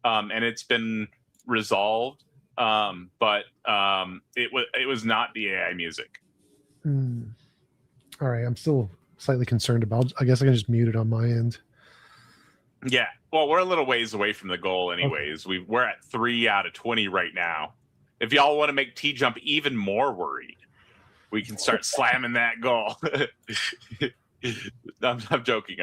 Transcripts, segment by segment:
and it's been resolved. But it was not the AI music. All right, I'm still slightly concerned about. I guess I can just mute it on my end. Yeah, well, we're a little ways away from the goal, anyways. Okay. We're at 3 out of 20 right now. If y'all want to make T-Jump even more worried, we can start slamming that goal. I'm joking.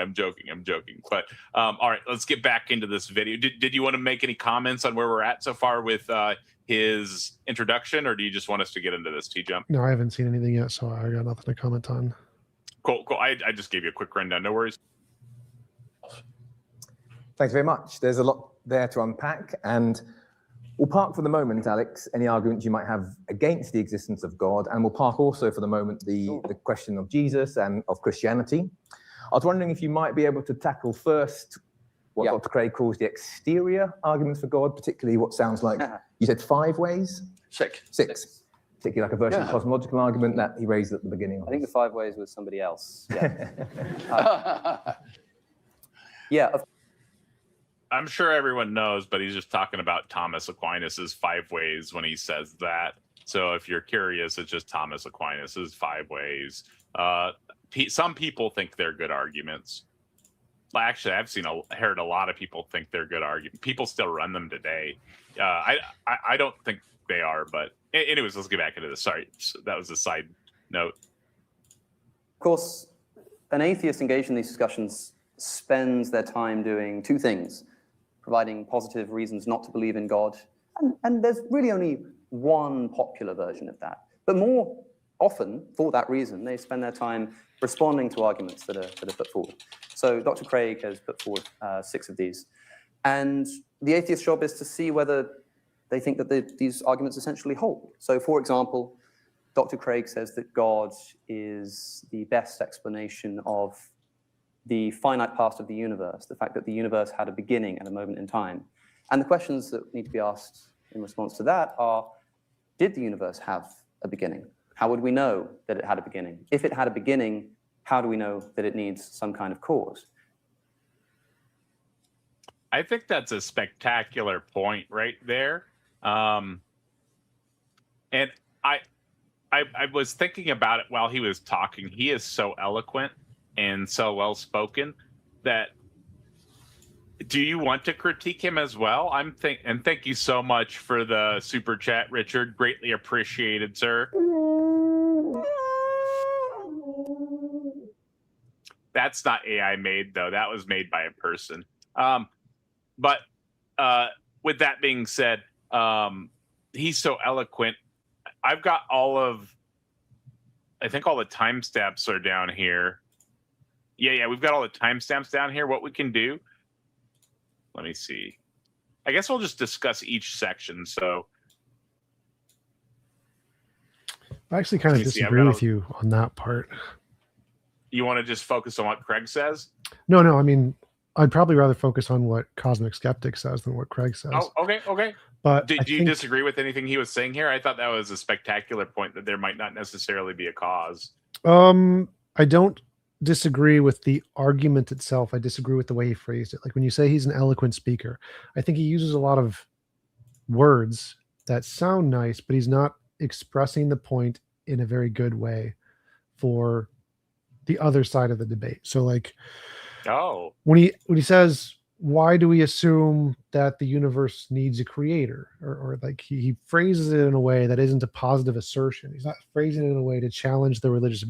But all right, let's get back into this video. Did you want to make any comments on where we're at so far with his introduction, or do you just want us to get into this, T-Jump? No, I haven't seen anything yet, so I got nothing to comment on. Cool. I just gave you a quick rundown. No worries. Thanks very much. There's a lot there to unpack, and we'll park for the moment, Alex, any arguments you might have against the existence of God, and we'll park also for the moment the question of Jesus and of Christianity. I was wondering if you might be able to tackle first what Dr. Craig calls the exterior arguments for God, particularly what sounds like, you said 5 ways? Six. Particularly like a version of the cosmological argument that he raised at the beginning. I think the 5 ways was somebody else. Yeah. I'm sure everyone knows, but he's just talking about Thomas Aquinas's 5 ways when he says that. So if you're curious, it's just Thomas Aquinas's 5 ways. Some people think they're good arguments. Actually, I've heard a lot of people think they're good arguments. People still run them today. I don't think they are, but anyways, let's get back into this. Sorry, that was a side note. Of course, an atheist engaged in these discussions spends their time doing 2 things: providing positive reasons not to believe in God, and there's really only one popular version of that. But more often, for that reason, they spend their time responding to arguments that are put forward. So Dr. Craig has put forward 6 of these. And the atheist's job is to see whether they think that these arguments essentially hold. So for example, Dr. Craig says that God is the best explanation of the finite past of the universe, the fact that the universe had a beginning at a moment in time. And the questions that need to be asked in response to that are, did the universe have a beginning? How would we know that it had a beginning? If it had a beginning, how do we know that it needs some kind of cause? I think that's a spectacular point right there. And I was thinking about it while he was talking. He is so eloquent and so well spoken that, do you want to critique him as well? And thank you so much for the super chat, Richard. Greatly appreciated, sir. That's not AI made, though. That was made by a person. But with that being said, he's so eloquent. I've got I think all the timestamps are down here. Yeah, we've got all the timestamps down here. What we can do, let me see. I guess we'll just discuss each section. So I actually kind of disagree with you on that part. You want to just focus on what Craig says? No. I mean, I'd probably rather focus on what Cosmic Skeptic says than what Craig says. Oh, okay. But do you disagree with anything he was saying here? I thought that was a spectacular point, that there might not necessarily be a cause. I don't disagree with the argument itself. I disagree with the way he phrased it. Like when you say he's an eloquent speaker, I think he uses a lot of words that sound nice, but he's not expressing the point in a very good way for the other side of the debate. So like, when he says, why do we assume that the universe needs a creator, or like he phrases it in a way that isn't a positive assertion. He's not phrasing it in a way to challenge the religious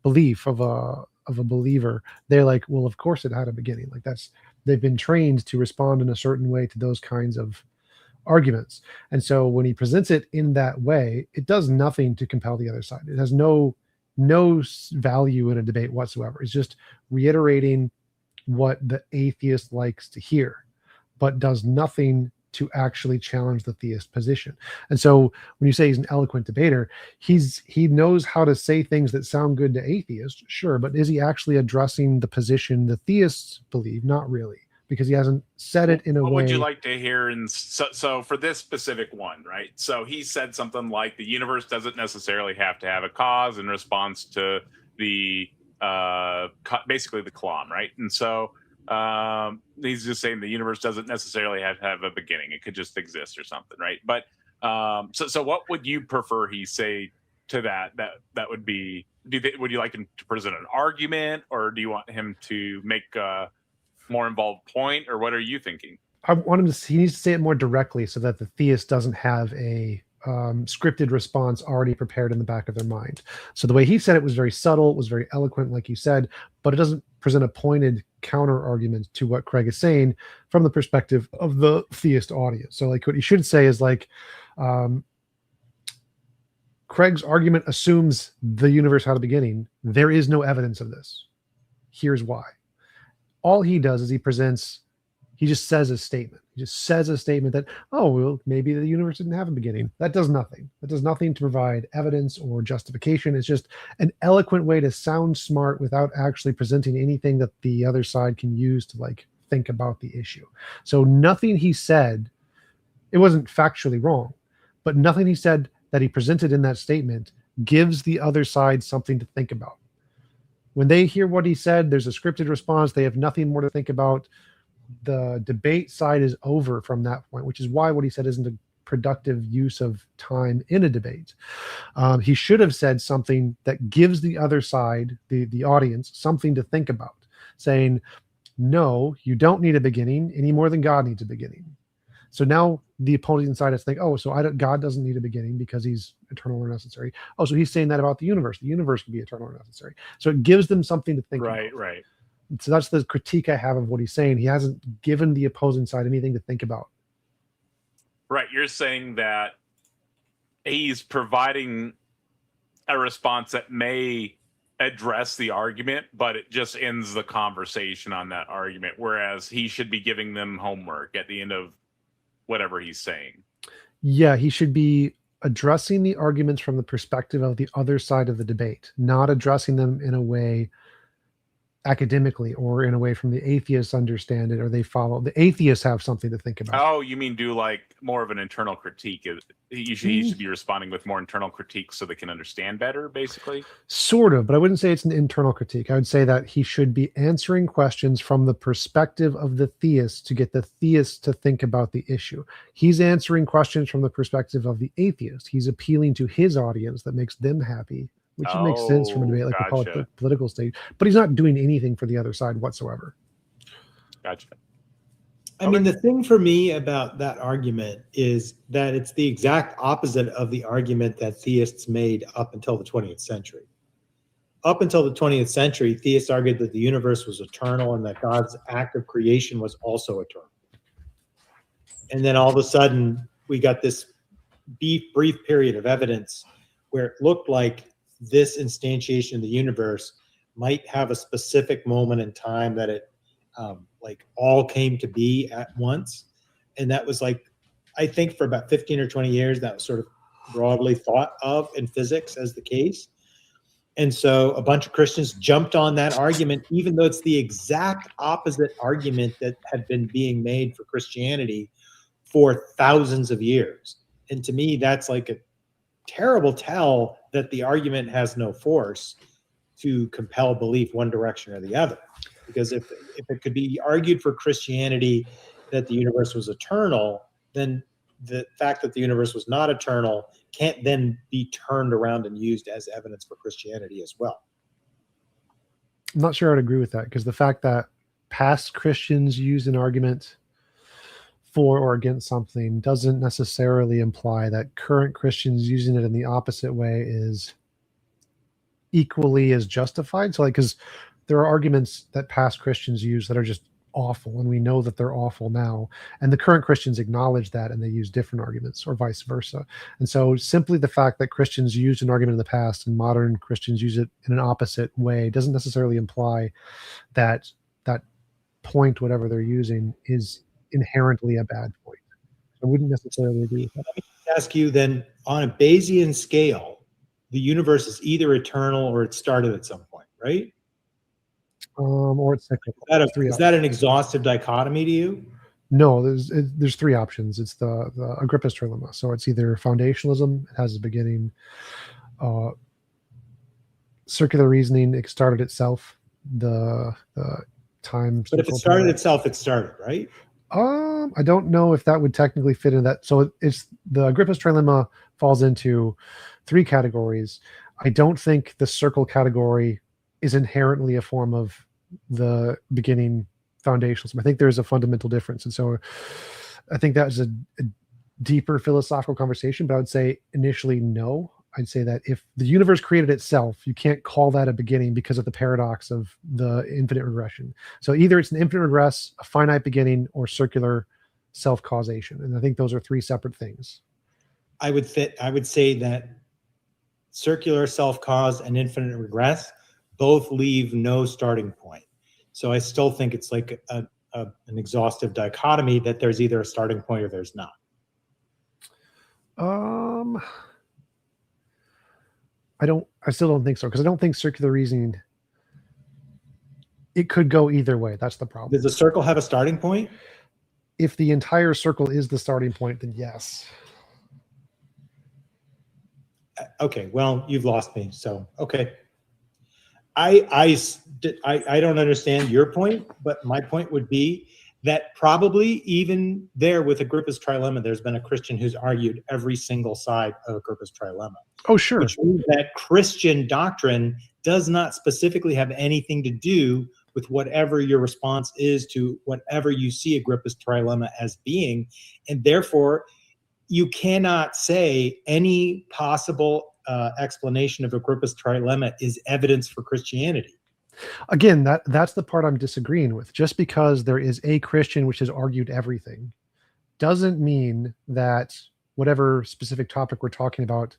belief of a believer. They're like, well, of course it had a beginning. Like they've been trained to respond in a certain way to those kinds of arguments. And so when he presents it in that way, it does nothing to compel the other side. It has no value in a debate whatsoever. It's just reiterating what the atheist likes to hear, but does nothing to actually challenge the theist position. And so when you say he's an eloquent debater, he knows how to say things that sound good to atheists, sure, but is he actually addressing the position the theists believe? Not really, because he hasn't said it in a way. What would you like to hear? So for this specific one, right? So he said something like, the universe doesn't necessarily have to have a cause, in response to the basically the Kalam, right? And so He's just saying the universe doesn't necessarily have a beginning; it could just exist or something, right? But so what would you prefer he say to that? That would be. Would you like him to present an argument, or do you want him to make a more involved point, or what are you thinking? I want him to. He needs to say it more directly so that the theist doesn't have a scripted response already prepared in the back of their mind. So the way he said it was very subtle, it was very eloquent, like you said, but it doesn't present a pointed counter argument to what Craig is saying from the perspective of the theist audience. So like what he should say is like, Craig's argument assumes the universe had a beginning. There is no evidence of this. Here's why. All he does is he just says a statement. He just says a statement that, oh, well, maybe the universe didn't have a beginning. That does nothing. That does nothing to provide evidence or justification. It's just an eloquent way to sound smart without actually presenting anything that the other side can use to like think about the issue. So nothing he said, it wasn't factually wrong, but nothing he said that he presented in that statement gives the other side something to think about. When they hear what he said, there's a scripted response. They have nothing more to think about. The debate side is over from that point, which is why what he said isn't a productive use of time in a debate. He should have said something that gives the other side, the audience, something to think about, saying, no, you don't need a beginning any more than God needs a beginning. So now the opposing side has to think, oh, so God doesn't need a beginning because he's eternal or necessary. Oh, so he's saying that about the universe. The universe can be eternal or necessary. So it gives them something to think about. Right. So that's the critique I have of what he's saying. He hasn't given the opposing side anything to think about. Right. You're saying that he's providing a response that may address the argument, but it just ends the conversation on that argument, whereas he should be giving them homework at the end of whatever he's saying. Yeah, he should be addressing the arguments from the perspective of the other side of the debate, not addressing them in a way academically or in a way from the atheists understand it or they follow. The atheists have something to think about. Oh, you mean do like more of an internal critique? He should be responding with more internal critiques so they can understand better, basically? Sort of, but I wouldn't say it's an internal critique. I would say that he should be answering questions from the perspective of the theist to get the theist to think about the issue. He's answering questions from the perspective of the atheist. He's appealing to his audience that makes them happy, which makes sense from a debate like the political stage. But he's not doing anything for the other side whatsoever. Gotcha. I mean, the thing for me about that argument is that it's the exact opposite of the argument that theists made up until the 20th century. Up until the 20th century, theists argued that the universe was eternal and that God's act of creation was also eternal. And then all of a sudden, we got this brief period of evidence where it looked like this instantiation of the universe might have a specific moment in time that it like all came to be at once. And that was like, I think for about 15 or 20 years, that was sort of broadly thought of in physics as the case. And so a bunch of Christians jumped on that argument, even though it's the exact opposite argument that had been being made for Christianity for thousands of years. And to me, that's like a terrible tell that the argument has no force to compel belief one direction or the other. Because if it could be argued for Christianity that the universe was eternal, then the fact that the universe was not eternal can't then be turned around and used as evidence for Christianity as well. I'm not sure I'd agree with that, because the fact that past Christians used an argument for or against something doesn't necessarily imply that current Christians using it in the opposite way is equally as justified. So like, because there are arguments that past Christians use that are just awful, and we know that they're awful now, and the current Christians acknowledge that and they use different arguments, or vice versa. And so simply the fact that Christians used an argument in the past and modern Christians use it in an opposite way doesn't necessarily imply that that point, whatever they're using, is inherently a bad point. I wouldn't necessarily agree with that. Let me ask you then, on a Bayesian scale, the universe is either eternal or it started at some point, right? Or it's cyclical. Is that an exhaustive dichotomy to you? No, there's three options. It's the Agrippa's trilemma. So it's either foundationalism, it has a beginning, circular reasoning, it started itself, the time. But if it circle started period. itself, it started, right? I don't know if that would technically fit in that. So it's the Agrippa's trilemma falls into 3 categories. I don't think the circle category is inherently a form of the beginning foundationalism. I think there's a fundamental difference. And so I think that is a deeper philosophical conversation, but I would say initially, no. I'd say that if the universe created itself, you can't call that a beginning because of the paradox of the infinite regression. So either it's an infinite regress, a finite beginning, or circular self-causation. And I think those are 3 separate things. I would say that circular self-cause and infinite regress both leave no starting point. So I still think it's like an exhaustive dichotomy that there's either a starting point or there's not. I still don't think so, because I don't think circular reasoning, it could go either way. That's the problem. Does the circle have a starting point? If the entire circle is the starting point, then yes. Okay, well, you've lost me. So, okay. I don't understand your point, but my point would be that probably even there with Agrippa's trilemma, there's been a Christian who's argued every single side of Agrippa's trilemma. Oh, sure. Which means that Christian doctrine does not specifically have anything to do with whatever your response is to whatever you see Agrippa's trilemma as being. And therefore, you cannot say any possible explanation of Agrippa's trilemma is evidence for Christianity. Again, that's the part I'm disagreeing with. Just because there is a Christian which has argued everything doesn't mean that whatever specific topic we're talking about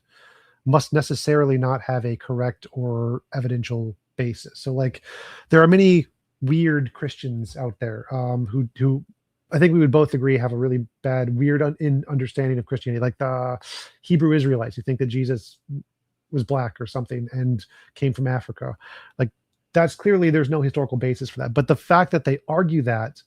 must necessarily not have a correct or evidential basis. So like there are many weird Christians out there who I think we would both agree have a really bad, weird understanding of Christianity, like the Hebrew Israelites who think that Jesus was black or something and came from Africa. Like that's clearly, there's no historical basis for that. But the fact that they argue that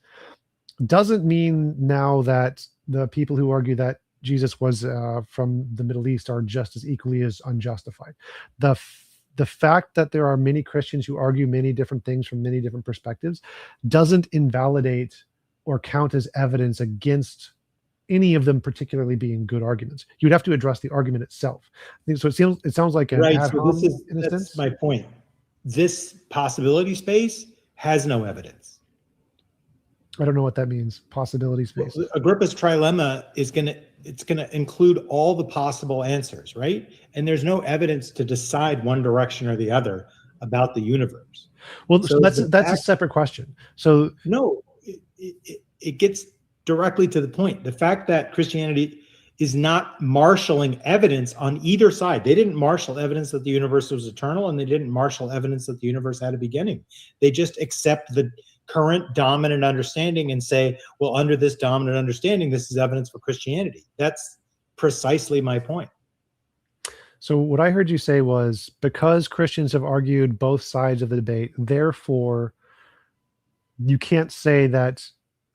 doesn't mean now that the people who argue that Jesus was from the Middle East are just as equally as unjustified. The fact that there are many Christians who argue many different things from many different perspectives doesn't invalidate or count as evidence against any of them particularly being good arguments. You'd have to address the argument itself. So it sounds like an Right. ad So hom in a that's sense. my point. This possibility space has no evidence. I don't know what that means. Possibility space. Agrippa's trilemma is it's going to include all the possible answers, right? And there's no evidence to decide one direction or the other about the universe. Well, So that's the a fact- separate question. So No, it gets directly to the point. The fact that Christianity is not marshaling evidence on either side. They didn't marshal evidence that the universe was eternal, and they didn't marshal evidence that the universe had a beginning. They just accept the current dominant understanding and say, well, under this dominant understanding, this is evidence for Christianity. That's precisely my point. So what I heard you say was, because Christians have argued both sides of the debate, therefore you can't say that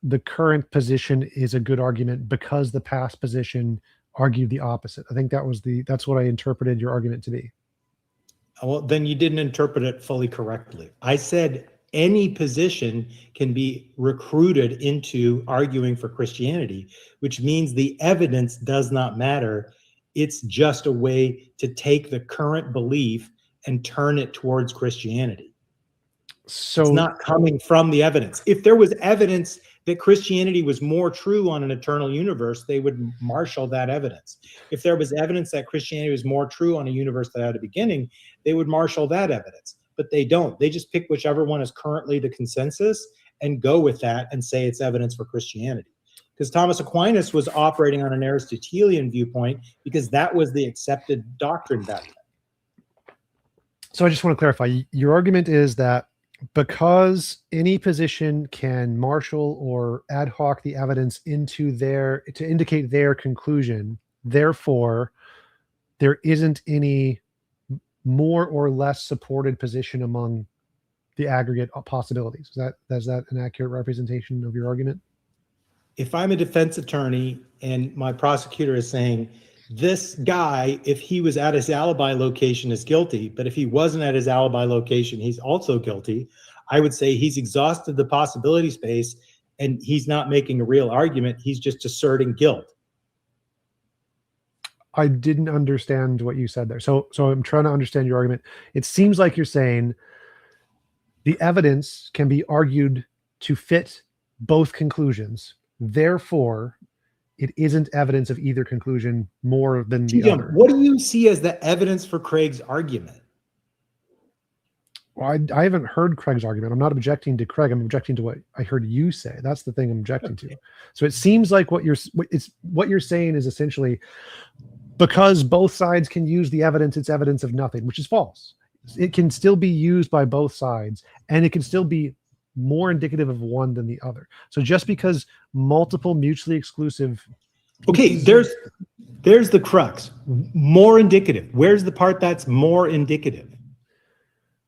the current position is a good argument because the past position argued the opposite. I think that's what I interpreted your argument to be. Well, then you didn't interpret it fully correctly. I said any position can be recruited into arguing for Christianity, which means the evidence does not matter. It's just a way to take the current belief and turn it towards Christianity. So It's not coming from the evidence. If there was evidence that Christianity was more true on an eternal universe, they would marshal that evidence. If there was evidence that Christianity was more true on a universe that had a beginning, they would marshal that evidence. But they don't. They just pick whichever one is currently the consensus and go with that and say it's evidence for Christianity. Because Thomas Aquinas was operating on an Aristotelian viewpoint because that was the accepted doctrine back then. So I just want to clarify. Your argument is that because any position can marshal or ad hoc the evidence into to indicate their conclusion, therefore there isn't any more or less supported position among the aggregate possibilities. Is that an accurate representation of your argument? If I'm a defense attorney and my prosecutor is saying, this guy, if he was at his alibi location, is guilty, but if he wasn't at his alibi location, he's also guilty, I would say he's exhausted the possibility space and he's not making a real argument. He's just asserting guilt. I didn't understand what you said there. So I'm trying to understand your argument. It seems like you're saying the evidence can be argued to fit both conclusions. Therefore, it isn't evidence of either conclusion more than the Jim, other. what do you see as the evidence for Craig's argument? Well, I haven't heard Craig's argument. I'm not objecting to Craig. I'm objecting to what I heard you say. That's the thing I'm objecting to. So it seems like what you're saying is essentially, because both sides can use the evidence, it's evidence of nothing, which is false. It can still be used by both sides, and it can still be more indicative of one than the other. So just because multiple mutually exclusive. Okay, there's the crux. More indicative. Where's the part that's more indicative?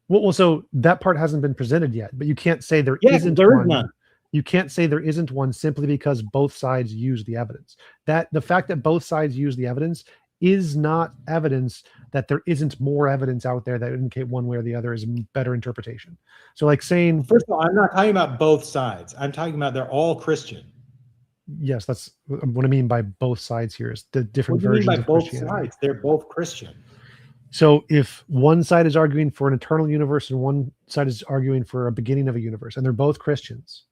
Well, so that part hasn't been presented yet, but you can't say there Yes, isn't there is one. none. You can't say there isn't one simply because both sides use the evidence. That the fact that both sides use the evidence is not evidence that there isn't more evidence out there that indicate one way or the other is a better interpretation. So like saying, First of all, I'm not talking about both sides. I'm talking about they're all Christian. yes, that's what I mean by both sides here is the What different do you mean versions by of both Christianity. sides? They're both Christian. So if one side is arguing for an eternal universe and one side is arguing for a beginning of a universe, and they're both Christians,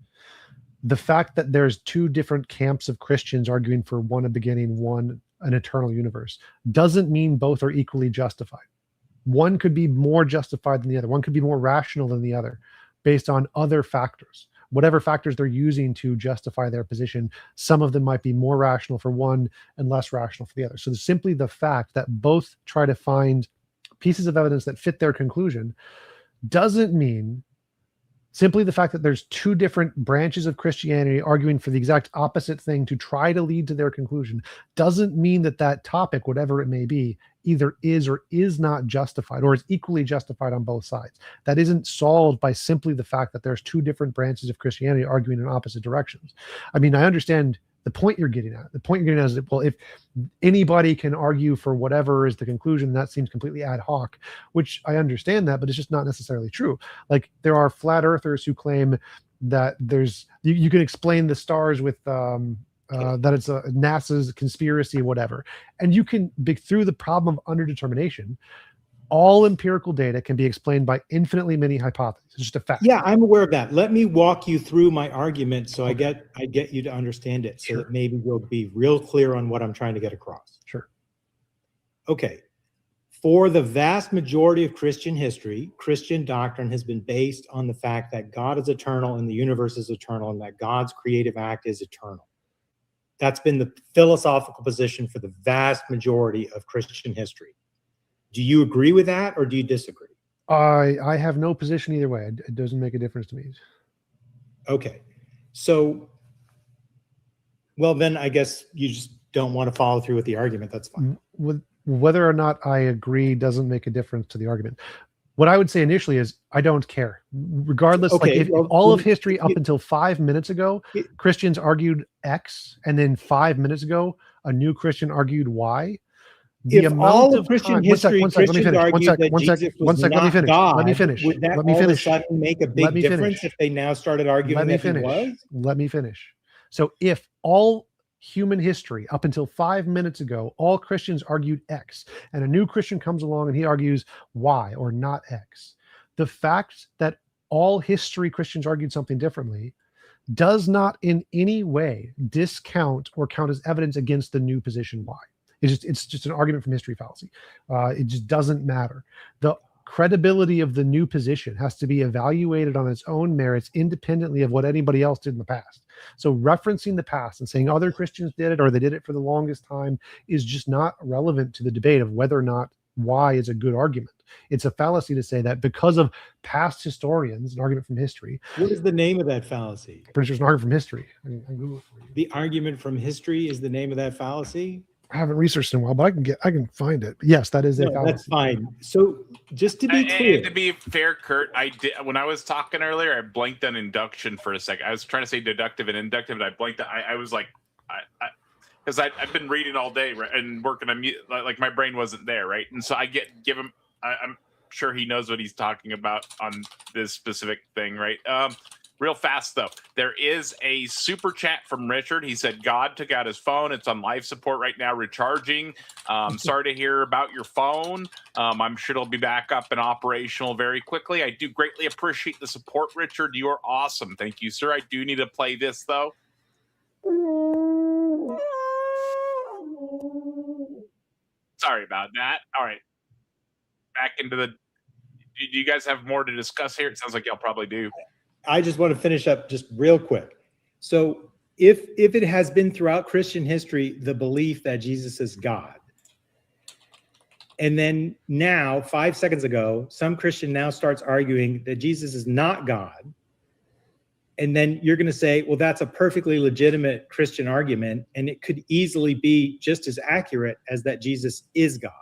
the fact that there's two different camps of Christians arguing for one a beginning, one an eternal universe, doesn't mean both are equally justified. One could be more justified than the other. One could be more rational than the other based on other factors. Whatever factors they're using to justify their position, some of them might be more rational for one and less rational for the other. So simply the fact that both try to find pieces of evidence that fit their conclusion doesn't mean simply the fact that there's two different branches of Christianity arguing for the exact opposite thing to try to lead to their conclusion doesn't mean that that topic, whatever it may be, either is or is not justified or is equally justified on both sides. That isn't solved by simply the fact that there's two different branches of Christianity arguing in opposite directions. I mean, I understand the point you're getting at. The point you're getting at is that, well, if anybody can argue for whatever is the conclusion, that seems completely ad hoc, which I understand that, but it's just not necessarily true. Like there are flat earthers who claim that there's, you can explain the stars with, that it's a NASA's conspiracy, whatever. And you can be through the problem of underdetermination. All empirical data can be explained by infinitely many hypotheses. It's just a fact. Yeah, I'm aware of that. Let me walk you through my argument so I get you to understand it, so Sure. that maybe you'll be real clear on what I'm trying to get across. Sure. Okay. For the vast majority of Christian history, Christian doctrine has been based on the fact that God is eternal and the universe is eternal and that God's creative act is eternal. That's been the philosophical position for the vast majority of Christian history. Do you agree with that or do you disagree? I have no position either way. It doesn't make a difference to me. Okay. So, well, then I guess you just don't want to follow through with the argument. That's fine. With whether or not I agree doesn't make a difference to the argument. What I would say initially is I don't care. Regardless, Okay, like if well, all of history up until 5 minutes ago, it- Christians argued X, and then 5 minutes ago, a new Christian argued Y. The If all of Christian history, Christians argued that Jesus was not God, Let me finish. would that Let me all of a finish. sudden make a Let big me difference finish. if they now started arguing Let me that he finish. was? Let me finish. So if all human history up until 5 minutes ago, all Christians argued X, and a new Christian comes along and he argues Y or not X, the fact that all history Christians argued something differently does not in any way discount or count as evidence against the new position Y. It's just an argument from history fallacy. It just doesn't matter. The credibility of the new position has to be evaluated on its own merits independently of what anybody else did in the past. So referencing the past and saying other Christians did it or they did it for the longest time is just not relevant to the debate of whether or not Y is a good argument. It's a fallacy to say that because of past historians, an argument from history. What is the name of that fallacy? Pretty sure it's an argument from history. I can Google it for you. The argument from history is the name of that fallacy? I haven't researched in a while, but I can find it. Yes, that is a No, fallacy. that's fine. So just to be clear, And to be fair, Kurt, I did when I was talking earlier, I blanked on induction for a second. I was trying to say deductive and inductive, and I blanked. I was like, because I've been reading all day and working on like my brain wasn't there, right? And so I get give him. sure he knows what he's talking about on this specific thing, right? Real fast though, there is a super chat from Richard. He said God took out his phone. It's on life support right now, recharging. Sorry to hear about your phone. I'm sure it'll be back up and operational very quickly. I do greatly appreciate the support, Richard. You are awesome. Thank you, sir. I do need to play this though. Sorry about that. All right, back into the. Do you guys have more to discuss here? It sounds like y'all probably do. I just want to finish up just real quick. So if it has been throughout Christian history, the belief that Jesus is God, and then now 5 seconds ago, some Christian now starts arguing that Jesus is not God. And then you're going to say, well, that's a perfectly legitimate Christian argument. And it could easily be just as accurate as that Jesus is God.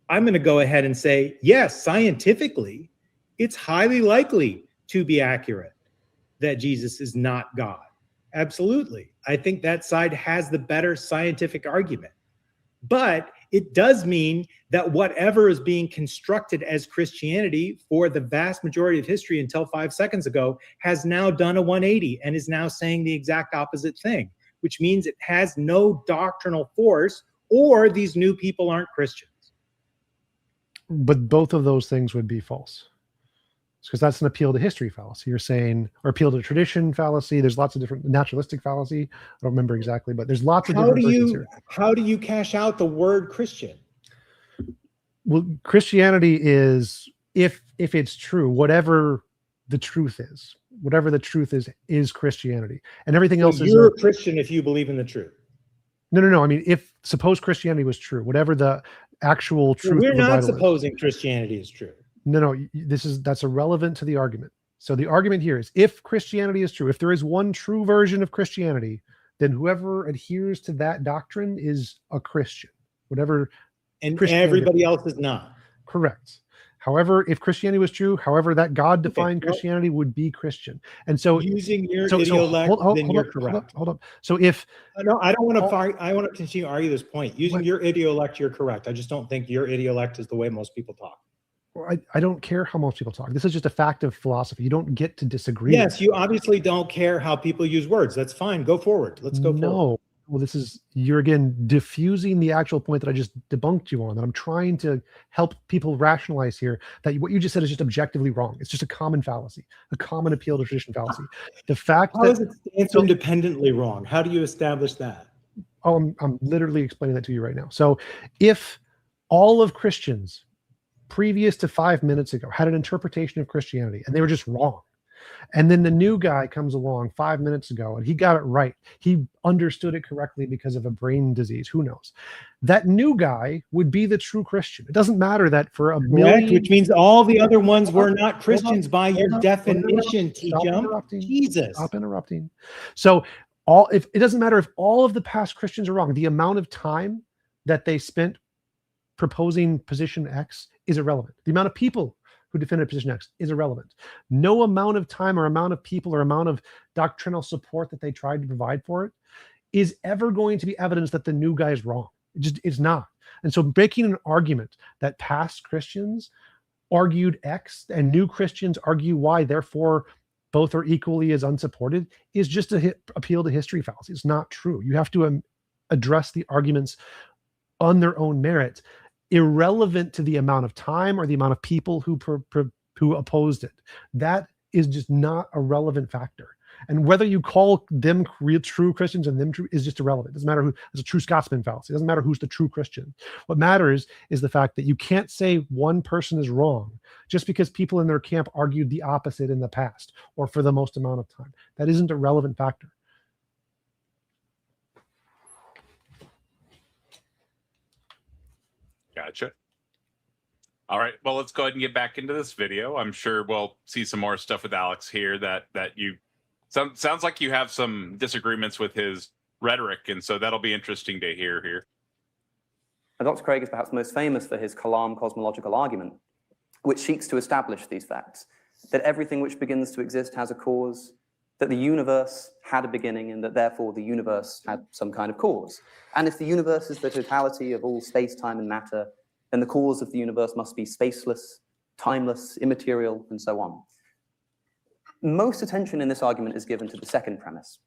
I'm going to go ahead and say, yes, scientifically, it's highly likely to be accurate that Jesus is not God. Absolutely. I think that side has the better scientific argument. But it does mean that whatever is being constructed as Christianity for the vast majority of history until 5 seconds ago has now done a 180 and is now saying the exact opposite thing, which means it has no doctrinal force, or these new people aren't Christians. But both of those things would be false. Because that's an appeal to history fallacy. You're saying, or appeal to tradition fallacy. There's lots of different naturalistic fallacy. I don't remember exactly, but there's lots of different versions here. How do you cash out the word Christian? Well, Christianity is, if it's true, whatever the truth is Christianity, and everything else is. You're a Christian if you believe in the truth. No. I mean, if suppose Christianity was true, whatever the actual truth. We're not supposing Christianity is true. No, that's irrelevant to the argument. So the argument here is, if Christianity is true, if there is one true version of Christianity, then whoever adheres to that doctrine is a Christian. Whatever, and everybody else is not. Correct. However, if Christianity was true, however that God-defined Christianity would be Christian. And so using your idiolect, then you're correct. Hold up. So if I don't want to I want to continue to argue this point. Using your idiolect, you're correct. I just don't think your idiolect is the way most people talk. I don't care how most people talk. This is just a fact of philosophy. You don't get to disagree. Yes, you obviously don't care how people use words. That's fine. Go forward. Let's go forward. No. Well, you're again diffusing the actual point that I just debunked you on, that I'm trying to help people rationalize here, that what you just said is just objectively wrong. It's just a common fallacy, a common appeal to tradition fallacy. The fact How is it independently wrong? How do you establish that? Oh, I'm literally explaining that to you right now. So if all of Christians previous to 5 minutes ago had an interpretation of Christianity and they were just wrong, and then the new guy comes along 5 minutes ago and he got it right, he understood it correctly because of a brain disease, who knows, that new guy would be the true Christian. It doesn't matter that for a million, which means all the other ones were not Christians by your definition. Jesus, stop interrupting. So if it doesn't matter if all of the past Christians are wrong, the amount of time that they spent proposing position X is irrelevant. The amount of people who defended position X is irrelevant. No amount of time or amount of people or amount of doctrinal support that they tried to provide for it is ever going to be evidence that the new guy is wrong. It's not. And so making an argument that past Christians argued X and new Christians argue Y, therefore both are equally as unsupported, is just a appeal to history fallacy. It's not true. You have to address the arguments on their own merit, irrelevant to the amount of time or the amount of people who opposed it. That is just not a relevant factor. And whether you call them real true Christians and them true is just irrelevant. It doesn't matter who. It's a true Scotsman fallacy. It doesn't matter who's the true Christian. What matters is the fact that you can't say one person is wrong just because people in their camp argued the opposite in the past or for the most amount of time. That isn't a relevant factor. Gotcha. All right. Well, let's go ahead and get back into this video. I'm sure we'll see some more stuff with Alex here that you sounds like you have some disagreements with his rhetoric, and so that'll be interesting to hear here. Dr. Craig is perhaps most famous for his Kalam cosmological argument, which seeks to establish these facts, that everything which begins to exist has a cause, that the universe had a beginning, and that therefore the universe had some kind of cause. And if the universe is the totality of all space, time, and matter, then the cause of the universe must be spaceless, timeless, immaterial, and so on. Most attention in this argument is given to the second premise,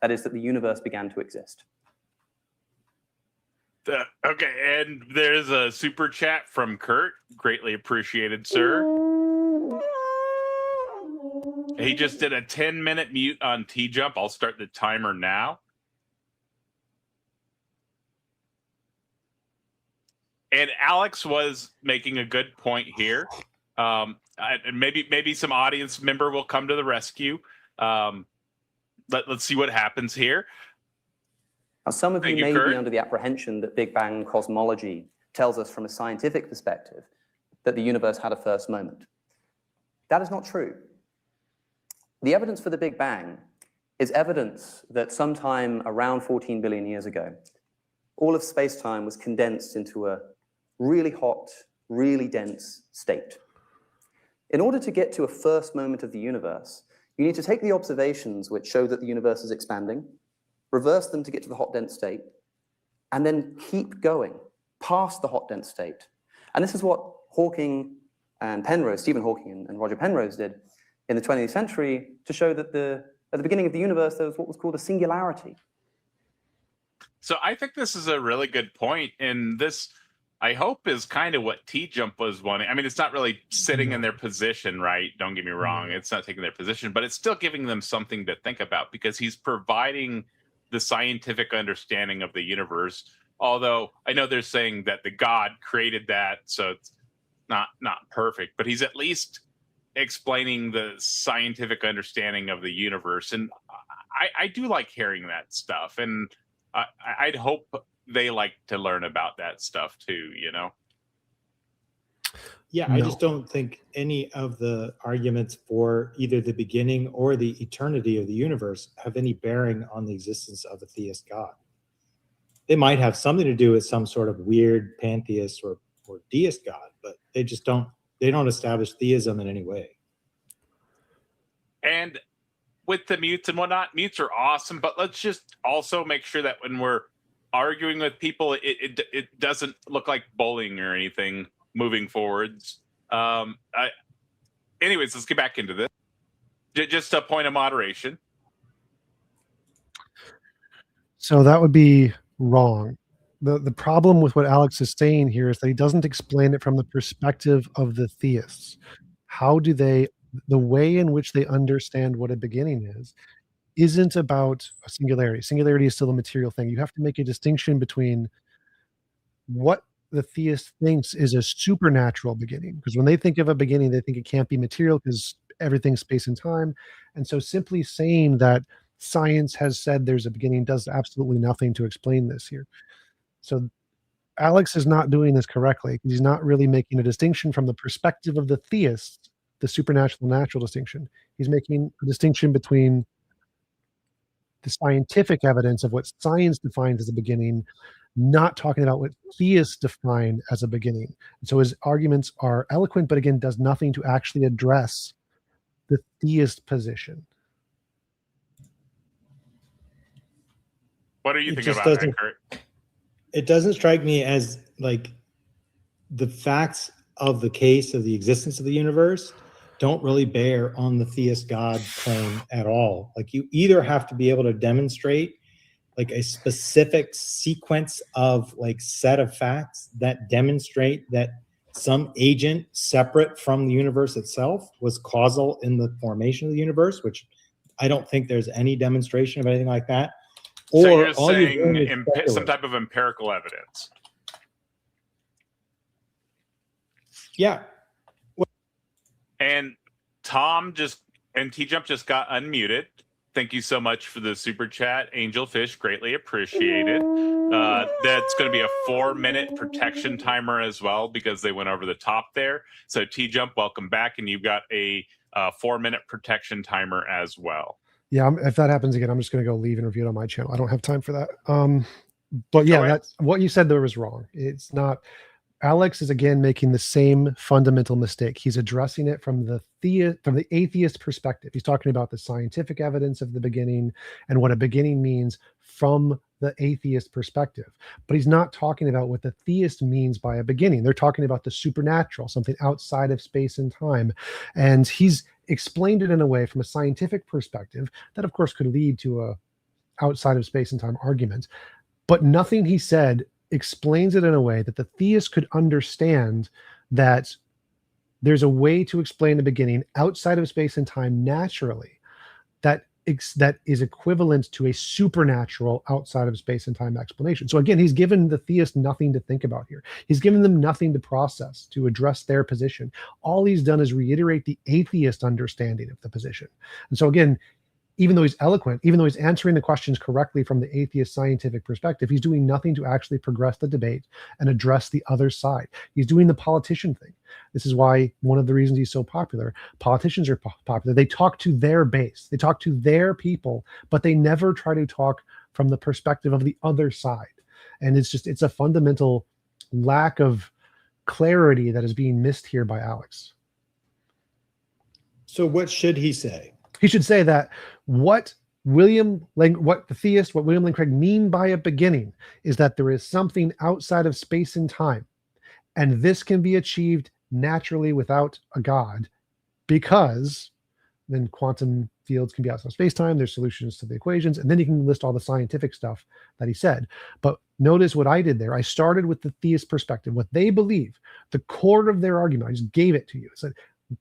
that is, that the universe began to exist. Okay, and there's a super chat from Kurt. Greatly appreciated, sir. He just did a 10-minute mute on T-Jump. I'll start the timer now. And Alex was making a good point here. And maybe some audience member will come to the rescue. Let's see what happens here. Now, some of you may Kurt. be under the apprehension that Big Bang cosmology tells us from a scientific perspective that the universe had a first moment. That is not true. The evidence for the Big Bang is evidence that sometime around 14 billion years ago, all of space-time was condensed into a really hot, really dense state. In order to get to a first moment of the universe, you need to take the observations which show that the universe is expanding, reverse them to get to the hot, dense state, and then keep going past the hot, dense state. And this is what Hawking and Penrose, Stephen Hawking and Roger Penrose did in the 20th century to show that at the beginning of the universe, there was what was called a singularity. So I think this is a really good point, and this, I hope, is kind of what T-Jump was wanting. I mean, it's not really sitting in their position, right? Don't get me wrong. It's not taking their position, but it's still giving them something to think about because he's providing the scientific understanding of the universe. Although I know they're saying that the God created that, so it's not perfect, but he's at least explaining the scientific understanding of the universe. And I do like hearing that stuff. And I'd hope they like to learn about that stuff too, you know? Yeah, I just don't think any of the arguments for either the beginning or the eternity of the universe have any bearing on the existence of a theist God. They might have something to do with some sort of weird pantheist or deist God, but they don't establish theism in any way. And with the mutes and whatnot, mutes are awesome, but let's just also make sure that when we're arguing with people, it doesn't look like bullying or anything moving forwards. Anyways, let's get back into this. Just a point of moderation. So that would be wrong. The problem with what Alex is saying here is that he doesn't explain it from the perspective of the theists. How do they, the way in which they understand what a beginning is, isn't about a singularity. Singularity is still a material thing. You have to make a distinction between what the theist thinks is a supernatural beginning. Because when they think of a beginning, they think it can't be material because everything's space and time. And so simply saying that science has said there's a beginning does absolutely nothing to explain this here. So Alex is not doing this correctly. He's not really making a distinction from the perspective of the theist, the supernatural natural distinction. He's making a distinction between the scientific evidence of what science defines as a beginning, not talking about what theists define as a beginning. And so his arguments are eloquent, but again, does nothing to actually address the theist position. What are you It thinking just about that, doesn't- Kurt? It doesn't strike me as like the facts of the case of the existence of the universe don't really bear on the theist God claim at all. Like you either have to be able to demonstrate like a specific sequence of like set of facts that demonstrate that some agent separate from the universe itself was causal in the formation of the universe, which I don't think there's any demonstration of anything like that. So Or you're all saying doing is some speculate. type of empirical evidence. Yeah. And Tom and T-Jump just got unmuted. Thank you so much for the super chat, Angelfish. Greatly appreciated. That's going to be a 4-minute protection timer as well because they went over the top there. So T-Jump, welcome back, and you've got a 4-minute protection timer as well. Yeah, if that happens again, I'm just going to go leave and review it on my channel. I don't have time for that. But yeah, All right. that's what you said there was wrong. It's not. Alex is again making the same fundamental mistake. He's addressing it from the atheist perspective. He's talking about the scientific evidence of the beginning and what a beginning means from the atheist perspective, but he's not talking about what the theist means by a beginning. They're talking about the supernatural, something outside of space and time. And he's explained it in a way from a scientific perspective that, of course, could lead to a outside of space and time argument. But nothing he said explains it in a way that the theist could understand that there's a way to explain the beginning outside of space and time naturally that is equivalent to a supernatural outside of space and time explanation. So again, he's given the theist nothing to think about here. He's given them nothing to process, to address their position. All he's done is reiterate the atheist understanding of the position. And so again, even though he's eloquent, even though he's answering the questions correctly from the atheist scientific perspective, he's doing nothing to actually progress the debate and address the other side. He's doing the politician thing. This is why one of the reasons he's so popular. Politicians are popular. They talk to their base. They talk to their people, but they never try to talk from the perspective of the other side. And it's a fundamental lack of clarity that is being missed here by Alex. So what should he say? He should say that what William Lane Craig mean by a beginning is that there is something outside of space and time, and this can be achieved naturally without a God, because then quantum fields can be outside of space-time. There's solutions to the equations, and then you can list all the scientific stuff that he said. But notice what I did there. I started with the theist perspective, what they believe, the core of their argument. I just gave it to you. I said,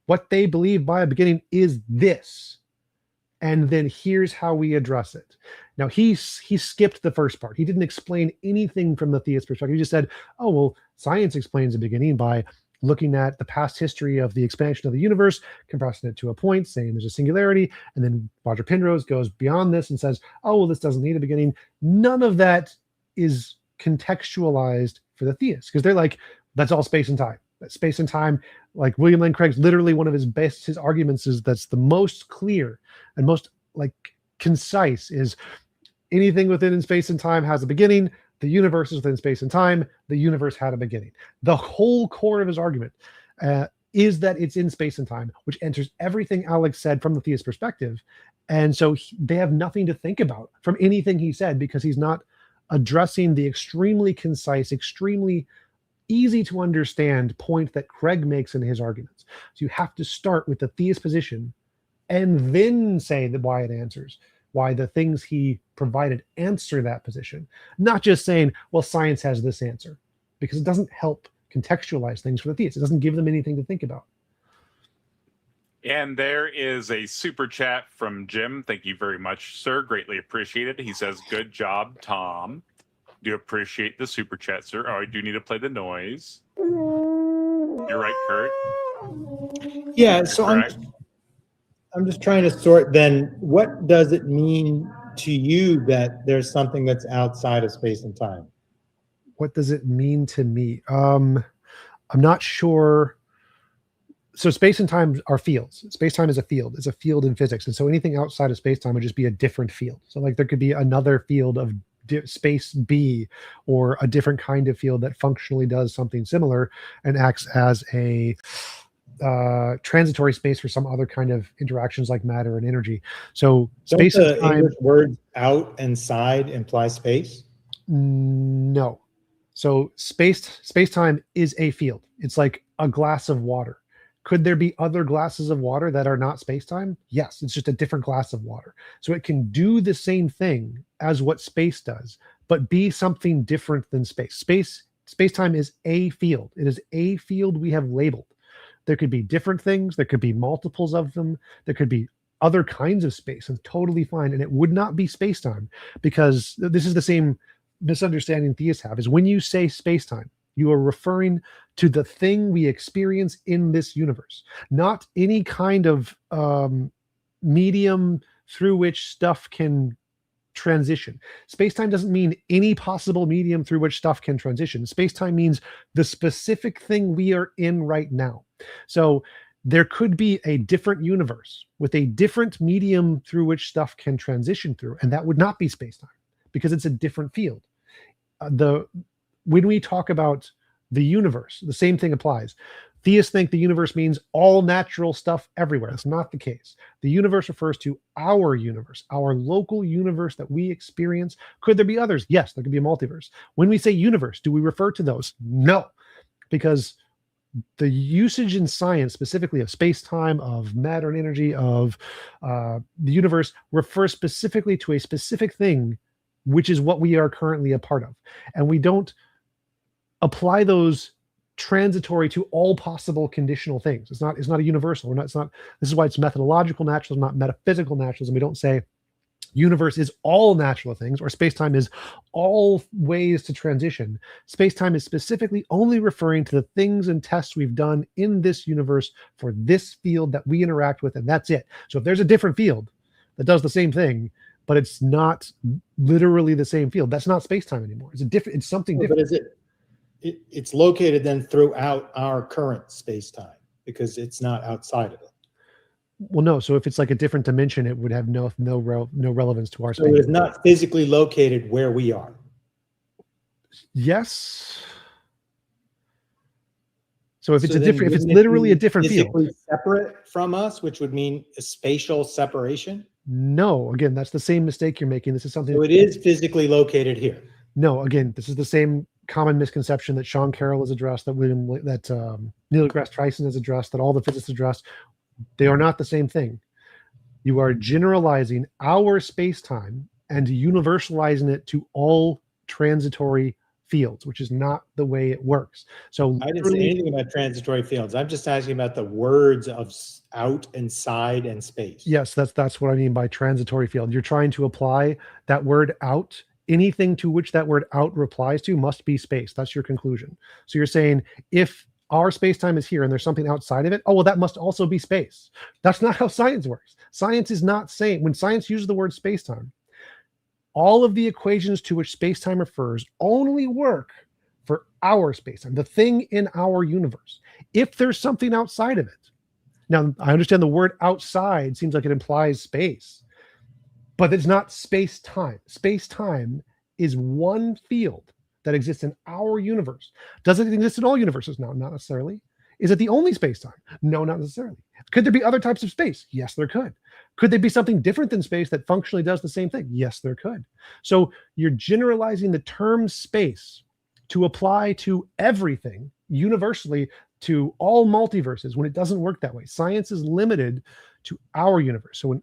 what they believe by a beginning is this. And then here's how we address it. Now, he skipped the first part. He didn't explain anything from the theist perspective. He just said, oh, well, science explains the beginning by looking at the past history of the expansion of the universe, compressing it to a point, saying there's a singularity. And then Roger Penrose goes beyond this and says, oh, well, this doesn't need a beginning. None of that is contextualized for the theists, because they're like, that's all space and time. That space and time, like William Lane Craig's literally one of his arguments is that's the most clear and most like concise is anything within space and time has a beginning. The universe is within space and time. The universe had a beginning. The whole core of his argument is that it's in space and time, which enters everything Alex said from the theist perspective. And so they have nothing to think about from anything he said, because he's not addressing the extremely concise, extremely easy to understand point that Craig makes in his arguments. So you have to start with the theist position and then say that why it answers, why the things he provided answer that position, not just saying, well, science has this answer, because it doesn't help contextualize things for the theists. It doesn't give them anything to think about. And there is a super chat from Jim. Thank you very much, sir. Greatly appreciated. He says, good job, Tom. Do appreciate the super chat, sir. Oh, I do need to play the noise. You're right, Kurt. Yeah, so I'm just trying to sort then, what does it mean to you that there's something that's outside of space and time? What does it mean to me? I'm not sure. So space and time are fields. Space-time is a field. It's a field in physics. And so anything outside of space-time would just be a different field. So like there could be another field of space B, or a different kind of field that functionally does something similar and acts as a transitory space for some other kind of interactions like matter and energy. So space and time, English words out and side imply space? No. So space-time is a field. It's like a glass of water. Could there be other glasses of water that are not space-time? Yes, it's just a different glass of water. So it can do the same thing as what space does, but be something different than space. Space-time is a field. It is a field we have labeled. There could be different things. There could be multiples of them. There could be other kinds of space, and totally fine. And it would not be space-time, because this is the same misunderstanding theists have, is when you say space-time, you are referring to the thing we experience in this universe, not any kind of medium through which stuff can transition. Space-time doesn't mean any possible medium through which stuff can transition. Space-time means the specific thing we are in right now. So there could be a different universe with a different medium through which stuff can transition through, and that would not be space-time, because it's a different field. When we talk about the universe, the same thing applies. Theists think the universe means all natural stuff everywhere. That's not the case. The universe refers to our universe, our local universe that we experience. Could there be others? Yes, there could be a multiverse. When we say universe, do we refer to those? No, because the usage in science, specifically of space-time, of matter and energy, of the universe, refers specifically to a specific thing, which is what we are currently a part of. And we don't apply those transitory to all possible conditional things. It's not a universal. This is why it's methodological naturalism, not metaphysical naturalism. We don't say universe is all natural things or space-time is all ways to transition. Space-time is specifically only referring to the things and tests we've done in this universe for this field that we interact with, and that's it. So if there's a different field that does the same thing, but it's not literally the same field, that's not space-time anymore. It's something different. But is it's located then throughout our current space-time because it's not outside of it. Well, no. So if it's like a different dimension, it would have no relevance to our So space. it is not physically located where we are. Yes. So if it's So a then different, if it's wouldn't it literally be a different field, physically separate from us, which would mean a spatial separation. no. Again, that's the same mistake you're making. This is something. So it is physically located here. No. Again, this is the same common misconception that Sean Carroll has addressed, that Neil deGrasse Tyson has addressed, that all the physicists addressed. They are not the same thing. You are generalizing our space-time and universalizing it to all transitory fields, which is not the way it works. So I didn't say anything about transitory fields. I'm just asking about the words of out and side and space. yes, that's what I mean by transitory field. You're trying to apply that word out. Anything to which that word out replies to must be space. That's your conclusion. So you're saying if our space-time is here and there's something outside of it, oh, well, that must also be space. That's not how science works. Science is not saying, when science uses the word space-time, all of the equations to which space-time refers only work for our space-time, the thing in our universe. If there's something outside of it, now I understand the word outside seems like it implies space, but it's not space-time. Space-time is one field that exists in our universe. Does it exist in all universes? No, not necessarily. Is it the only space-time? No, not necessarily. Could there be other types of space? Yes, there could. Could there be something different than space that functionally does the same thing? Yes, there could. So you're generalizing the term space to apply to everything universally to all multiverses when it doesn't work that way. Science is limited to our universe. So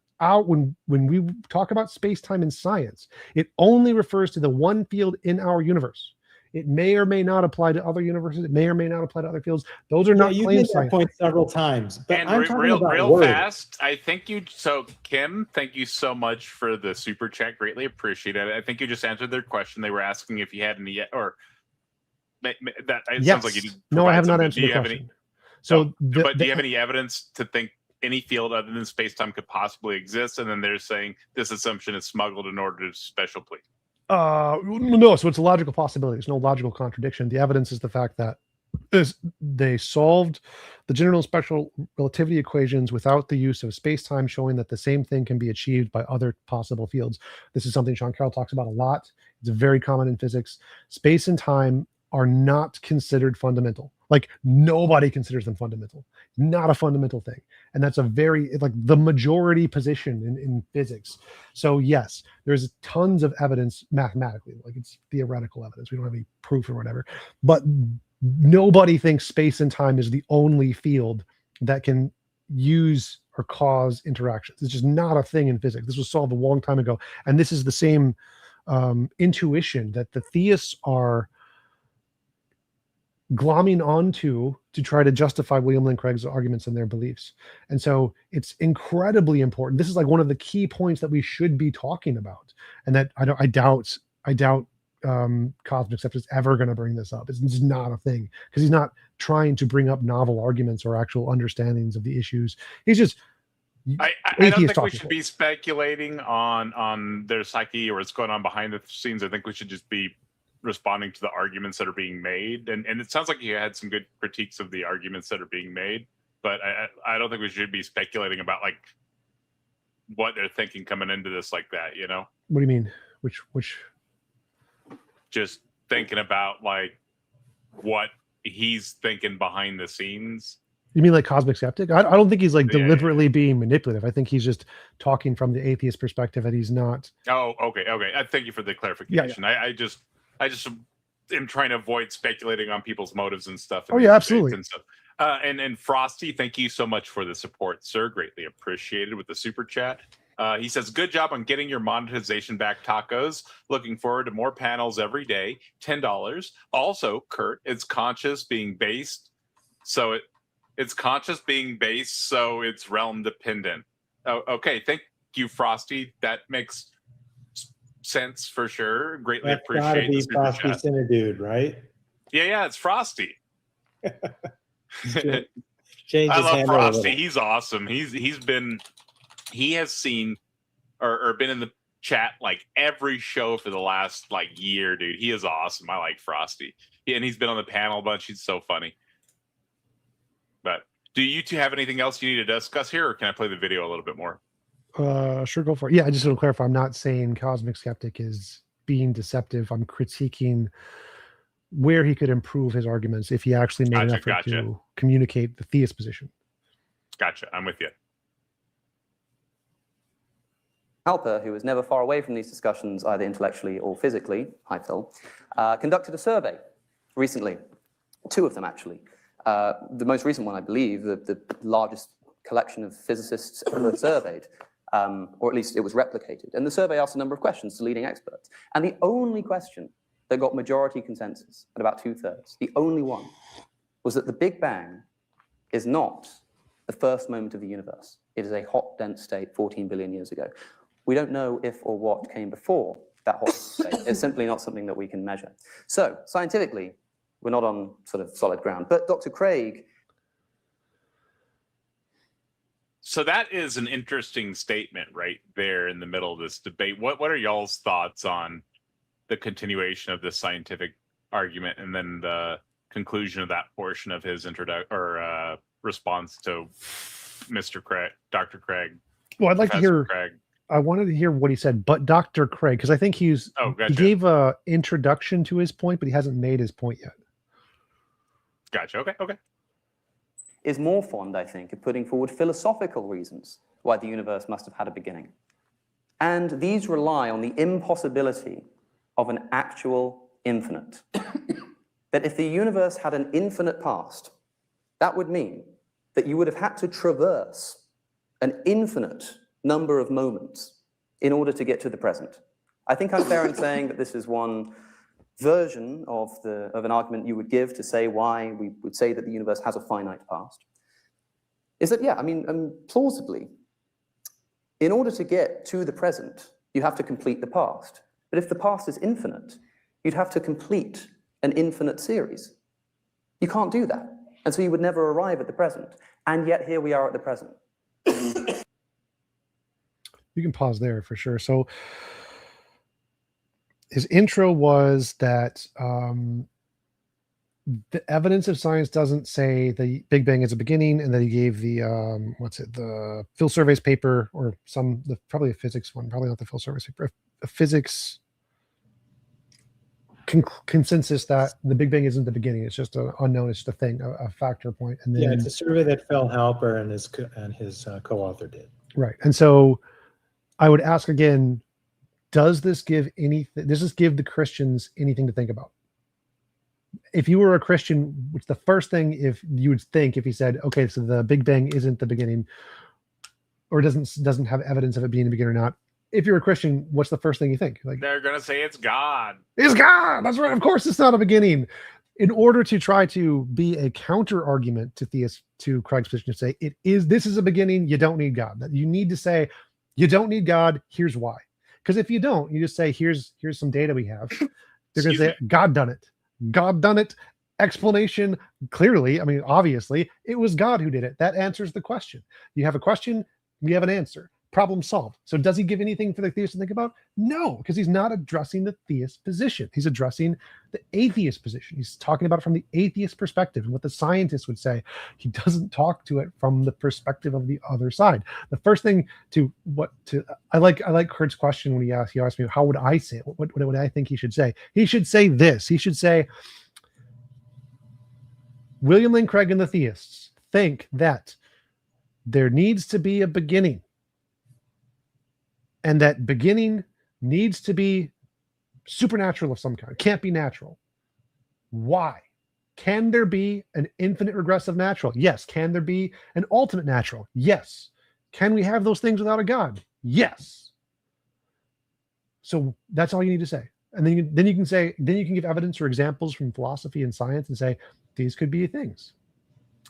when we talk about space-time in science, it only refers to the one field in our universe. It may or may not apply to other universes. It may or may not apply to other fields. Those are not you claimed made that science. point several times, but And I'm talking real about words. fast, I think you. So Kim, thank you so much for the super chat. Greatly appreciate it. I think you just answered their question. They were asking if you had any, or that it Yes. sounds like you did. No, I have not provide answered some. the Do you have question. any? So, But do you have any evidence to think any field other than space-time could possibly exist? And then they're saying this assumption is smuggled in order to special plea. no, so it's a logical possibility. There's no logical contradiction. The evidence is the fact that they solved the general and special relativity equations without the use of space-time, showing that the same thing can be achieved by other possible fields. This is something Sean Carroll talks about a lot. It's very common in physics. Space and time are not considered fundamental. Like nobody considers them fundamental. Not a fundamental thing. And that's a very, like the majority position in physics. So yes, there's tons of evidence mathematically, like it's theoretical evidence. We don't have any proof or whatever, but nobody thinks space and time is the only field that can use or cause interactions. It's just not a thing in physics. This was solved a long time ago. And this is the same intuition that the theists are glomming onto to try to justify William Lane Craig's arguments and their beliefs. And so it's incredibly important. This is like one of the key points that we should be talking about. And that I doubt Cosmic Scepter is ever going to bring this up. It's just not a thing because he's not trying to bring up novel arguments or actual understandings of the issues. He's just I don't think we talking should points. be speculating on their psyche or what's going on behind the scenes. I think we should just be responding to the arguments that are being made. And it sounds like you had some good critiques of the arguments that are being made, but I don't think we should be speculating about like what they're thinking coming into this like that, you know? What do you mean? Which Just thinking about like what he's thinking behind the scenes. You mean like Cosmic Skeptic? I don't think he's like Yeah, deliberately being manipulative. I think he's just talking from the atheist perspective, and he's not. Oh, okay. Thank you for the clarification. I just am trying to avoid speculating on people's motives and stuff. in Oh, these yeah, debates absolutely. And stuff. And Frosty, thank you so much for the support, sir. Greatly appreciated with the super chat. He says, "Good job on getting your monetization back, tacos. Looking forward to more panels every day. $10. Also, Kurt, it's conscious being based, so it's conscious being based, so it's realm dependent." Oh, okay, thank you, Frosty. That makes sense for sure. Greatly That's gotta appreciate the be super Frosty chat. Cinedude, right? Yeah, it's Frosty. Change I his love handle a Frosty. little. He's awesome. He has seen or been in the chat like every show for the last like year, dude. He is awesome. I like Frosty. And he's been on the panel a bunch. He's so funny. But do you two have anything else you need to discuss here, or can I play the video a little bit more? Sure, go for it. Yeah, I just want to clarify. I'm not saying Cosmic Skeptic is being deceptive. I'm critiquing where he could improve his arguments if he actually made an effort to communicate the theist position. Gotcha. I'm with you. Halper, who was never far away from these discussions, either intellectually or physically, hi Phil, conducted a survey recently, 2 of them actually. The most recent one, I believe, the largest collection of physicists ever surveyed, or at least it was replicated. And the survey asked a number of questions to leading experts. And the only question that got majority consensus at about 2/3, the only one, was that the Big Bang is not the first moment of the universe. It is a hot, dense state 14 billion years ago. We don't know if or what came before that hot state. It's simply not something that we can measure. So scientifically, we're not on sort of solid ground. But Dr. Craig. So that is an interesting statement right there in the middle of this debate. What are y'all's thoughts on the continuation of this scientific argument and then the conclusion of that portion of his response to Mr. Craig, Dr. Craig? Well, I'd like to Professor hear. Craig. I wanted to hear what he said, but Dr. Craig, because I think he Gotcha. gave a introduction to his point, but he hasn't made his point yet. Gotcha. Okay. Is more fond, I think, of putting forward philosophical reasons why the universe must have had a beginning. And these rely on the impossibility of an actual infinite. That if the universe had an infinite past, that would mean that you would have had to traverse an infinite number of moments in order to get to the present. I think I'm fair in saying that this is one version of an argument you would give to say why we would say that the universe has a finite past. Is that, plausibly, in order to get to the present, you have to complete the past. But if the past is infinite, you'd have to complete an infinite series. You can't do that. And so you would never arrive at the present. And yet here we are at the present. You can pause there for sure. So his intro was that the evidence of science doesn't say the Big Bang is a beginning, and that he gave the the Phil Survey's paper, or probably a physics one, probably not the Phil Survey's paper, a physics consensus that the Big Bang isn't the beginning. It's just an unknown. It's just a thing, a factor point. And then Yeah, it's a survey that Phil Halper and his co-author did. right. And so I would ask again, does this give the Christians anything to think about? If you were a Christian, what's the first thing if you would think if he said, okay, so the Big Bang isn't the beginning, or doesn't have evidence of it being the beginning or not? If you're a Christian, what's the first thing you think? Like, They're gonna say it's God. it's God. That's right. Of course, it's not a beginning. In order to try to be a counter argument to Craig's position, to say this is a beginning. You don't need God. You need to say you don't need God. Here's why. Because if you don't, you just say here's some data we have. They're going to say God done it. God done it. Explanation clearly. I mean, obviously, it was God who did it. That answers the question. You have a question. We have an answer. Problem solved. So does he give anything for the theist to think about? No, because he's not addressing the theist position. He's addressing the atheist position. He's talking about it from the atheist perspective and what the scientists would say. He doesn't talk to it from the perspective of the other side. The first thing I like Kurt's question when he asked me, how would I say it? What would I think he should say? He should say this. He should say, William Lane Craig and the theists think that there needs to be a beginning, and that beginning needs to be supernatural of some kind. It can't be natural. Why? Can there be an infinite regressive natural? Yes. Can there be an ultimate natural? Yes. Can we have those things without a God? Yes. So that's all you need to say. And then you can give evidence or examples from philosophy and science and say, these could be things.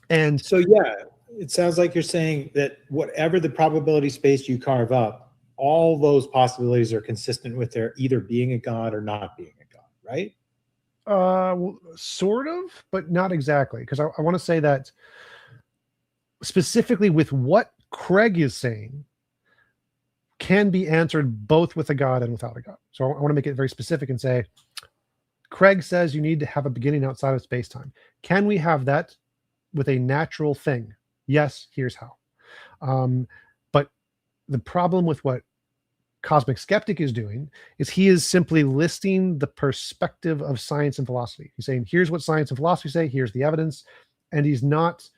And So yeah, it sounds like you're saying that whatever the probability space you carve up, all those possibilities are consistent with there either being a God or not being a God, right? well, sort of, but not exactly. Because I want to say that specifically with what Craig is saying can be answered both with a God and without a God. So I want to make it very specific and say, Craig says you need to have a beginning outside of space-time. Can we have that with a natural thing? Yes, here's how. But the problem with what Cosmic Skeptic is doing is he is simply listing the perspective of science and philosophy. He's saying, here's what science and philosophy say, here's the evidence, and he's not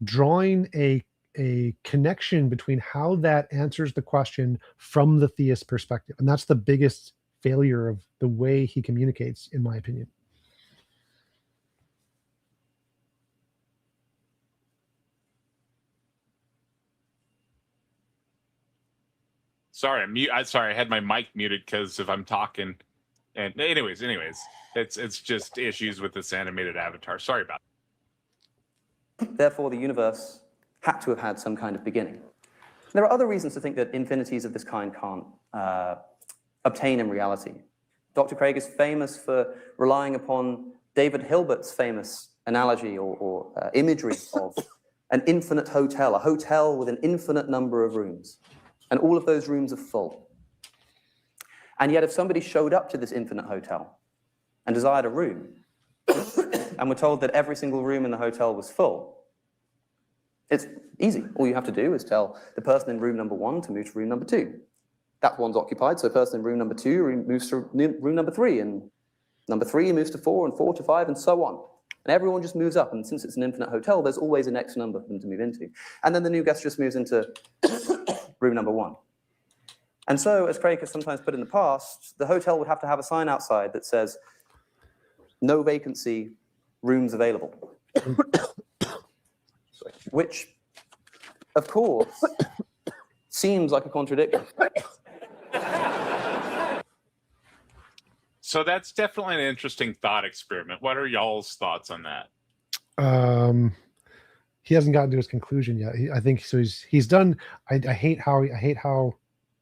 drawing a connection between how that answers the question from the theist perspective. And that's the biggest failure of the way he communicates, in my opinion. Sorry, I had my mic muted because if I'm talking, and anyways, it's just issues with this animated avatar. Sorry about that. Therefore, the universe had to have had some kind of beginning. There are other reasons to think that infinities of this kind can't obtain in reality. Dr. Craig is famous for relying upon David Hilbert's famous analogy or imagery of an infinite hotel, a hotel with an infinite number of rooms. And all of those rooms are full. And yet if somebody showed up to this infinite hotel and desired a room and were told that every single room in the hotel was full, it's easy. All you have to do is tell the person in room number 1 to move to room number 2. That one's occupied, so the person in room number 2 moves to room number 3, and number 3 moves to 4, and 4 to 5, and so on. And everyone just moves up, and since it's an infinite hotel, there's always an extra number for them to move into. And then the new guest just moves into room number 1. And so, as Craig has sometimes put in the past, the hotel would have to have a sign outside that says, no vacancy, rooms available. Which, of course, seems like a contradiction. So that's definitely an interesting thought experiment. What are y'all's thoughts on that? He hasn't gotten to his conclusion yet. I think so. He's done. I hate how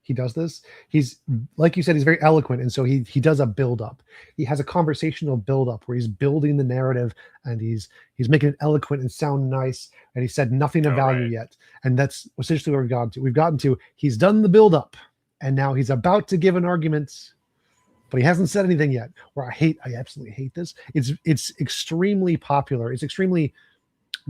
he does this. He's, like you said, he's very eloquent, and so he does a build up. He has a conversational build up where he's building the narrative, and he's making it eloquent and sound nice. And he said nothing of value yet, and that's essentially where we've gotten to. We've gotten to he's done the build up, and now he's about to give an argument, but he hasn't said anything yet. Where I absolutely hate this. It's extremely popular. It's extremely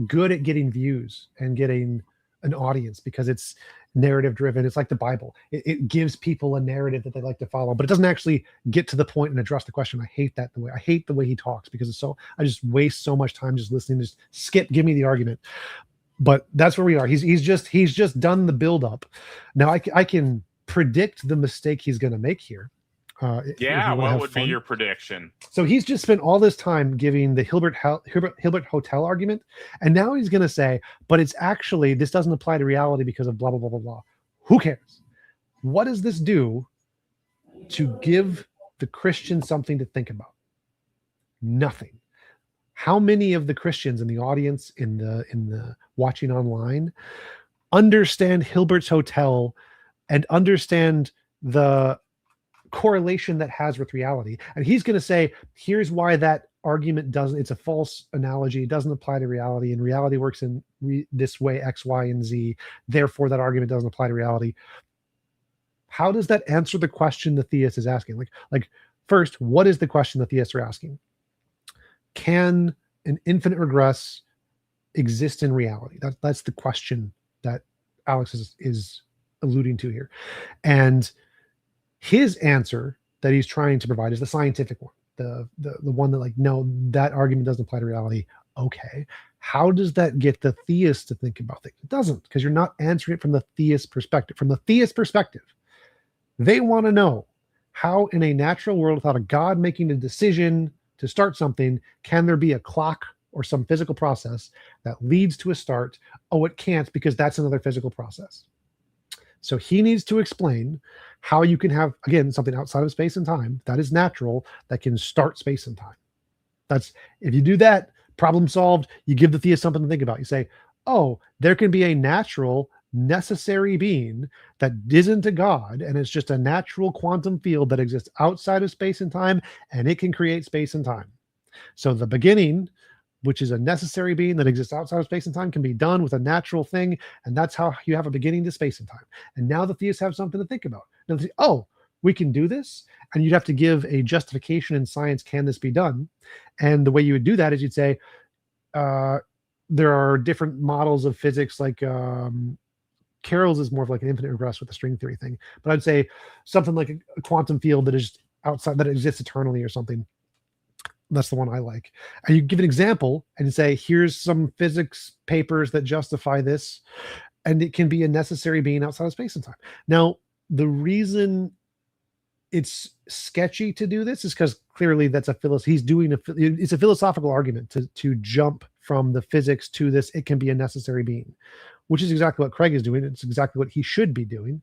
good at getting views and getting an audience because it's narrative driven. It's like the Bible. It gives people a narrative that they like to follow, but it doesn't actually get to the point and address the question. I hate the way he talks because I just waste so much time just listening. Just skip, give me the argument. But that's where we are. He's just done the build up. Now I can predict the mistake he's going to make here. What would be your prediction? So he's just spent all this time giving the Hilbert Hotel argument, and now he's going to say, but it's actually, this doesn't apply to reality because of blah, blah, blah, blah, blah. Who cares? What does this do to give the Christian something to think about? Nothing. How many of the Christians in the audience, in the watching online, understand Hilbert's Hotel and understand the correlation that has with reality? And he's going to say, here's why that argument doesn't, it's a false analogy, it doesn't apply to reality, and reality works in this way, X, Y, and Z, therefore that argument doesn't apply to reality. How does that answer the question the theist is asking? Like first, what is the question the theists are asking? Can an infinite regress exist in reality? That's the question that Alex is alluding to here. And his answer that he's trying to provide is the scientific one, the one that, like, no, that argument doesn't apply to reality. Okay, how does that get the theist to think about things? It doesn't, because you're not answering it from the theist perspective. From the theist perspective, they want to know how, in a natural world without a God making a decision to start something, can there be a clock or some physical process that leads to a start? Oh, it can't, because that's another physical process. So he needs to explain how you can have, again, something outside of space and time that is natural that can start space and time. That's, if you do that, problem solved. You give the theist something to think about. You say, oh, there can be a natural, necessary being that isn't a God, and it's just a natural quantum field that exists outside of space and time, and it can create space and time. So the beginning, which is a necessary being that exists outside of space and time, can be done with a natural thing, and that's how you have a beginning to space and time. And now the theists have something to think about. Now they say, oh, we can do this, and you'd have to give a justification in science. Can this be done? And the way you would do that is you'd say, there are different models of physics, like Carroll's is more of like an infinite regress with the string theory thing. But I'd say something like a quantum field that is outside, that exists eternally or something. That's the one I like. And you give an example and you say, here's some physics papers that justify this, and it can be a necessary being outside of space and time. Now, the reason it's sketchy to do this is because clearly that's it's a philosophical argument to jump from the physics to this. It can be a necessary being, which is exactly what Craig is doing. It's exactly what he should be doing,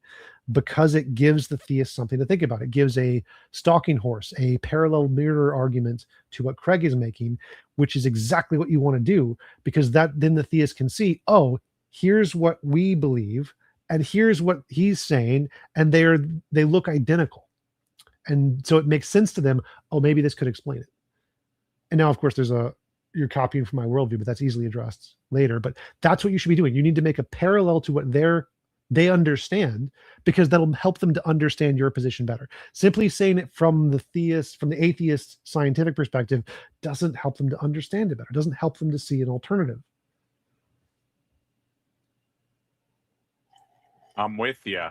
because it gives the theist something to think about. It gives a stalking horse, a parallel mirror argument to what Craig is making, which is exactly what you want to do, because then the theist can see, oh, here's what we believe, and here's what he's saying, and they look identical. And so it makes sense to them. Oh, maybe this could explain it. And now, of course, you're copying from my worldview, but that's easily addressed later. But that's what you should be doing. You need to make a parallel to what they understand, because that'll help them to understand your position better. Simply saying it from the atheist scientific perspective doesn't help them to understand it better. It doesn't help them to see an alternative. I'm with you.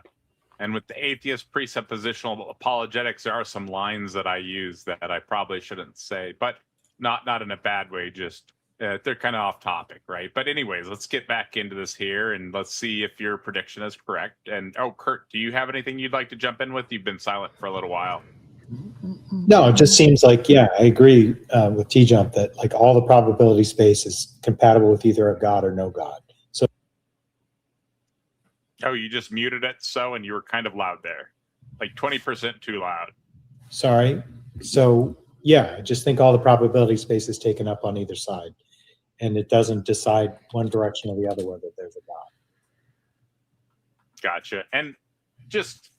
And with the atheist presuppositional apologetics, there are some lines that I use that I probably shouldn't say, but not in a bad way. Just they're kind of off topic, right? But anyways, let's get back into this here, and let's see if your prediction is correct. And Kurt, do you have anything you'd like to jump in with? You've been silent for a little while. No, it just seems like, yeah, I agree with T-Jump that like all the probability space is compatible with either a God or no God. So. Oh, you just muted it, and you were kind of loud there, like 20% too loud. Sorry. So yeah, I just think all the probability space is taken up on either side, and it doesn't decide one direction or the other whether there's a God. Gotcha. And just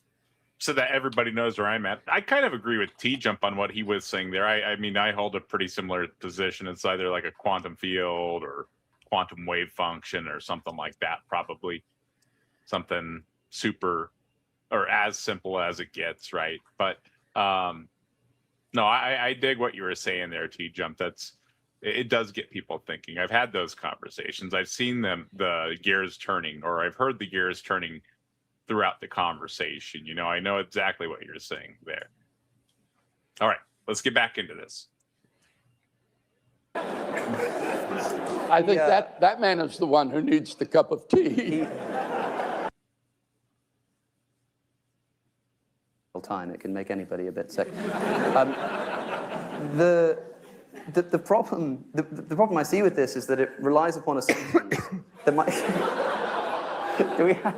so that everybody knows where I'm at, I kind of agree with T-Jump on what he was saying there. I mean, I hold a pretty similar position. It's either like a quantum field or quantum wave function or something like that, probably. Something super or as simple as it gets, right? But no, I dig what you were saying there, T-Jump. It does get people thinking. I've had those conversations. I've seen the gears turning, or I've heard the gears turning throughout the conversation. You know, I know exactly what you're saying there. All right, let's get back into this. I think that man is the one who needs the cup of tea. Time it can make anybody a bit sick. The problem I see with this is that it relies upon assumptions that might. Do we have?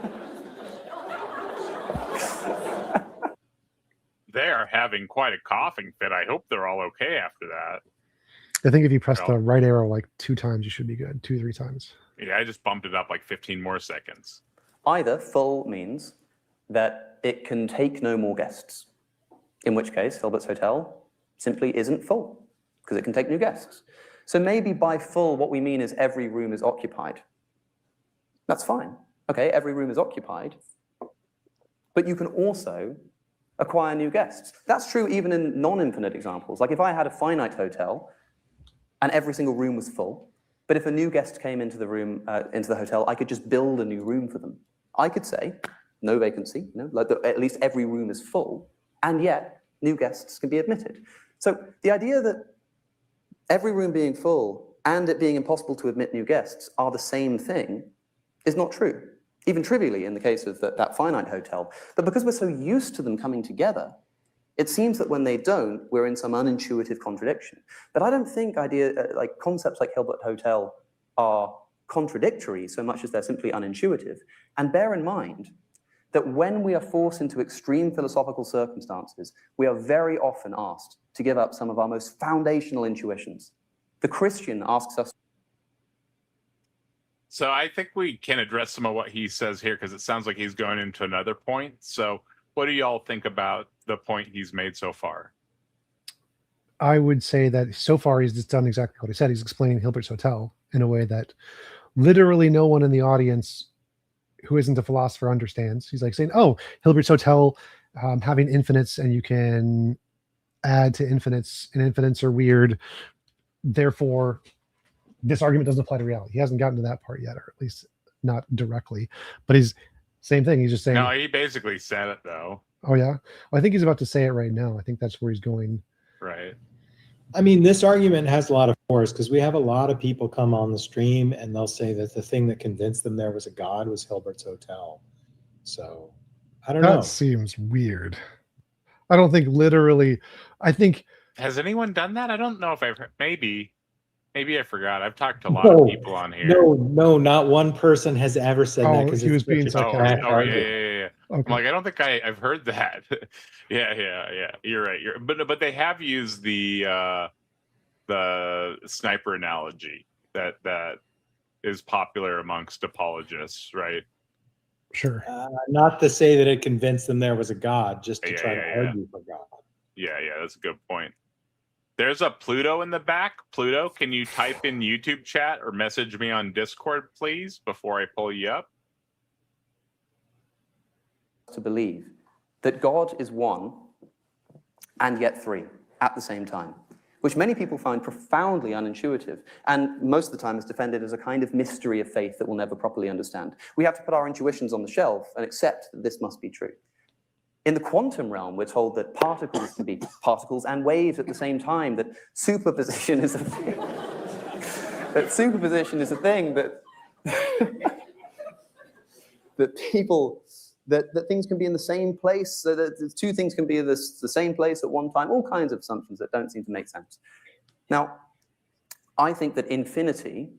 They are having quite a coughing fit. I hope they're all okay after that. I think if you press the right arrow like 2 times, you should be good. 2-3 times. Yeah, I just bumped it up like 15 more seconds. Either full means that it can take no more guests, in which case Hilbert's Hotel simply isn't full because it can take new guests. So maybe by full, what we mean is every room is occupied. That's fine. Okay, every room is occupied, but you can also acquire new guests. That's true even in non-infinite examples. Like if I had a finite hotel and every single room was full, but if a new guest came into the room, into the hotel, I could just build a new room for them. I could say, no vacancy, at least every room is full, and yet new guests can be admitted. So the idea that every room being full and it being impossible to admit new guests are the same thing is not true. Even trivially in the case of that finite hotel, but because we're so used to them coming together, it seems that when they don't, we're in some unintuitive contradiction. But I don't think like concepts like Hilbert Hotel are contradictory so much as they're simply unintuitive. And bear in mind that when we are forced into extreme philosophical circumstances, we are very often asked to give up some of our most foundational intuitions. The Christian asks us. So I think we can address some of what he says here because it sounds like he's going into another point. So what do y'all think about the point he's made so far? I would say that so far he's just done exactly what he said. He's explaining Hilbert's Hotel in a way that literally no one in the audience who isn't a philosopher understands. He's like saying, oh, Hilbert's Hotel, having infinites, and you can add to infinites, and infinites are weird. Therefore, this argument doesn't apply to reality. He hasn't gotten to that part yet, or at least not directly. But he's same thing. He's just saying. No, he basically said it though. Oh yeah, well, I think he's about to say it right now. I think that's where he's going. Right. I mean, this argument has a lot of force because we have a lot of people come on the stream and they'll say that the thing that convinced them there was a God was Hilbert's Hotel. So I don't know. That seems weird. I don't think literally. I think. Has anyone done that? I don't know if I've heard. Maybe I forgot. I've talked to a lot of people on here. No, not one person has ever said that because he was being sarcastic. Yeah. Okay. I'm like, I don't think I've heard that. yeah. You're right. But they have used the sniper analogy that is popular amongst apologists, right? Sure. Not to say that it convinced them there was a God, just to try to argue for God. Yeah, that's a good point. There's a Pluto in the back. Pluto, can you type in YouTube chat or message me on Discord, please, before I pull you up? To believe that God is one and yet three at the same time, which many people find profoundly unintuitive, and most of the time is defended as a kind of mystery of faith that we'll never properly understand. We have to put our intuitions on the shelf and accept that this must be true. In the quantum realm, we're told that particles can be particles and waves at the same time, that superposition is a thing. That superposition is a thing that that things can be in the same place, so that two things can be the same place at one time, all kinds of assumptions that don't seem to make sense. Now, I think that infinity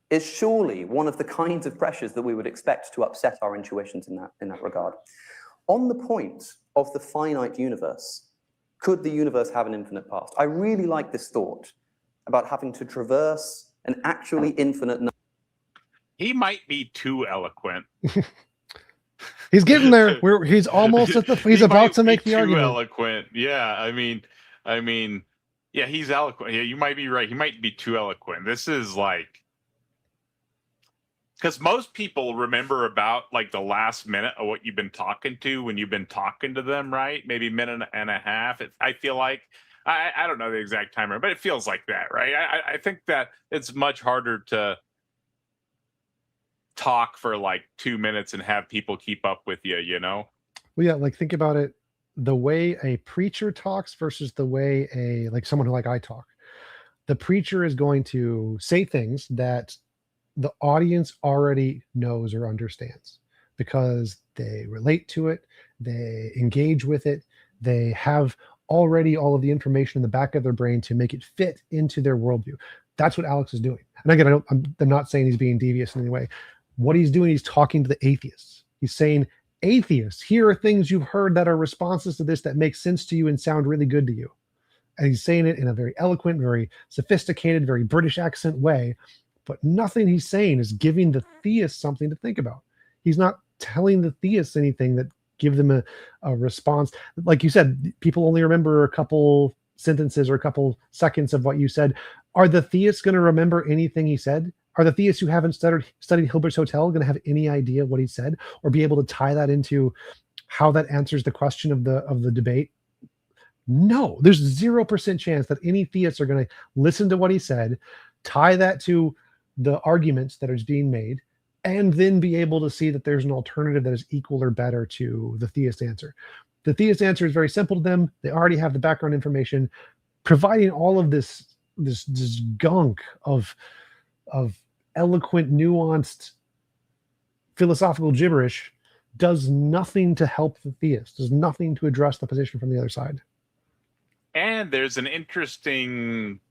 is surely one of the kinds of pressures that we would expect to upset our intuitions in that regard. On the point of the finite universe, could the universe have an infinite past? I really like this thought about having to traverse an actually infinite number. He might be too eloquent. He's getting there. He's almost at the. He's about to make the argument. Eloquent. Yeah, I mean, yeah, he's eloquent. Yeah, you might be right. He might be too eloquent. This is like, because most people remember about like the last minute of what you've been talking to when you've been talking to them, right? Maybe minute and a half. I feel like I don't know the exact timer, but it feels like that, right? I think that it's much harder to talk for like 2 minutes and have people keep up with you, you know? Well, yeah, like think about it. The way a preacher talks versus the way someone who like I talk. The preacher is going to say things that the audience already knows or understands because they relate to it, they engage with it, they have already all of the information in the back of their brain to make it fit into their worldview. That's what Alex is doing. And again, I'm not saying he's being devious in any way. What he's doing, he's talking to the atheists. He's saying, atheists, here are things you've heard that are responses to this that make sense to you and sound really good to you. And he's saying it in a very eloquent, very sophisticated, very British accent way. But nothing he's saying is giving the theists something to think about. He's not telling the theists anything that give them a response. Like you said, people only remember a couple sentences or a couple seconds of what you said. Are the theists going to remember anything he said? Are the theists who haven't studied Hilbert's Hotel going to have any idea what he said or be able to tie that into how that answers the question of the debate? No, there's 0% chance that any theists are going to listen to what he said, tie that to the arguments that is being made, and then be able to see that there's an alternative that is equal or better to the theist answer. The theist answer is very simple to them. They already have the background information. Providing all of this this gunk of eloquent, nuanced philosophical gibberish does nothing to help the theist, does nothing to address the position from the other side. And there's an interesting,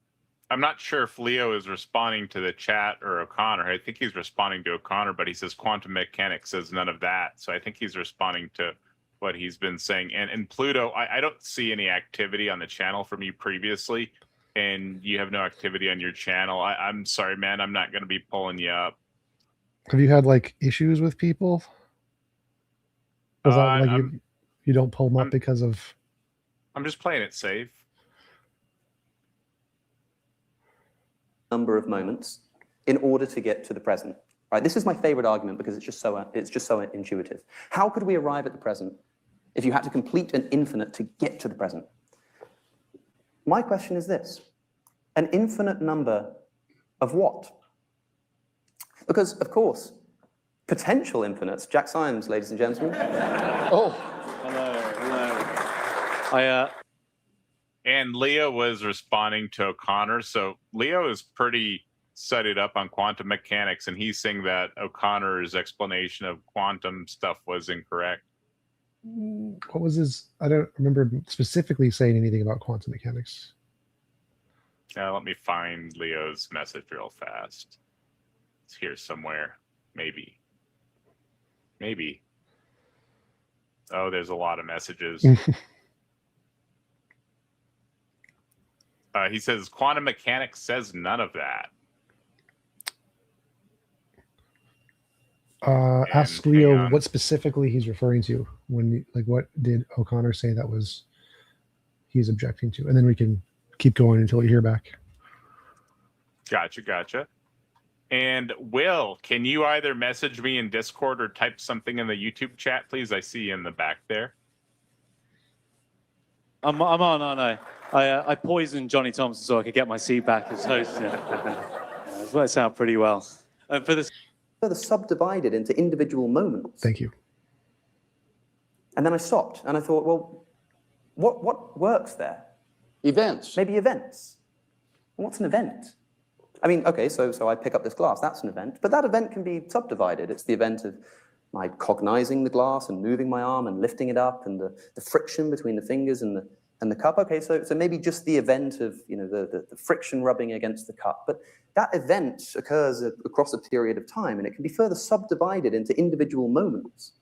I'm not sure if Leo is responding to the chat or O'Connor. I think he's responding to O'Connor, but he says quantum mechanics says none of that. So I think he's responding to what he's been saying. And Pluto, I don't see any activity on the channel from you previously, and you have no activity on your channel. I'm sorry, man. I'm not going to be pulling you up. Have you had like issues with people? Was that like you don't pull them up because of? I'm just playing it safe. Number of moments in order to get to the present. Right? This is my favorite argument because it's just so intuitive. How could we arrive at the present if you had to complete an infinite to get to the present? My question is this: an infinite number of what? Because, of course, potential infinites. Jack Symes, ladies and gentlemen. Oh, hello. And Leo was responding to O'Connor. So Leo is pretty studied up on quantum mechanics, and he's saying that O'Connor's explanation of quantum stuff was incorrect. What was his? I don't remember specifically saying anything about quantum mechanics. Let me find Leo's message real fast. It's here somewhere. Maybe. Oh, there's a lot of messages. He says quantum mechanics says none of that. Ask Leo what specifically he's referring to when, like, what did O'Connor say that was he's objecting to, and then we can keep going until we hear back. Gotcha. And Will, can you either message me in Discord or type something in the YouTube chat, please? I see you in the back there. I'm on, aren't I? I poisoned Johnny Thompson so I could get my seat back as host. It's worked out pretty well. For this, Further subdivided into individual moments. Thank you. And then I stopped and I thought, well, what works there? events. Maybe events. What's an event? I mean, okay, so I pick up this glass, that's an event, but that event can be subdivided. It's the event of my cognizing the glass and moving my arm and lifting it up and the friction between the fingers and the cup. Okay, so maybe just the event of, you know, the friction rubbing against the cup, but that event occurs across a period of time, and it can be further subdivided into individual moments.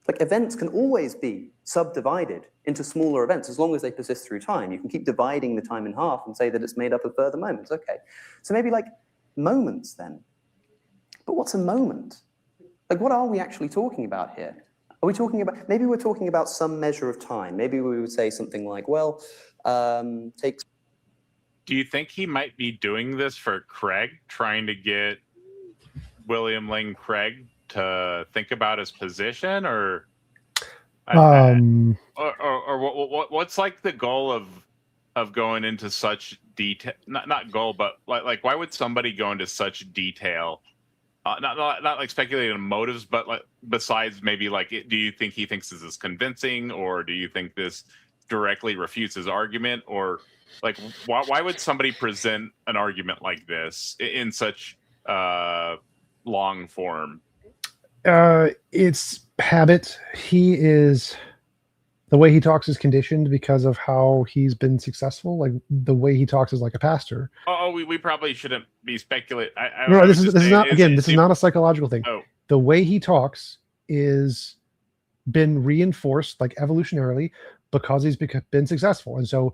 Like, events can always be subdivided into smaller events as long as they persist through time. You can keep dividing the time in half and say that it's made up of further moments. Okay, so maybe like moments then. But what's a moment? Like, what are we actually talking about here? Are we talking about, maybe we're talking about some measure of time. Maybe we would say something like, well, take. Do you think he might be doing this for Craig, trying to get William Lane Craig to think about his position, or what's like the goal of going into such detail? Not goal, but like why would somebody go into such detail? Not like speculating on motives, but like besides maybe like, do you think he thinks this is convincing, or do you think this directly refutes his argument, or like why would somebody present an argument like this in such long form? It's habit. The way he talks is conditioned because of how he's been successful. Like, the way he talks is like a pastor. We probably shouldn't be speculating. No, this is not a psychological thing. Oh. The way he talks is been reinforced, like, evolutionarily, because he's been successful. And so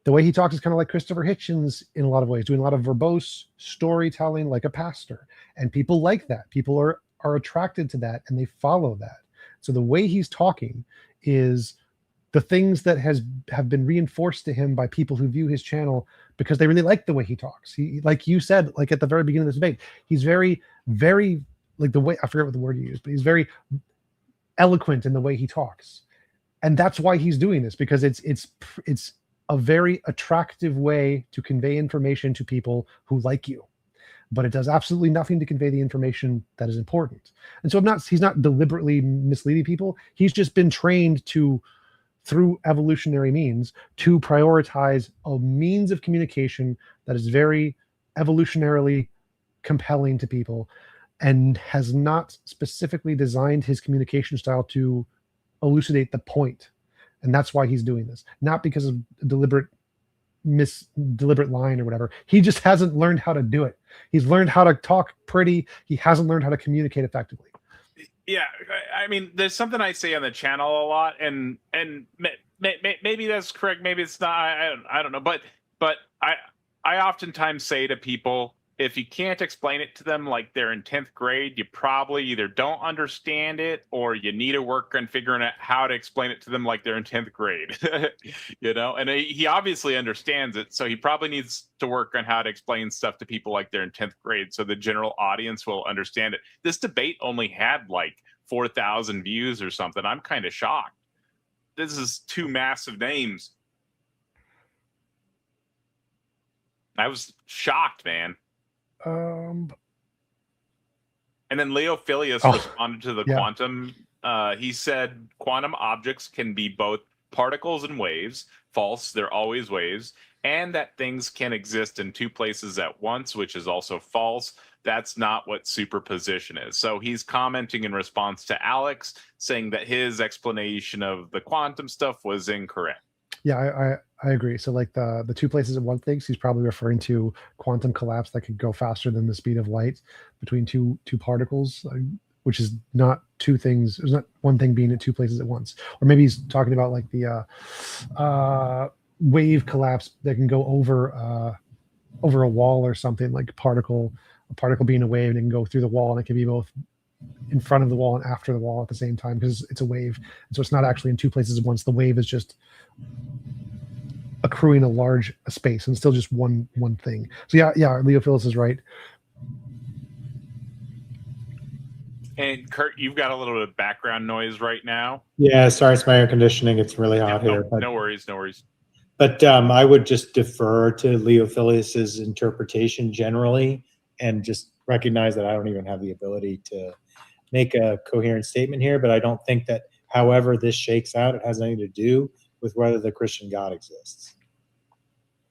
the way he talks is kind of like Christopher Hitchens in a lot of ways, doing a lot of verbose storytelling like a pastor. And people like that. People are attracted to that, and they follow that. So the way he's talking is the things that have been reinforced to him by people who view his channel because they really like the way he talks. He, like you said, like at the very beginning of this debate, he's very, very, like, the way, I forget what the word you used, but he's very eloquent in the way he talks. And that's why he's doing this, because it's a very attractive way to convey information to people who like you. But it does absolutely nothing to convey the information that is important. And so he's not deliberately misleading people. He's just been trained to through evolutionary means to prioritize a means of communication that is very evolutionarily compelling to people, and has not specifically designed his communication style to elucidate the point. And that's why he's doing this, not because of deliberate line or whatever. He just hasn't learned how to do it. He's learned how to talk pretty. He hasn't learned how to communicate effectively. Yeah, I mean, there's something I say on the channel a lot, and maybe that's correct, maybe it's not. I don't know, but I oftentimes say to people, if you can't explain it to them like they're in 10th grade, you probably either don't understand it or you need to work on figuring out how to explain it to them like they're in 10th grade. You know, and he obviously understands it, so he probably needs to work on how to explain stuff to people like they're in 10th grade so the general audience will understand it. This debate only had like 4,000 views or something. I'm kind of shocked. This is two massive names. I was shocked, man. And then Leo Filius responded to the quantum. He said quantum objects can be both particles and waves. False, they're always waves. And that things can exist in two places at once, which is also false. That's not what superposition is. So he's commenting in response to Alex, saying that his explanation of the quantum stuff was incorrect. Yeah, I agree. So like the two places at one things, he's probably referring to quantum collapse that could go faster than the speed of light between two particles, which is not two things. There's not one thing being at two places at once. Or maybe he's talking about like the wave collapse that can go over a wall or something, like a particle being a wave, and it can go through the wall, and it can be both in front of the wall and after the wall at the same time because it's a wave. And so it's not actually in two places at once. The wave is just accruing a large space and still just one thing. So yeah, Leo Phillips is right. And Kurt, you've got a little bit of background noise right now. Yeah, sorry, it's my air conditioning. It's really hot here. But, no worries. But I would just defer to Leo Filius's interpretation generally, and just recognize that I don't even have the ability to make a coherent statement here. But I don't think that, however this shakes out, it has anything to do with whether the Christian God exists.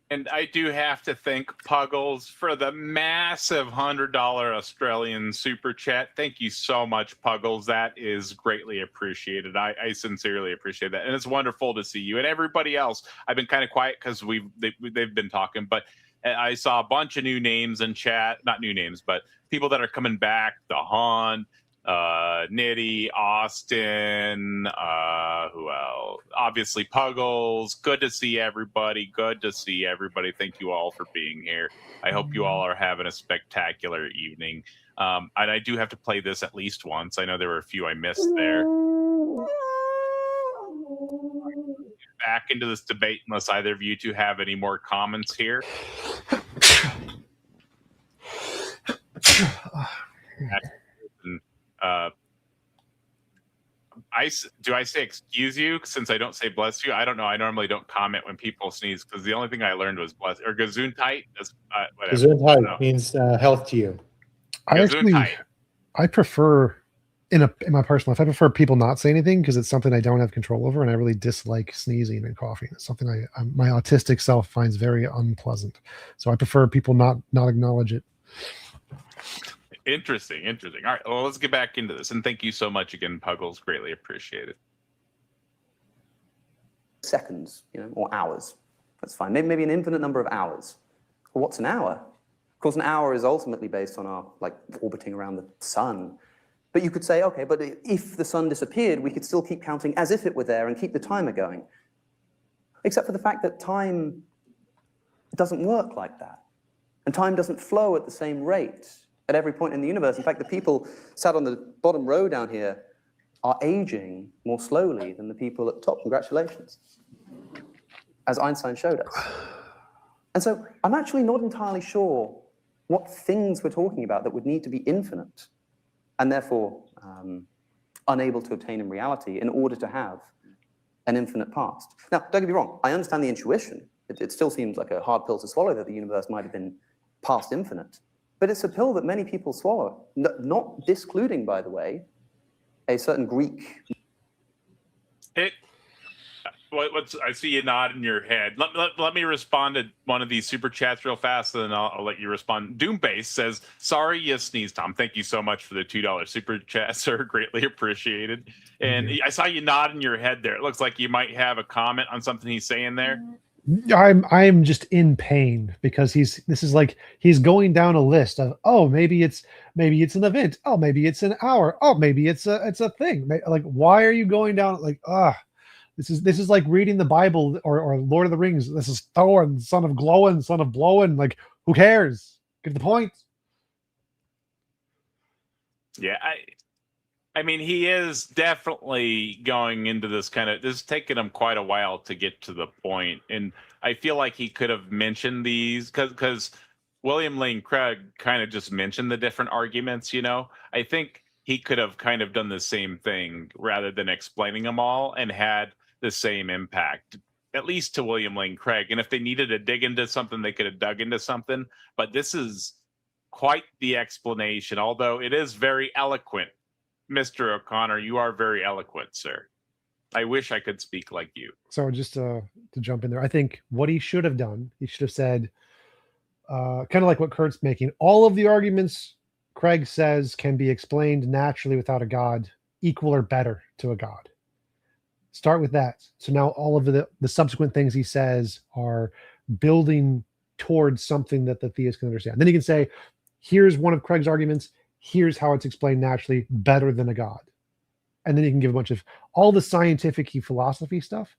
And I do have to thank Puggles for the massive $100 Australian super chat. Thank you so much, Puggles. That is greatly appreciated. I sincerely appreciate that. And it's wonderful to see you and everybody else. I've been kind of quiet because they've been talking, but I saw a bunch of new names in chat. Not new names, but people that are coming back. The Han, Nitty, Austin, who else? Obviously Puggles. Good to see everybody. Thank you all for being here. I hope you all are having a spectacular evening. And I do have to play this at least once. I know there were a few I missed there. Back into this debate unless either of you two have any more comments here. Do I say excuse you since I don't say bless you? I don't know. I normally don't comment when people sneeze because the only thing I learned was bless or Gesundheit. Gesundheit means health to you. I prefer in my personal life, I prefer people not say anything because it's something I don't have control over, and I really dislike sneezing and coughing. It's something my autistic self finds very unpleasant. So I prefer people not acknowledge it. Interesting. All right, well, let's get back into this. And thank you so much again, Puggles. Greatly appreciate it. Seconds, or hours. That's fine. Maybe an infinite number of hours. Well, what's an hour? Of course, an hour is ultimately based on our orbiting around the sun. But you could say, okay, but if the sun disappeared, we could still keep counting as if it were there and keep the timer going. Except for the fact that time doesn't work like that. And time doesn't flow at the same rate at every point in the universe. In fact, the people sat on the bottom row down here are aging more slowly than the people at the top. Congratulations. As Einstein showed us. And so I'm actually not entirely sure what things we're talking about that would need to be infinite and therefore unable to obtain in reality in order to have an infinite past. Now, don't get me wrong, I understand the intuition. It still seems like a hard pill to swallow that the universe might have been past infinite. But it's a pill that many people swallow, not discluding, by the way, a certain Greek. what's I see you nodding your head. Let me respond to one of these super chats real fast, and then I'll let you respond. Doombase says, "Sorry, you sneezed, Tom. Thank you so much for the $2 super chat, sir. Greatly appreciated." And I saw you nodding your head there. It looks like you might have a comment on something he's saying there. I'm just in pain because this is like he's going down a list of, oh, maybe it's an event, oh, maybe it's an hour, oh, maybe it's a thing. Like, why are you going down like this is like reading the Bible or Lord of the Rings. This is Thor, son of Glowin, son of Blowin. Like, who cares? Get the point. Yeah, I mean, he is definitely going into this this is taking him quite a while to get to the point. And I feel like he could have mentioned these because William Lane Craig kind of just mentioned the different arguments, I think he could have kind of done the same thing rather than explaining them all and had the same impact, at least to William Lane Craig. And if they needed to dig into something, they could have dug into something. But this is quite the explanation, although it is very eloquent. Mr. O'Connor, you are very eloquent, sir. I wish I could speak like you. So just to jump in there, I think what he should have done, he should have said, kind of like what Kurt's making, all of the arguments Craig says can be explained naturally without a God, equal or better to a God. Start with that. So now all of the subsequent things he says are building towards something that the theist can understand. Then he can say, here's one of Craig's arguments. Here's how it's explained naturally better than a God. And then you can give a bunch of all the scientific philosophy stuff.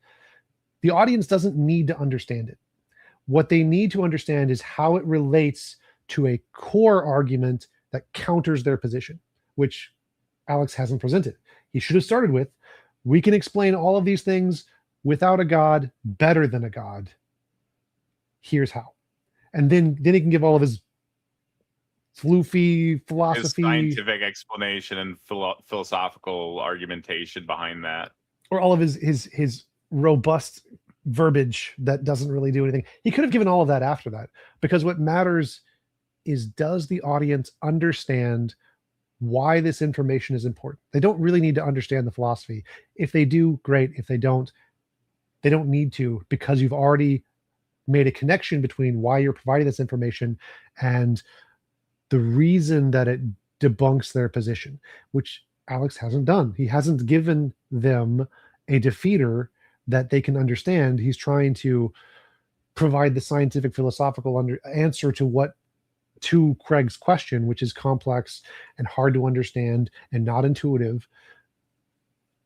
The audience doesn't need to understand it. What they need to understand is how it relates to a core argument that counters their position, which Alex hasn't presented. He should have started with, we can explain all of these things without a God better than a God. Here's how. And then he can give all of his floofy philosophy, his scientific explanation and philosophical argumentation behind that, or all of his robust verbiage that doesn't really do anything. He could have given all of that after that, because what matters is, does the audience understand why this information is important? They don't really need to understand the philosophy. If they do, great. If they don't need to, because you've already made a connection between why you're providing this information and the reason that it debunks their position, which Alex hasn't done. He hasn't given them a defeater that they can understand. He's trying to provide the scientific philosophical answer to Craig's question, which is complex and hard to understand and not intuitive.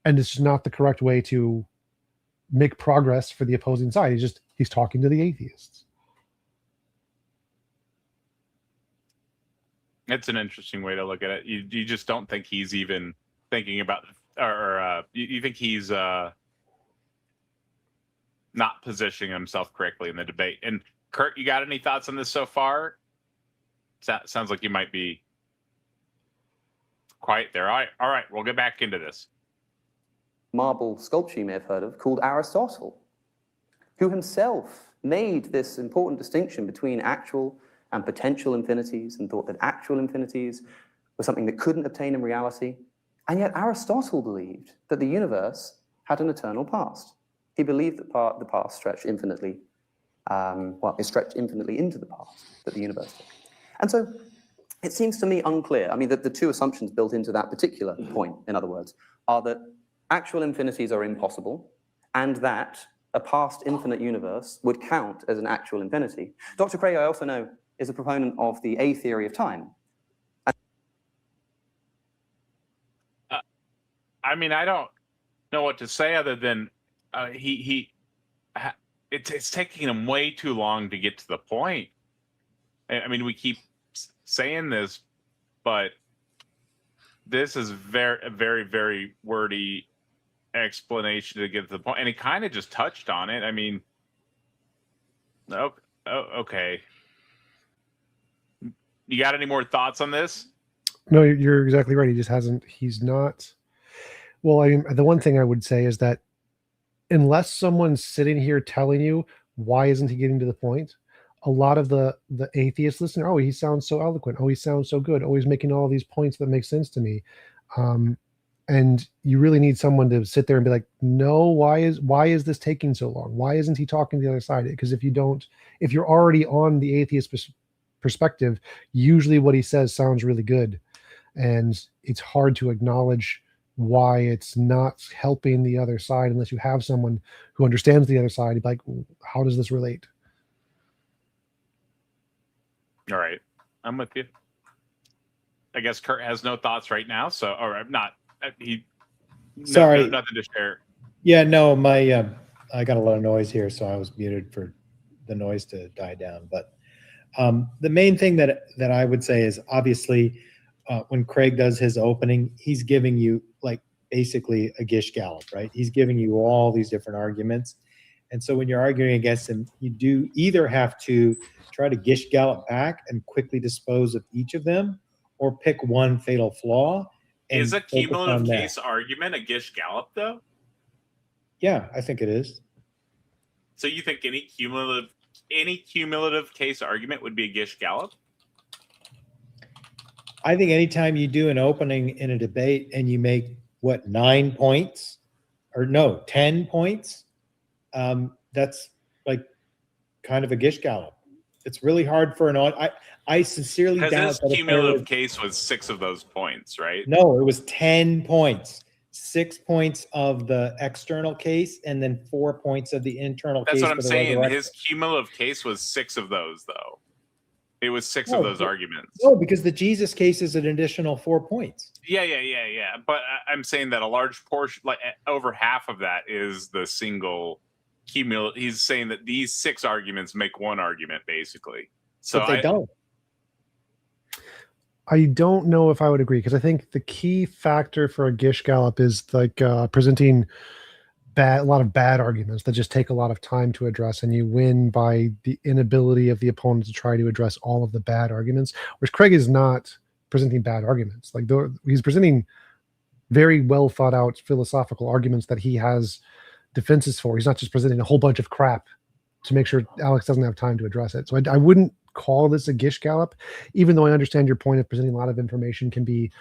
And it's just not the correct way to make progress for the opposing side. He's talking to the atheists. It's an interesting way to look at it. You just don't think he's even thinking about, or you think he's not positioning himself correctly in the debate. And Kurt, you got any thoughts on this so far? Sounds like you might be quiet there. All right, we'll get back into this. Marble sculpture you may have heard of, called Aristotle, who himself made this important distinction between actual and potential infinities, and thought that actual infinities were something that couldn't obtain in reality. And yet Aristotle believed that the universe had an eternal past. He believed that the past stretched infinitely, it stretched infinitely into the past, that the universe did. And so it seems to me unclear. I mean, the two assumptions built into that particular point, in other words, are that actual infinities are impossible, and that a past infinite universe would count as an actual infinity. Dr. Craig, I also know, is a proponent of the A theory of time. I mean, I don't know what to say other than it's taking him way too long to get to the point. I mean, we keep saying this, but this is a very, very wordy explanation to get to the point. And he kind of just touched on it. I mean, okay. You got any more thoughts on this? No, you're exactly right. He's not. Well, I mean, the one thing I would say is that unless someone's sitting here telling you why isn't he getting to the point, a lot of the atheist listener, oh, he sounds so eloquent. Oh, he sounds so good. Oh, he's making all these points that make sense to me. and you really need someone to sit there and be like, no, why is this taking so long? Why isn't he talking to the other side? Because if you're already on the atheist perspective, usually what he says sounds really good, and it's hard to acknowledge why it's not helping the other side unless you have someone who understands the other side. Like, how does this relate? All right, I'm with you. I guess Kurt has no thoughts right now, so or not. Sorry. Nothing to share. Yeah, no, my I got a lot of noise here, so I was muted for the noise to die down. But the main thing that I would say is obviously when Craig does his opening, he's giving you like basically a Gish Gallop, right? He's giving you all these different arguments. And so when you're arguing against him, you do either have to try to Gish Gallop back and quickly dispose of each of them, or pick one fatal flaw. Is a focus on cumulative that. case argument a Gish Gallop, though? Yeah, I think it is. So you think any cumulative case argument would be a Gish Gallop? I think anytime you do an opening in a debate and you make, 9 points? Or no, 10 points? That's like kind of a Gish Gallop. It's really hard for I sincerely doubt because that his cumulative case was 6 of those points, right? No, it was 10 points. 6 points of the external case and then 4 points of the internal That's case. what I'm for the saying. resurrection. His cumulative case was 6 of those, though. It was 6 of those arguments. No, because the Jesus case is an additional 4 points. Yeah. But I'm saying that a large portion, like over half of that, is the single cumulative. He's saying that these 6 arguments make one argument, basically. So But they don't. I don't know if I would agree, because I think the key factor for a Gish Gallop is like presenting a lot of bad arguments that just take a lot of time to address, and you win by the inability of the opponent to try to address all of the bad arguments. Whereas Craig is not presenting bad arguments. Like he's presenting very well thought out philosophical arguments that he has defenses for. He's not just presenting a whole bunch of crap to make sure Alex doesn't have time to address it. So I wouldn't call this a Gish Gallop, even though I understand your point of presenting a lot of information can be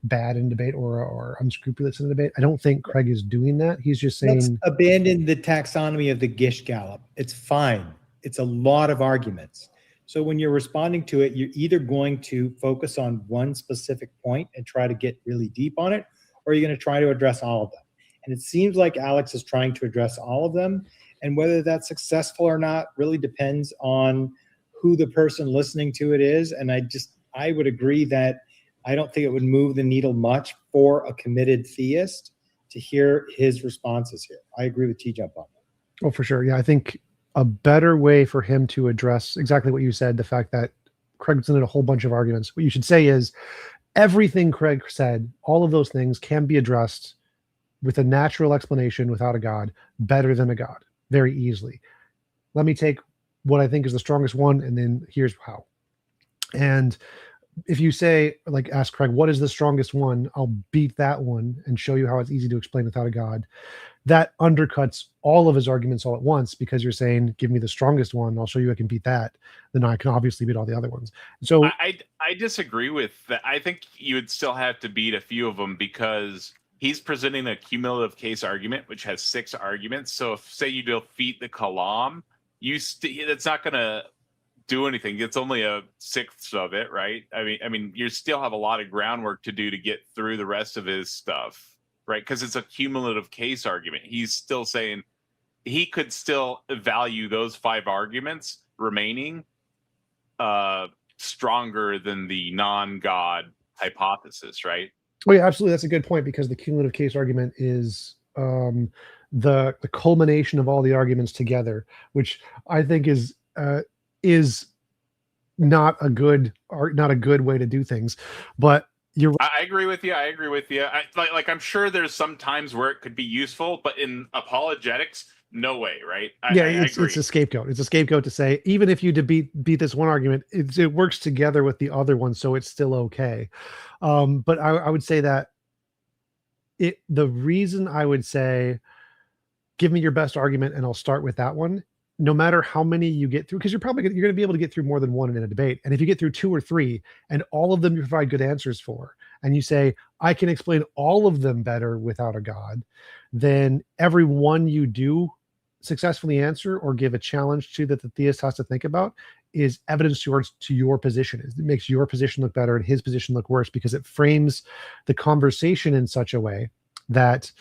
bad in debate or unscrupulous in debate. I don't think Craig is doing that. He's just saying, Let's abandon the taxonomy of the Gish Gallop. It's fine. It's a lot of arguments. So when you're responding to it, you're either going to focus on one specific point and try to get really deep on it, or you're going to try to address all of them. And it seems like Alex is trying to address all of them. And whether that's successful or not really depends on who the person listening to it is. And I would agree that I don't think it would move the needle much for a committed theist to hear his responses here. I agree with T-Jump on that. oh, for sure. Yeah, I think a better way for him to address exactly what you said, the fact that Craig presented a whole bunch of arguments, what you should say is everything Craig said, all of those things can be addressed with a natural explanation without a God, better than a God, very easily. Let me take what I think is the strongest one, and then here's how. And if you say, like, ask Craig, what is the strongest one? I'll beat that one and show you how it's easy to explain without a God. That undercuts all of his arguments all at once, because you're saying, give me the strongest one, I'll show you I can beat that. Then I can obviously beat all the other ones. So I disagree with that. I think you would still have to beat a few of them, because he's presenting a cumulative case argument, which has 6 arguments. So if, say, you defeat the Kalam, that's not going to do anything. It's only a 1/6 of it, right? I mean, you still have a lot of groundwork to do to get through the rest of his stuff, right? Because it's a cumulative case argument. He's still saying he could still value those 5 arguments remaining stronger than the non-God hypothesis, right? oh yeah, absolutely. That's a good point, because the cumulative case argument is the culmination of all the arguments together, which I think is not a good way to do things. But I agree with you. I'm sure there's some times where it could be useful, but in apologetics, no way, right? It's a scapegoat. It's a scapegoat to say, even if you beat this one argument, it works together with the other one, so it's still okay. But I would say that the reason I would say, give me your best argument and I'll start with that one, no matter how many you get through, because you're going to be able to get through more than one in a debate. And if you get through 2 or 3 and all of them you provide good answers for, and you say, I can explain all of them better without a God, then every one you do successfully answer or give a challenge to that the theist has to think about is evidence to your position. It makes your position look better and his position look worse, because it frames the conversation in such a way that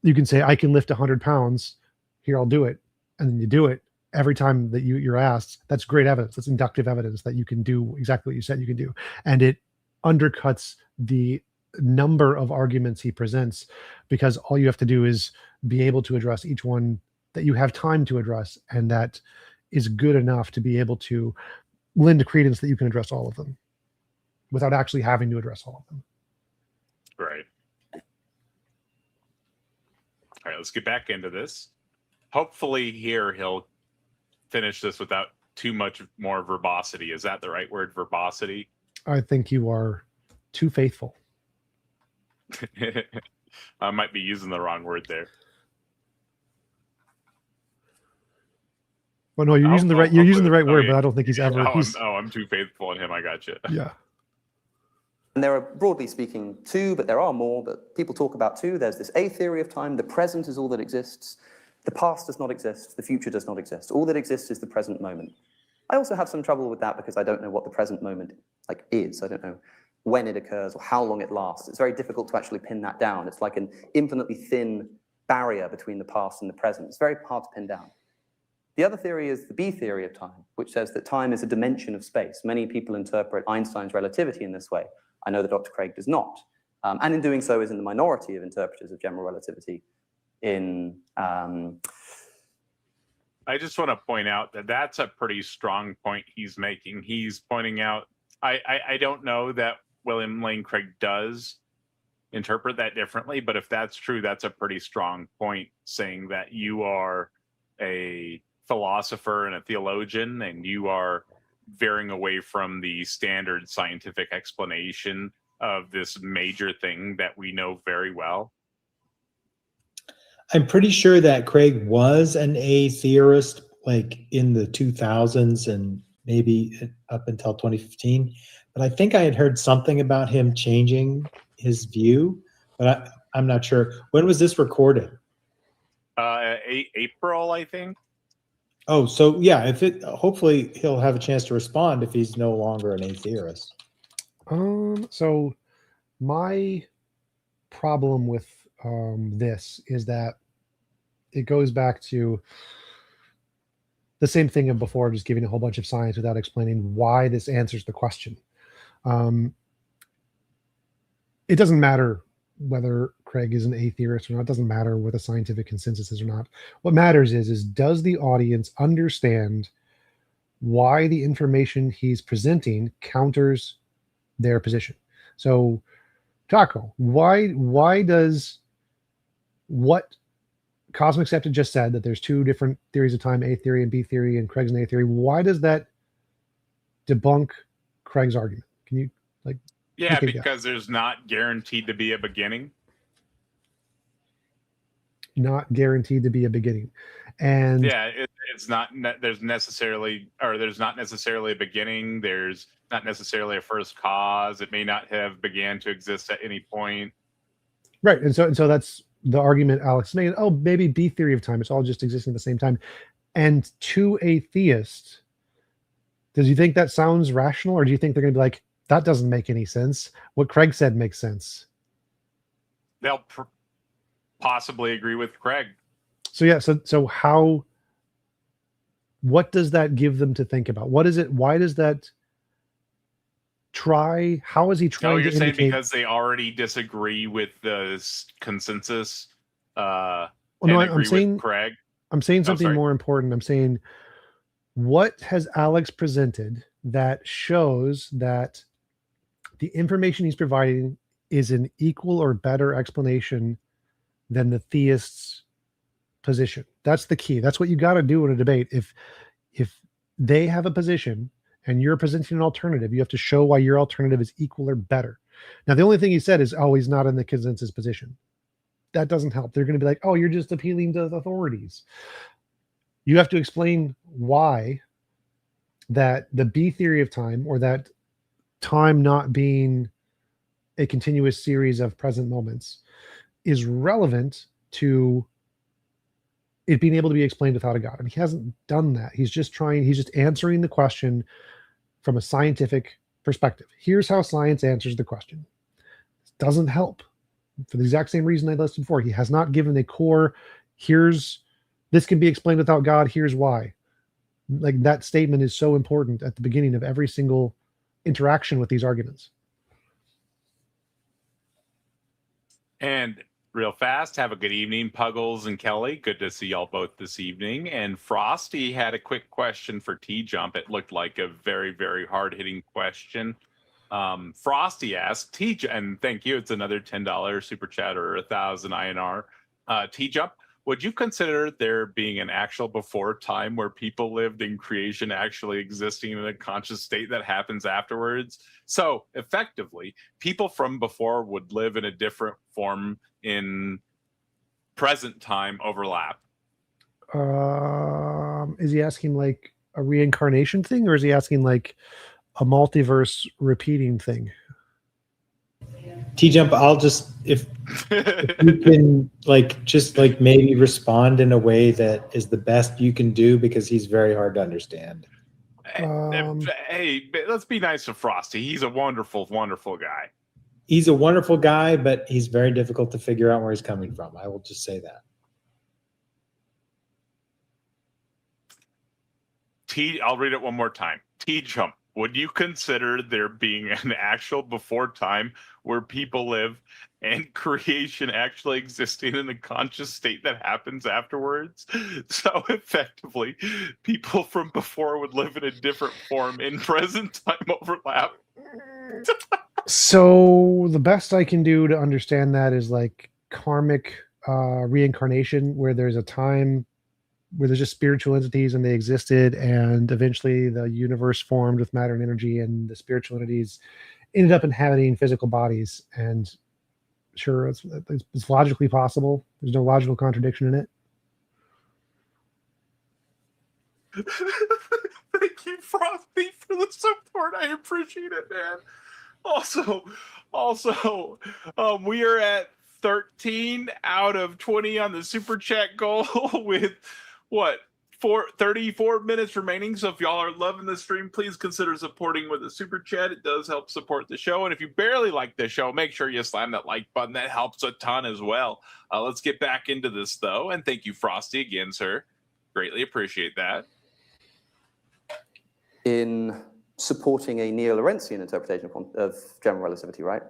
you can say, I can lift 100 pounds. Here, I'll do it. And then you do it every time that you're asked. That's great evidence. That's inductive evidence that you can do exactly what you said you can do. And it undercuts the number of arguments he presents, because all you have to do is be able to address each one that you have time to address, and that is good enough to be able to lend credence that you can address all of them without actually having to address all of them. Right. All right, let's get back into this. Hopefully here he'll finish this without too much more verbosity. Is that the right word, verbosity? I think you are too faithful. I might be using the wrong word there. Well, no, you're using the right. You're using the right word, yeah. but I don't think he's ever. I'm too faithful in him. I got you. Yeah. And there are, broadly speaking, two, but there are more that people talk about too. There's this A theory of time. The present is all that exists. The past does not exist. The future does not exist. All that exists is the present moment. I also have some trouble with that because I don't know what the present moment is. I don't know when it occurs or how long it lasts. It's very difficult to actually pin that down. It's like an infinitely thin barrier between the past and the present. It's very hard to pin down. The other theory is the B theory of time, which says that time is a dimension of space. Many people interpret Einstein's relativity in this way. I know that Dr. Craig does not. And in doing so is in the minority of interpreters of general relativity I just want to point out that that's a pretty strong point he's making. He's pointing out, I don't know that William Lane Craig does interpret that differently, but if that's true, that's a pretty strong point, saying that you are a philosopher and a theologian, and you are veering away from the standard scientific explanation of this major thing that we know very well. I'm pretty sure that Craig was an A theorist, like in the 2000s and maybe up until 2015. But I think I had heard something about him changing his view, but I'm not sure. When was this recorded? April, I think. Oh, so yeah, hopefully he'll have a chance to respond if he's no longer an A theorist. So my problem with this is that it goes back to the same thing of before, just giving a whole bunch of science without explaining why this answers the question. It doesn't matter whether Craig is an A theorist or not. It doesn't matter what the scientific consensus is or not. What matters is does the audience understand why the information he's presenting counters their position? So, Taco, why does what Cosmic Skeptic just said, that there's two different theories of time, A theory and B theory, and Craig's an A theory, why does that debunk Craig's argument? Can you Yeah, because there's not guaranteed to be a beginning. Not guaranteed to be a beginning. And yeah, it's not, there's not necessarily a beginning. There's not necessarily a first cause. It may not have began to exist at any point. Right. And so that's the argument Alex made. Oh, maybe B theory of time. It's all just existing at the same time. And to a theist, does you think that sounds rational? Or do you think they're going to be like, that doesn't make any sense? What Craig said makes sense. They'll possibly agree with Craig. So yeah, so how, what does that give them to think about? What is it? Why does that try? How is he trying to saying indicate? Because they already disagree with the consensus. I'm saying Craig. I'm saying something more important. I'm saying, what has Alex presented that shows that the information he's providing is an equal or better explanation than the theist's position? That's the key. That's what you got to do in a debate. If they have a position and you're presenting an alternative, you have to show why your alternative is equal or better. Now, the only thing he said is, oh, he's not in the consensus position. That doesn't help. They're going to be like, oh, you're just appealing to the authorities. You have to explain why that the B theory of time, or that time not being a continuous series of present moments is relevant to it being able to be explained without a God. And he hasn't done that. He's just answering the question from a scientific perspective. Here's how science answers the question. It doesn't help for the exact same reason I listed before. He has not given a core, this can be explained without God, here's why. Like, that statement is so important at the beginning of every single interaction with these arguments. And real fast, have a good evening, Puggles and Kelly. Good to see y'all both this evening. And Frosty had a quick question for T-Jump. It looked like a very, very hard-hitting question. Frosty asked, and thank you, it's another $10 super chat or 1,000 INR. T-Jump, would you consider there being an actual before time where people lived in creation actually existing in a conscious state that happens afterwards? So effectively, people from before would live in a different form in present time overlap. Is he asking like a reincarnation thing, or is he asking like a multiverse repeating thing? T-Jump, I'll just, if you can just maybe respond in a way that is the best you can do, because he's very hard to understand. Hey, let's be nice to Frosty. He's a wonderful, wonderful guy. He's a wonderful guy, but he's very difficult to figure out where he's coming from. I will just say that. I'll read it one more time. T-Jump, would you consider there being an actual before time where people live and creation actually existing in a conscious state that happens afterwards? So effectively, people from before would live in a different form in present time overlap. So the best I can do to understand that is like karmic reincarnation, where there's a time where there's just spiritual entities and they existed, and eventually the universe formed with matter and energy, and the spiritual entities ended up inhabiting physical bodies. And sure, it's logically possible. There's no logical contradiction in it. Thank you, Frosty, for the support. I appreciate it, man. Also, we are at 13 out of 20 on the super chat goal with 34 minutes remaining. So if y'all are loving the stream, please consider supporting with a super chat. It does help support the show. And if you barely like the show, make sure you slam that like button. That helps a ton as well. Let's get back into this, though. And thank you, Frosty, again, sir. Greatly appreciate that. In supporting a neo-Lorentzian interpretation of general relativity, right?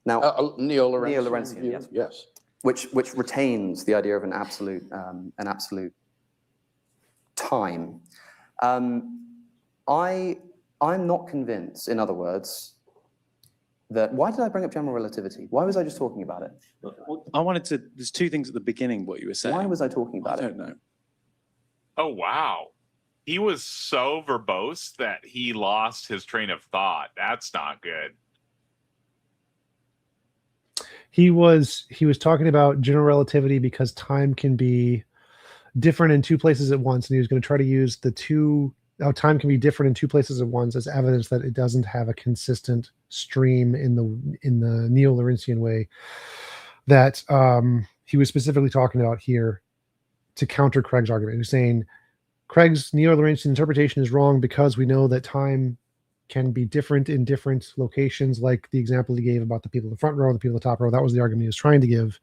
Now, Neo-Lorentzian, yes. Which retains the idea of an absolute time. I'm not convinced, in other words, that, why did I bring up general relativity? Why was I just talking about it? There's two things at the beginning, what you were saying. Why was I talking about I it? don't know. Oh, wow. He was so verbose that he lost his train of thought. That's not good. He was talking about general relativity because time can be different in two places at once, and he was going to try to use how time can be different in two places at once as evidence that it doesn't have a consistent stream in the neo-Lorentzian way that he was specifically talking about here to counter Craig's argument. He was saying Craig's neo-Lorentzian interpretation is wrong because we know that time can be different in different locations, like the example he gave about the people in the front row, the people in the top row. That was the argument he was trying to give.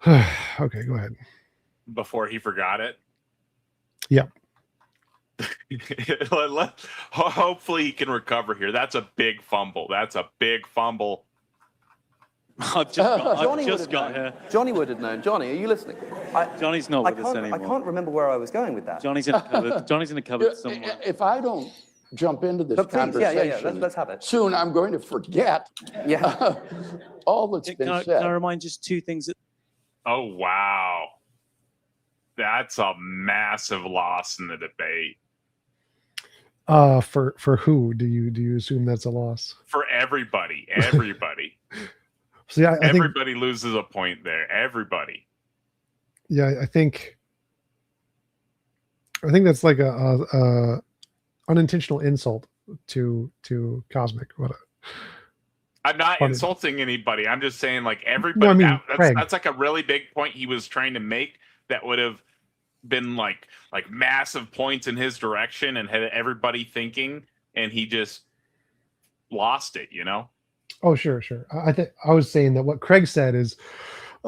Okay, go ahead. Before he forgot it? Yep. Hopefully he can recover here. That's a big fumble. I've just got here. Johnny would have known. Johnny, are you listening? Johnny's not with us anymore. I can't remember where I was going with that. Johnny's in a cupboard somewhere. If I don't jump into this conversation, let's have it. soon I'm going to forget all that's been said. Can I remind just two things? Oh, wow. That's a massive loss in the debate. For who do you assume that's a loss? For everybody. So yeah, I think everybody loses a point there. Everybody. Yeah, I think that's like a unintentional insult to Cosmic. I'm not Funny. insulting anybody. I'm just saying, like, everybody. I mean, Craig. That's like a really big point he was trying to make. That would have been like massive points in his direction and had everybody thinking, and he just lost it. You know? Oh, sure. I think I was saying that what Craig said is.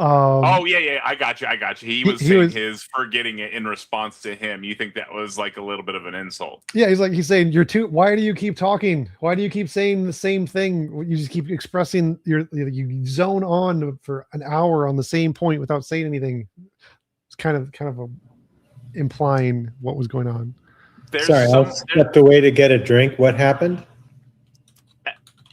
Oh yeah, I got you. He was saying was- his forgetting it in response to him. You think that was like a little bit of an insult? Yeah, he's saying you're too. Why do you keep talking? Why do you keep saying the same thing? You just keep expressing you zone on for an hour on the same point without saying anything. It's kind of implying what was going on. Sorry, I stepped away to get a drink. What happened?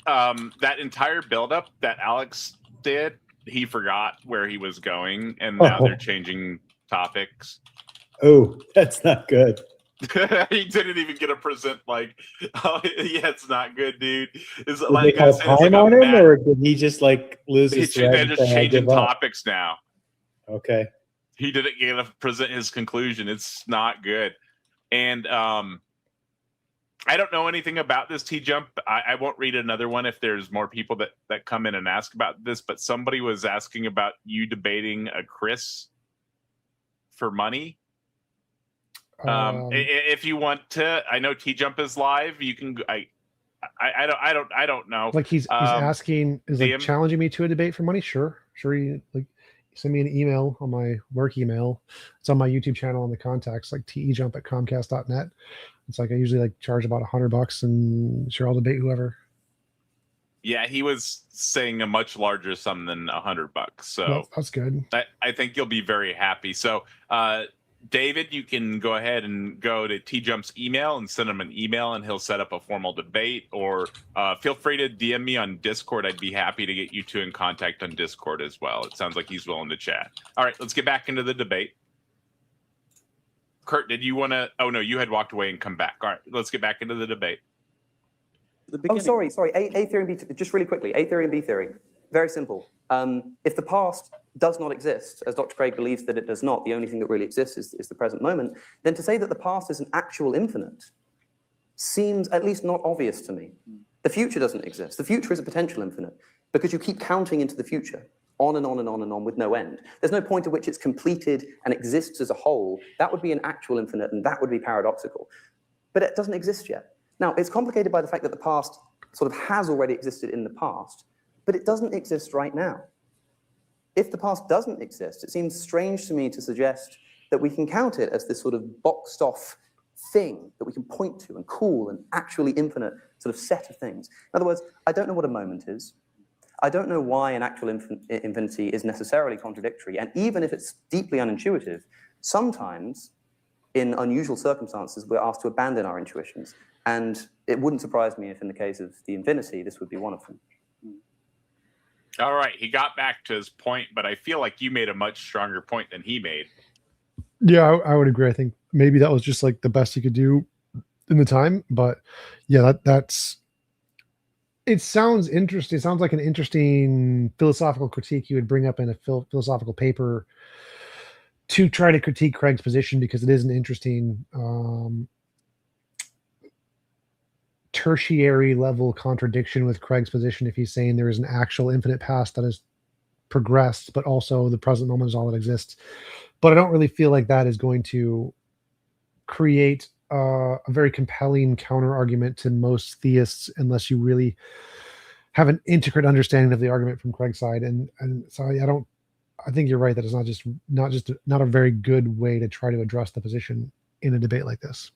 That entire buildup that Alex did, he forgot where he was going, and now they're changing topics. Oh, that's not good. He didn't even get a present. Like, oh yeah, it's not good, dude. Is it Did like they call time on him, or did he just like lose his thread? They're and just say, "I changing give up"? topics now. Okay. He didn't get to present his conclusion. It's not good. And I don't know anything about this T-Jump. I won't read another one if there's more people that come in and ask about this, but somebody was asking about you debating a Chris for money. If you want to, I know T-Jump is live. You can. I don't know. Like he's asking, is like DM? challenging me to a debate for money. Sure. You like send me an email on my work email. It's on my YouTube channel on the contacts, like tejump@comcast.net. It's like I usually like charge about $100 and sure I'll debate whoever. Yeah, he was saying a much larger sum than $100. So that's good. I think you'll be very happy. So David, you can go ahead and go to T-Jump's email and send him an email, and he'll set up a formal debate. Or feel free to DM me on Discord. I'd be happy to get you two in contact on Discord as well. It sounds like he's willing to chat. All right, let's get back into the debate. Kurt, did you want to? Oh no, you had walked away and come back. All right, let's get back into the debate. Oh, sorry. A theory and B theory. Just really quickly. A theory and B theory. Very simple. If the past does not exist, as Dr. Craig believes that it does not, the only thing that really exists is the present moment, then to say that the past is an actual infinite seems at least not obvious to me. The future doesn't exist. The future is a potential infinite because you keep counting into the future on and on and on and on with no end. There's no point at which it's completed and exists as a whole. That would be an actual infinite, and that would be paradoxical. But it doesn't exist yet. Now, it's complicated by the fact that the past sort of has already existed in the past, but it doesn't exist right now. If the past doesn't exist, it seems strange to me to suggest that we can count it as this sort of boxed off thing that we can point to and call an actually infinite sort of set of things. In other words, I don't know what a moment is. I don't know why an actual infinity is necessarily contradictory. And even if it's deeply unintuitive, sometimes in unusual circumstances, we're asked to abandon our intuitions. And it wouldn't surprise me if in the case of the infinity, this would be one of them. All right, he got back to his point, but I feel like you made a much stronger point than he made. Yeah, I would agree. I think maybe that was just like the best he could do in the time. But yeah, that's. It sounds interesting. It sounds like an interesting philosophical critique you would bring up in a philosophical paper to try to critique Craig's position, because it is an interesting tertiary level contradiction with Craig's position if he's saying there is an actual infinite past that has progressed, but also the present moment is all that exists. But I don't really feel like that is going to create a very compelling counter argument to most theists unless you really have an intricate understanding of the argument from Craig's side. And so I think you're right that it's not a very good way to try to address the position in a debate like this.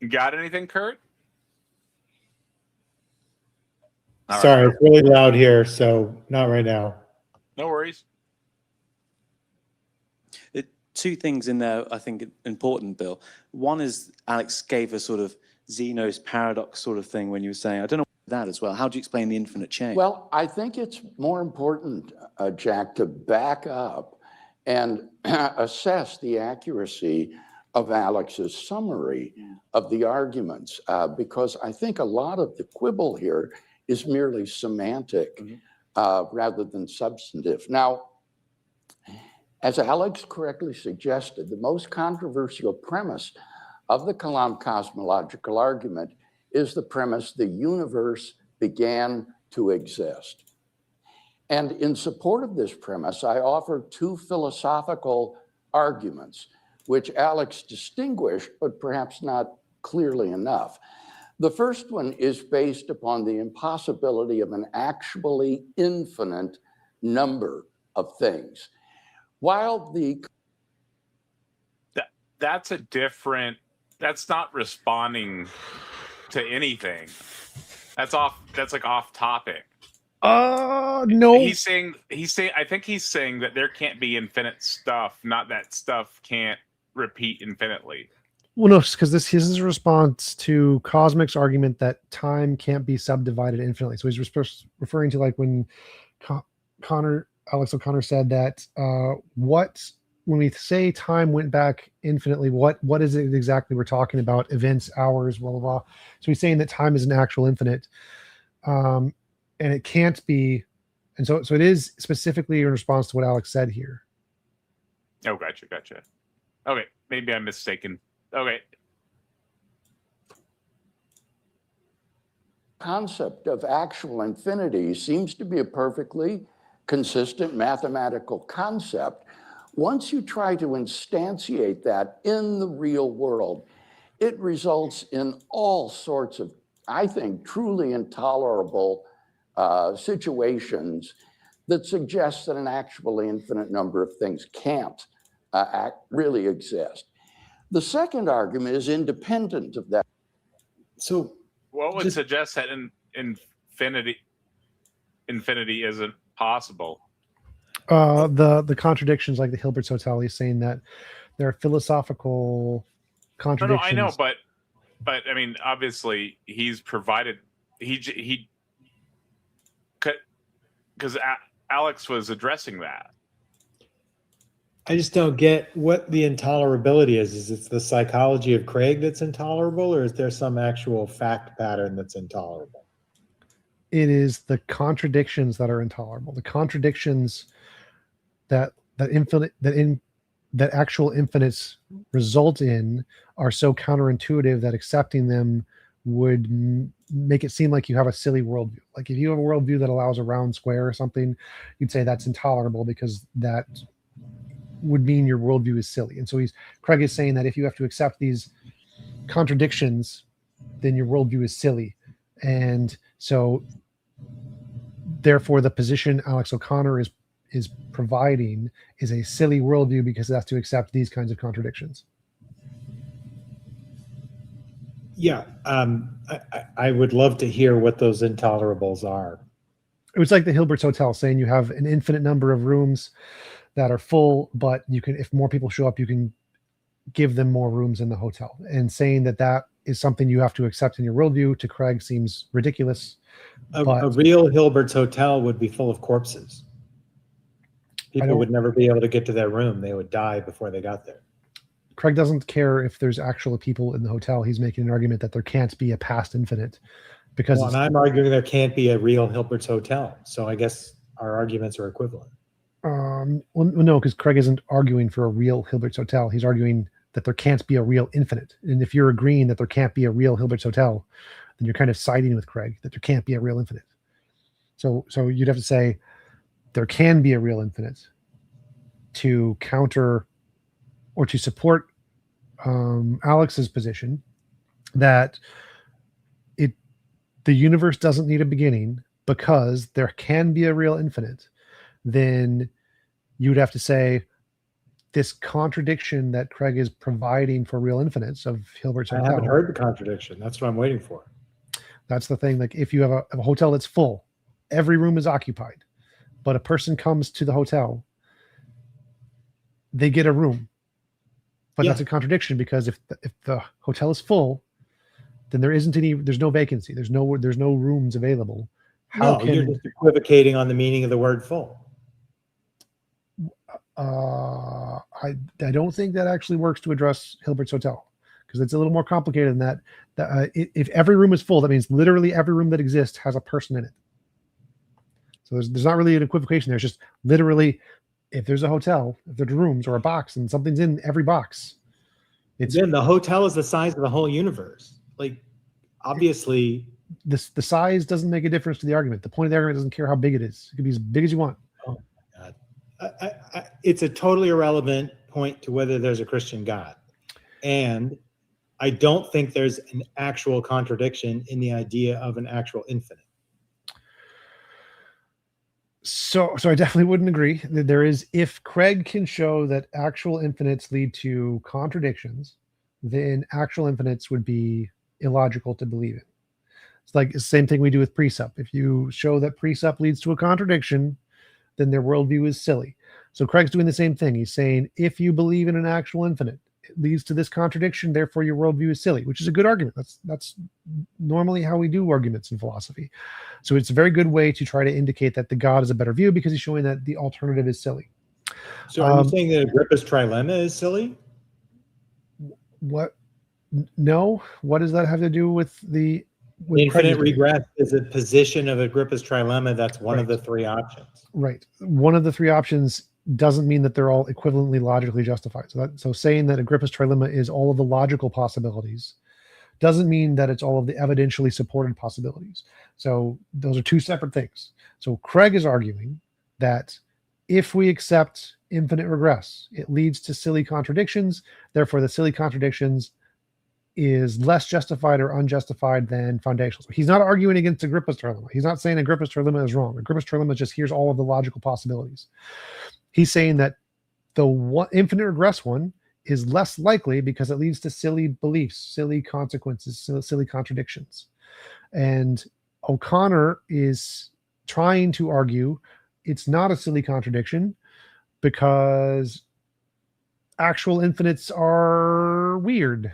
Got anything, Kurt? All Sorry, right. it's really loud here, so not right now. No worries. Two things in there I think important, Bill. One is Alex gave a sort of Zeno's paradox sort of thing when you were saying, I don't know that as well. How do you explain the infinite chain? Well, I think it's more important, Jack, to back up and assess the accuracy of Alex's summary of the arguments, because I think a lot of the quibble here is merely semantic rather than substantive. Now, as Alex correctly suggested, the most controversial premise of the Kalam cosmological argument is the premise the universe began to exist. And in support of this premise, I offer two philosophical arguments, which Alex distinguished, but perhaps not clearly enough. The first one is based upon the impossibility of an actually infinite number of things. While the that's not responding to anything. That's like off topic. No. He's saying I think he's saying that there can't be infinite stuff, not that stuff can't repeat infinitely. Well, no, because this is a response to Cosmic's argument that time can't be subdivided infinitely. So he's referring to like when Alex O'Connor said that when we say time went back infinitely, what is it exactly we're talking about? Events, hours, blah, blah, blah. So he's saying that time is an actual infinite. And it can't be. And so it is specifically in response to what Alex said here. Oh, gotcha. Okay, maybe I'm mistaken. Okay. Concept of actual infinity seems to be a perfectly consistent mathematical concept. Once you try to instantiate that in the real world, it results in all sorts of, I think, truly intolerable situations that suggest that an actually infinite number of things can't really exist. The second argument is independent of that. So what would suggest that infinity isn't possible? The contradictions, like the Hilbert's Hotel, he's saying that there are philosophical contradictions. No, I know, but I mean, obviously, he's provided because Alex was addressing that. I just don't get what the intolerability is. Is it the psychology of Craig that's intolerable, or is there some actual fact pattern that's intolerable? It is the contradictions that are intolerable. The contradictions that actual infinites result in are so counterintuitive that accepting them would make it seem like you have a silly worldview. Like if you have a worldview that allows a round square or something, you'd say that's intolerable because that would mean your worldview is silly. And so Craig is saying that if you have to accept these contradictions, then your worldview is silly. And so therefore the position Alex O'Connor is providing is a silly worldview because it has to accept these kinds of contradictions. Yeah, I would love to hear what those intolerables are. It was like the Hilbert's Hotel saying you have an infinite number of rooms that are full, but you can, if more people show up, you can give them more rooms in the hotel. And saying that is something you have to accept in your worldview to Craig seems ridiculous. A real Hilbert's Hotel would be full of corpses. People would never be able to get to their room. They would die before they got there. Craig doesn't care if there's actual people in the hotel. He's making an argument that there can't be a past infinite because and I'm arguing there can't be a real Hilbert's Hotel. So I guess our arguments are equivalent. Well, no, because Craig isn't arguing for a real Hilbert's Hotel. He's arguing that there can't be a real infinite. And if you're agreeing that there can't be a real Hilbert's Hotel, then you're kind of siding with Craig that there can't be a real infinite. So you'd have to say there can be a real infinite to counter or to support Alex's position that the universe doesn't need a beginning because there can be a real infinite. Then you would have to say this contradiction that Craig is providing for real infinites of Hilbert's Hotel. I haven't heard the contradiction. That's what I'm waiting for. That's the thing. Like if you have a hotel that's full, every room is occupied, but a person comes to the hotel, they get a room. But that's a contradiction because if the hotel is full, then there's no vacancy. There's no rooms available. You're just equivocating on the meaning of the word full. I don't think that actually works to address Hilbert's Hotel because it's a little more complicated than that. If every room is full, that means literally every room that exists has a person in it. So there's not really an equivocation there. It's just literally if there's a hotel, if there's rooms or a box and something's in every box. Then the hotel is the size of the whole universe. Like obviously this the size doesn't make a difference to the argument. The point of the argument doesn't care how big it is. It could be as big as you want. It's a totally irrelevant point to whether there's a Christian God. And I don't think there's an actual contradiction in the idea of an actual infinite. So I definitely wouldn't agree that there is. If Craig can show that actual infinites lead to contradictions, then actual infinites would be illogical to believe in. It's like the same thing we do with precept. If you show that precept leads to a contradiction, then their worldview is silly. So Craig's doing the same thing. He's saying, if you believe in an actual infinite, it leads to this contradiction, therefore your worldview is silly, which is a good argument. That's normally how we do arguments in philosophy. So it's a very good way to try to indicate that the God is a better view, because he's showing that the alternative is silly. So are you saying that Agrippa's trilemma is silly? What? No. What does that have to do with the infinite regress is a position of Agrippa's trilemma. That's one Right. of the three options. Right. One of the three options doesn't mean that they're all equivalently logically justified. So saying that Agrippa's trilemma is all of the logical possibilities doesn't mean that it's all of the evidentially supported possibilities. So those are two separate things. So Craig is arguing that if we accept infinite regress, it leads to silly contradictions. Therefore, the silly contradictions is less justified or unjustified than foundational. So he's not arguing against Agrippa's trilemma. He's not saying Agrippa's trilemma is wrong. Agrippa's trilemma just here's all of the logical possibilities. He's saying that the infinite regress one is less likely because it leads to silly beliefs, silly consequences, silly contradictions. And O'Connor is trying to argue it's not a silly contradiction because actual infinites are weird,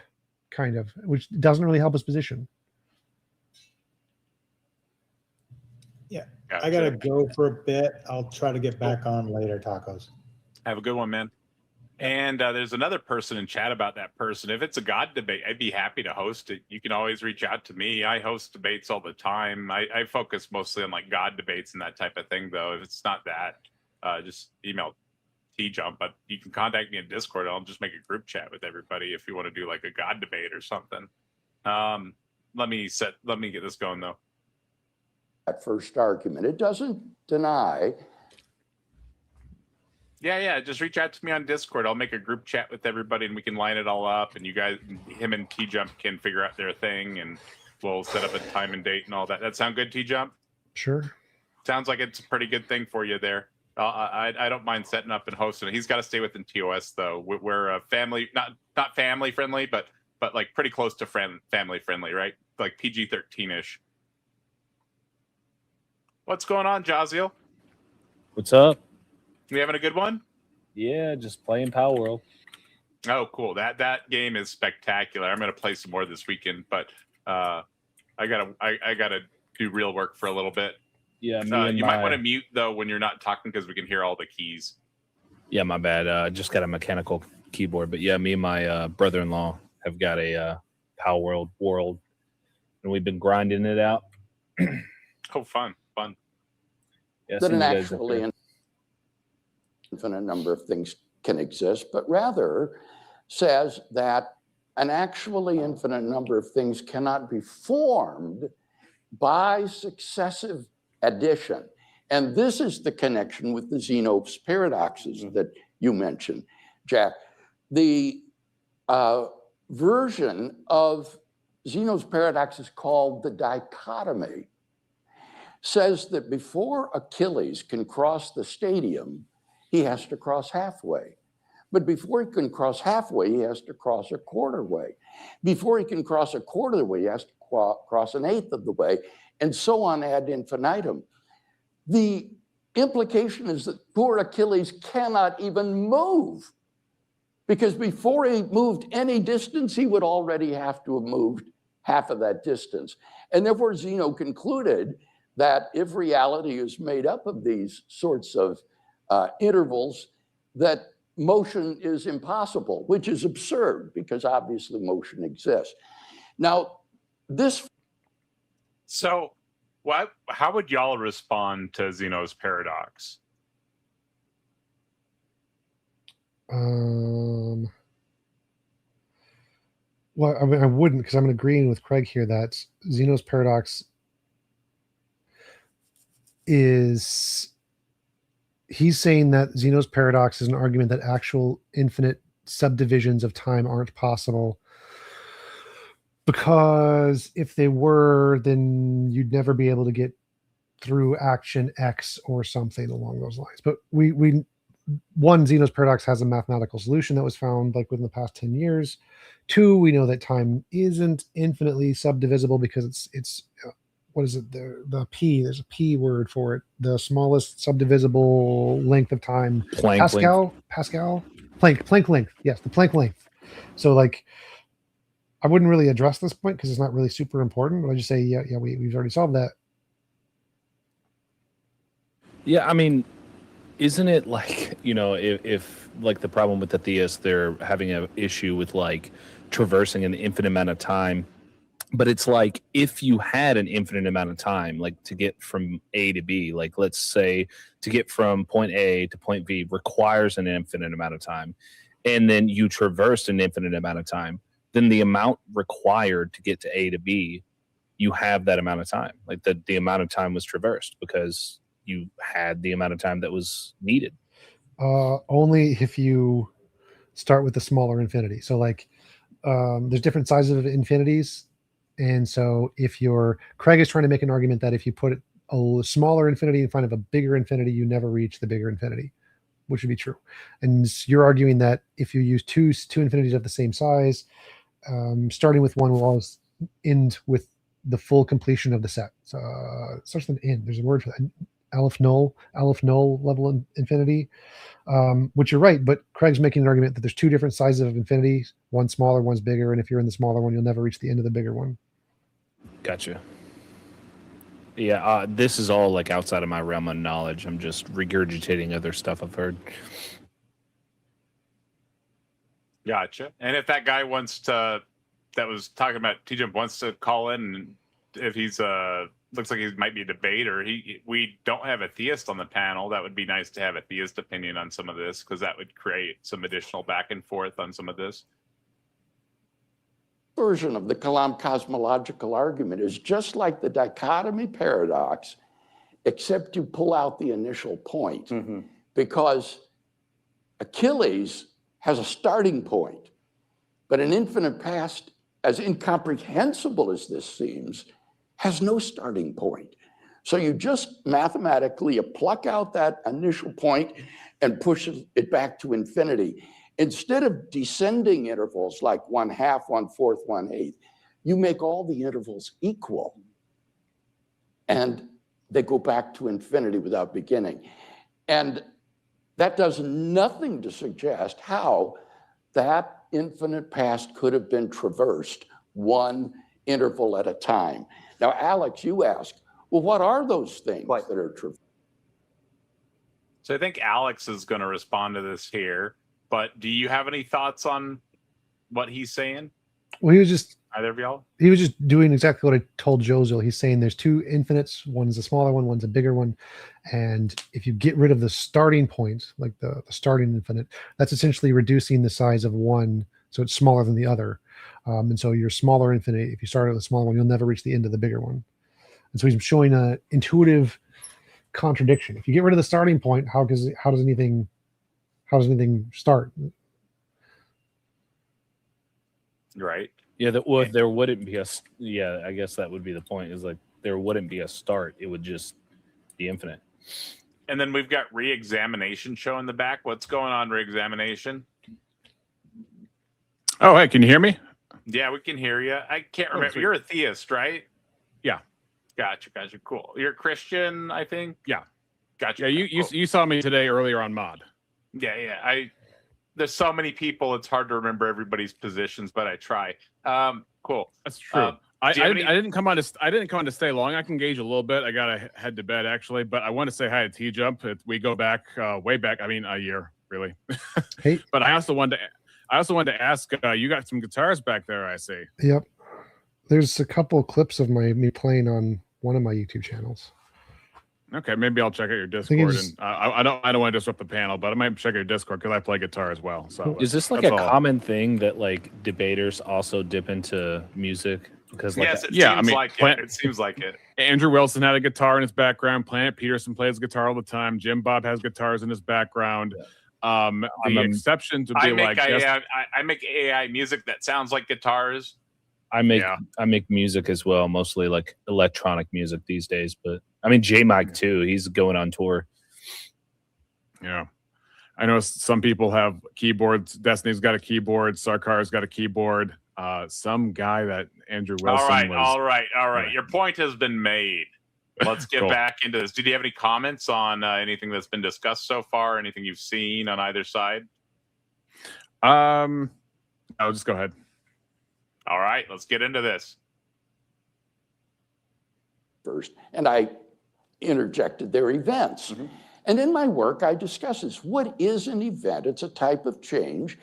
kind of, which doesn't really help his position. I gotta go for a bit. I'll try to get back on later, Tacos. Have a good one, man. And there's another person in chat about that person. If it's a God debate, I'd be happy to host it. You can always reach out to me. I host debates all the time. I focus mostly on like God debates and that type of thing, though. If it's not that, just email TJump. But you can contact me in Discord. I'll just make a group chat with everybody if you want to do like a God debate or something. Let me get this going though. That first argument, it doesn't deny. Yeah. Just reach out to me on Discord. I'll make a group chat with everybody and we can line it all up. And you guys, him and T-Jump can figure out their thing and we'll set up a time and date and all that. That sound good, T-Jump? Sure. Sounds like it's a pretty good thing for you there. I don't mind setting up and hosting it. He's got to stay within TOS though. We're a family, not family friendly, but like pretty close to family friendly, right? Like PG-13-ish. What's going on, Jaziel? What's up? You having a good one? Yeah, just playing Power World. Oh, cool. That game is spectacular. I'm gonna play some more this weekend, but I gotta do real work for a little bit. Yeah, you might want to mute though when you're not talking because we can hear all the keys. Yeah, my bad. Just got a mechanical keyboard, but yeah, me and my brother-in-law have got a Power World, and we've been grinding it out. Oh, fun. Yeah, That an actually infinite number of things can exist, but rather says that an actually infinite number of things cannot be formed by successive addition. And this is the connection with the Zeno's paradoxes that you mentioned, Jack. The version of Zeno's paradox is called the dichotomy. Says that before Achilles can cross the stadium, he has to cross halfway. But before he can cross halfway, he has to cross a quarter way. Before he can cross a quarter of the way, he has to cross an eighth of the way, and so on ad infinitum. The implication is that poor Achilles cannot even move, because before he moved any distance, he would already have to have moved half of that distance. And therefore, Zeno concluded that if reality is made up of these sorts of intervals, that motion is impossible, which is absurd because obviously motion exists. Now, this. So, how would y'all respond to Zeno's paradox? Well, I mean, I wouldn't, because I'm agreeing with Craig here that Zeno's paradox is, he's saying that Zeno's paradox is an argument that actual infinite subdivisions of time aren't possible, because if they were, then you'd never be able to get through action X or something along those lines. But we one, Zeno's paradox has a mathematical solution that was found like within the past 10 years. Two, we know that time isn't infinitely subdivisible because it's what is it? The P, there's a P word for it. The smallest subdivisible length of time. Planck Planck length. Yes, the Planck length. So like, I wouldn't really address this point because it's not really super important, but I just say, yeah, we've already solved that. Yeah, I mean, isn't it like, if like the problem with the theists, they're having an issue with like traversing an infinite amount of time, but it's like if you had an infinite amount of time, like to get from A to B, like let's say to get from point A to point B requires an infinite amount of time, and then you traversed an infinite amount of time, then the amount required to get to A to B, you have that amount of time, like the amount of time was traversed because you had the amount of time that was needed. Only if you start with the smaller infinity. So like there's different sizes of infinities. And so if Craig is trying to make an argument that if you put a smaller infinity in front of a bigger infinity, you never reach the bigger infinity, which would be true. And you're arguing that if you use two infinities of the same size, starting with one will always end with the full completion of the set. So it starts with an end. There's a word for that. Aleph null level infinity, which you're right, but Craig's making an argument that there's two different sizes of infinity, one smaller, one's bigger, and if you're in the smaller one, you'll never reach the end of the bigger one. Gotcha. Yeah, this is all like outside of my realm of knowledge. I'm just regurgitating other stuff I've heard. Gotcha. And if that guy that was talking about T-Jump wants to call in, and if he's looks like he might be a debater. We don't have a theist on the panel. That would be nice to have a theist opinion on some of this, because that would create some additional back and forth on some of this. Version of the Kalam cosmological argument is just like the dichotomy paradox, except you pull out the initial point, because Achilles has a starting point, but an infinite past, as incomprehensible as this seems, has no starting point. So you just mathematically pluck out that initial point and push it back to infinity. Instead of descending intervals like 1/2, 1/4, 1/8, you make all the intervals equal. And they go back to infinity without beginning. And that does nothing to suggest how that infinite past could have been traversed one interval at a time. Now, Alex, you asked, well, what are those things that are traversed? So I think Alex is going to respond to this here, but do you have any thoughts on what he's saying? Well, either of y'all? He was just doing exactly what I told Josel. He's saying there's two infinites. One's a smaller one, one's a bigger one. And if you get rid of the starting point, like the starting infinite, that's essentially reducing the size of one, so it's smaller than the other. And so your smaller infinite, if you start at the smaller one, you'll never reach the end of the bigger one. And so he's showing an intuitive contradiction. If you get rid of the starting point, how does anything start? Right. Yeah, there wouldn't be I guess that would be the point, is like there wouldn't be a start. It would just be infinite. And then we've got re-examination show in the back. What's going on, re-examination? Oh, hey, can you hear me? Yeah, we can hear you. I can't remember. Sweet. You're a theist, right? Yeah. Gotcha. Cool. You're a Christian, I think? Yeah. Gotcha. Yeah, you saw me today earlier on Mod. Yeah. There's so many people, it's hard to remember everybody's positions, but I try. Cool. That's true. I any- didn't come on to stay long. I can gauge a little bit. I gotta head to bed actually, but I want to say hi to T-Jump. We go back way back. I mean, a year really. Hey. But I also wanted to ask. You got some guitars back there, I see. Yep. There's a couple of clips of me playing on one of my YouTube channels. Okay, maybe I'll check out your think Discord. it's- And I don't want to disrupt the panel, but I might check out your Discord because I play guitar as well. So Is this like that's a all. common thing that like debaters also dip into music? Because like Yes, it Yeah, I seems mean, like Plant- it. It seems like it. Andrew Wilson had a guitar in his background. Planet Peterson plays guitar all the time. Jim Bob has guitars in his background. The exception to be I make like just- I make AI music that sounds like guitars. I make Yeah. I make music as well, mostly like electronic music these days. But I mean, J Mike too. He's going on tour. Yeah. I know some people have keyboards. Destiny's got a keyboard. Sarkar's got a keyboard. Some guy that Andrew Wilson All right, was. all right, all right. Yeah. Your point has been made. Let's get Cool. back into this. Did you have any comments on anything that's been discussed so far? Anything you've seen on either side? I'll just go ahead. All right, let's get into this. First, and I interjected their events. And in my work, I discuss this. What is an event? It's a type of change.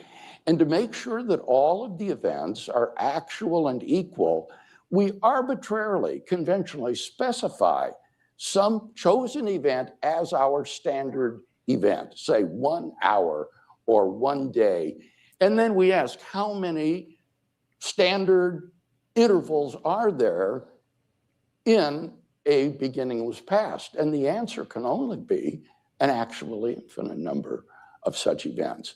And to make sure that all of the events are actual and equal, we arbitrarily, conventionally specify some chosen event as our standard event, say 1 hour or 1 day. And then we ask how many standard intervals are there in a beginningless past? And the answer can only be an actually infinite number of such events.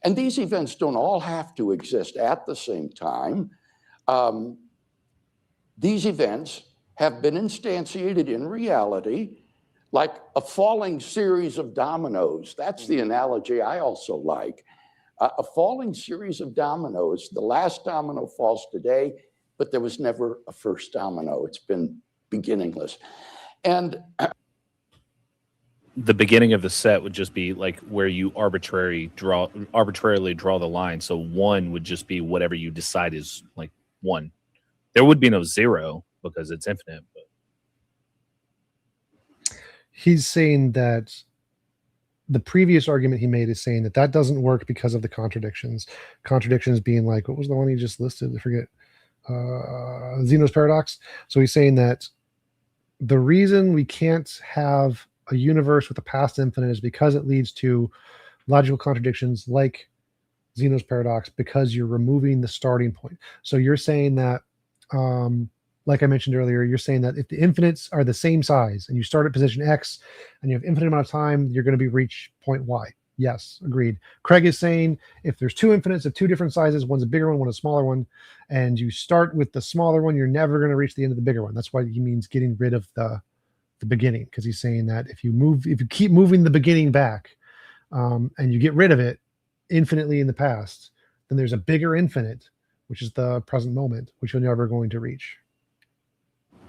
And these events don't all have to exist at the same time. These events have been instantiated in reality like a falling series of dominoes. That's the analogy I also like. A falling series of dominoes. The last domino falls today, but there was never a first domino. It's been beginningless. And The beginning of the set would just be like where you arbitrarily draw the line. So 1 would just be whatever you decide is like 1. There would be no 0 because it's infinite. But He's saying that the previous argument he made is saying that that doesn't work because of the contradictions. Contradictions being like, what was the one he just listed? I forget. Zeno's paradox. So he's saying that the reason we can't have a universe with a past infinite is because it leads to logical contradictions like Zeno's paradox, because you're removing the starting point. So you're saying that, like I mentioned earlier, you're saying that if the infinites are the same size and you start at position X and you have infinite amount of time, you're going to be reach point Y. Yes, agreed. Craig is saying if there's two infinites of two different sizes, one's a bigger one, one a smaller one, and you start with the smaller one, you're never going to reach the end of the bigger one. That's why he means getting rid of the beginning, because he's saying that if you keep moving the beginning back, and you get rid of it infinitely in the past, then there's a bigger infinite, which is the present moment, which you're never going to reach.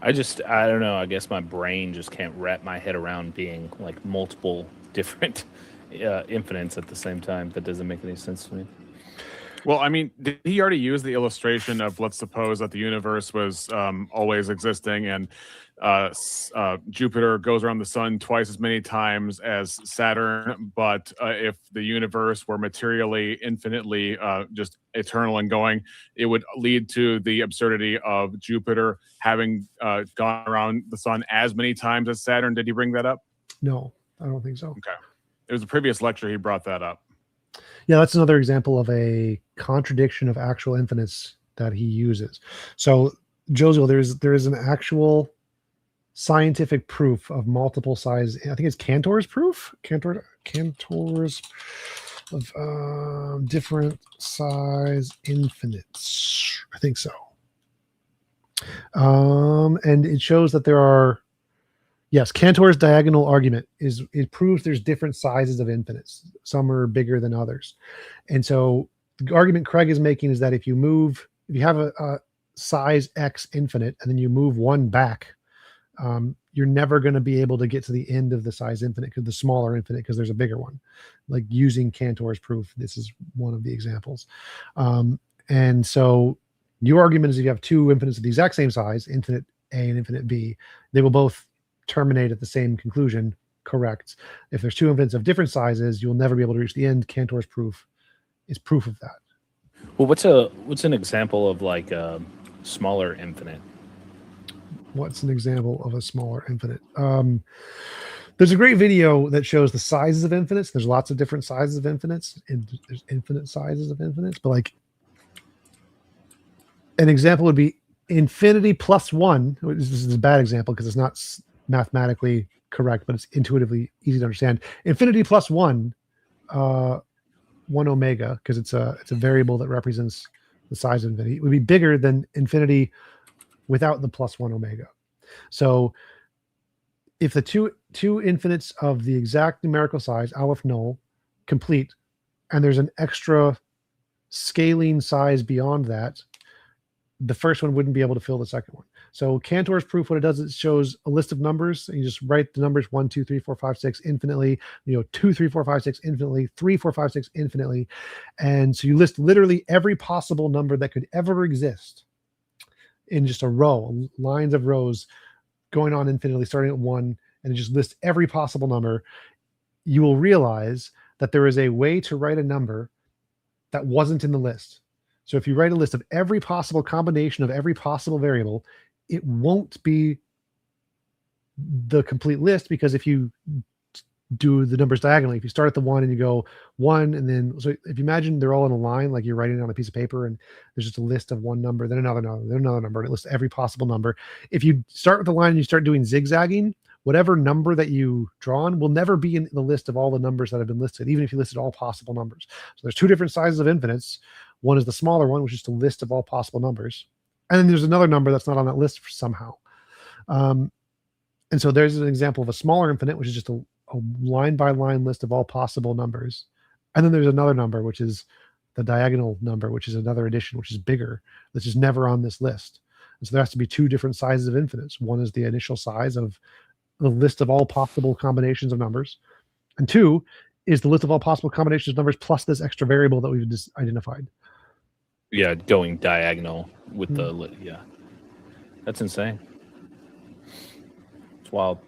I don't know. I guess my brain just can't wrap my head around being like multiple different infinites at the same time. That doesn't make any sense to me. Well, I mean, did he already use the illustration of, let's suppose that the universe was always existing and Jupiter goes around the sun twice as many times as Saturn, but if the universe were materially infinitely just eternal and going, it would lead to the absurdity of Jupiter having gone around the sun as many times as Saturn. Did he bring that up? No, I don't think so. Okay. It was a previous lecture he brought that up. Yeah, that's another example of a contradiction of actual infinites that he uses. So, Josiel, there is an actual scientific proof of multiple size. I think it's Cantor's proof. Cantor's of different size infinites. I think so. And it shows that there are. Yes, Cantor's diagonal argument it proves there's different sizes of infinites. Some are bigger than others. And so the argument Craig is making is that if you have a size X infinite and then you move one back, you're never going to be able to get to the end of the size infinite, because the smaller infinite, because there's a bigger one. Like using Cantor's proof, this is one of the examples. And so your argument is if you have two infinites of the exact same size, infinite A and infinite B, they will both terminate at the same conclusion. Correct. If there's two infinites of different sizes, you'll never be able to reach the end. Cantor's proof is proof of that. Well, what's an example of like a smaller infinite? What's an example of a smaller infinite? There's a great video that shows the sizes of infinites. There's lots of different sizes of infinites, and there's infinite sizes of infinites. But like an example would be infinity plus one. This is a bad example because it's not mathematically correct, but it's intuitively easy to understand. Infinity plus one, 1 omega, because it's a variable that represents the size of infinity. It would be bigger than infinity without the plus 1 omega. So if the two infinites of the exact numerical size, Aleph null, complete, and there's an extra scaling size beyond that, the first one wouldn't be able to fill the second one. So Cantor's proof, what it does, it shows a list of numbers. And you just write the numbers 1, 2, 3, 4, 5, 6 infinitely, 2, 3, 4, 5, 6 infinitely, 3, 4, 5, 6 infinitely. And so you list literally every possible number that could ever exist in just a row, lines of rows going on infinitely, starting at 1, and it just lists every possible number. You will realize that there is a way to write a number that wasn't in the list. So if you write a list of every possible combination of every possible variable, it won't be the complete list, because if you do the numbers diagonally, if you start at the 1 and you go 1, and then, so if you imagine they're all in a line, like you're writing it on a piece of paper and there's just a list of one number, then another number, then another number, and it lists every possible number. If you start with the line and you start doing zigzagging, whatever number that you draw on will never be in the list of all the numbers that have been listed, even if you listed all possible numbers. So there's two different sizes of infinites. One is the smaller one, which is the list of all possible numbers. And then there's another number that's not on that list somehow. And so there's an example of a smaller infinite, which is just a line by line list of all possible numbers. And then there's another number, which is the diagonal number, which is another addition, which is bigger, that's just never on this list. And so there has to be two different sizes of infinites. One is the initial size of the list of all possible combinations of numbers. And two is the list of all possible combinations of numbers plus this extra variable that we've just identified. Yeah, going diagonal with the yeah. That's insane. It's wild.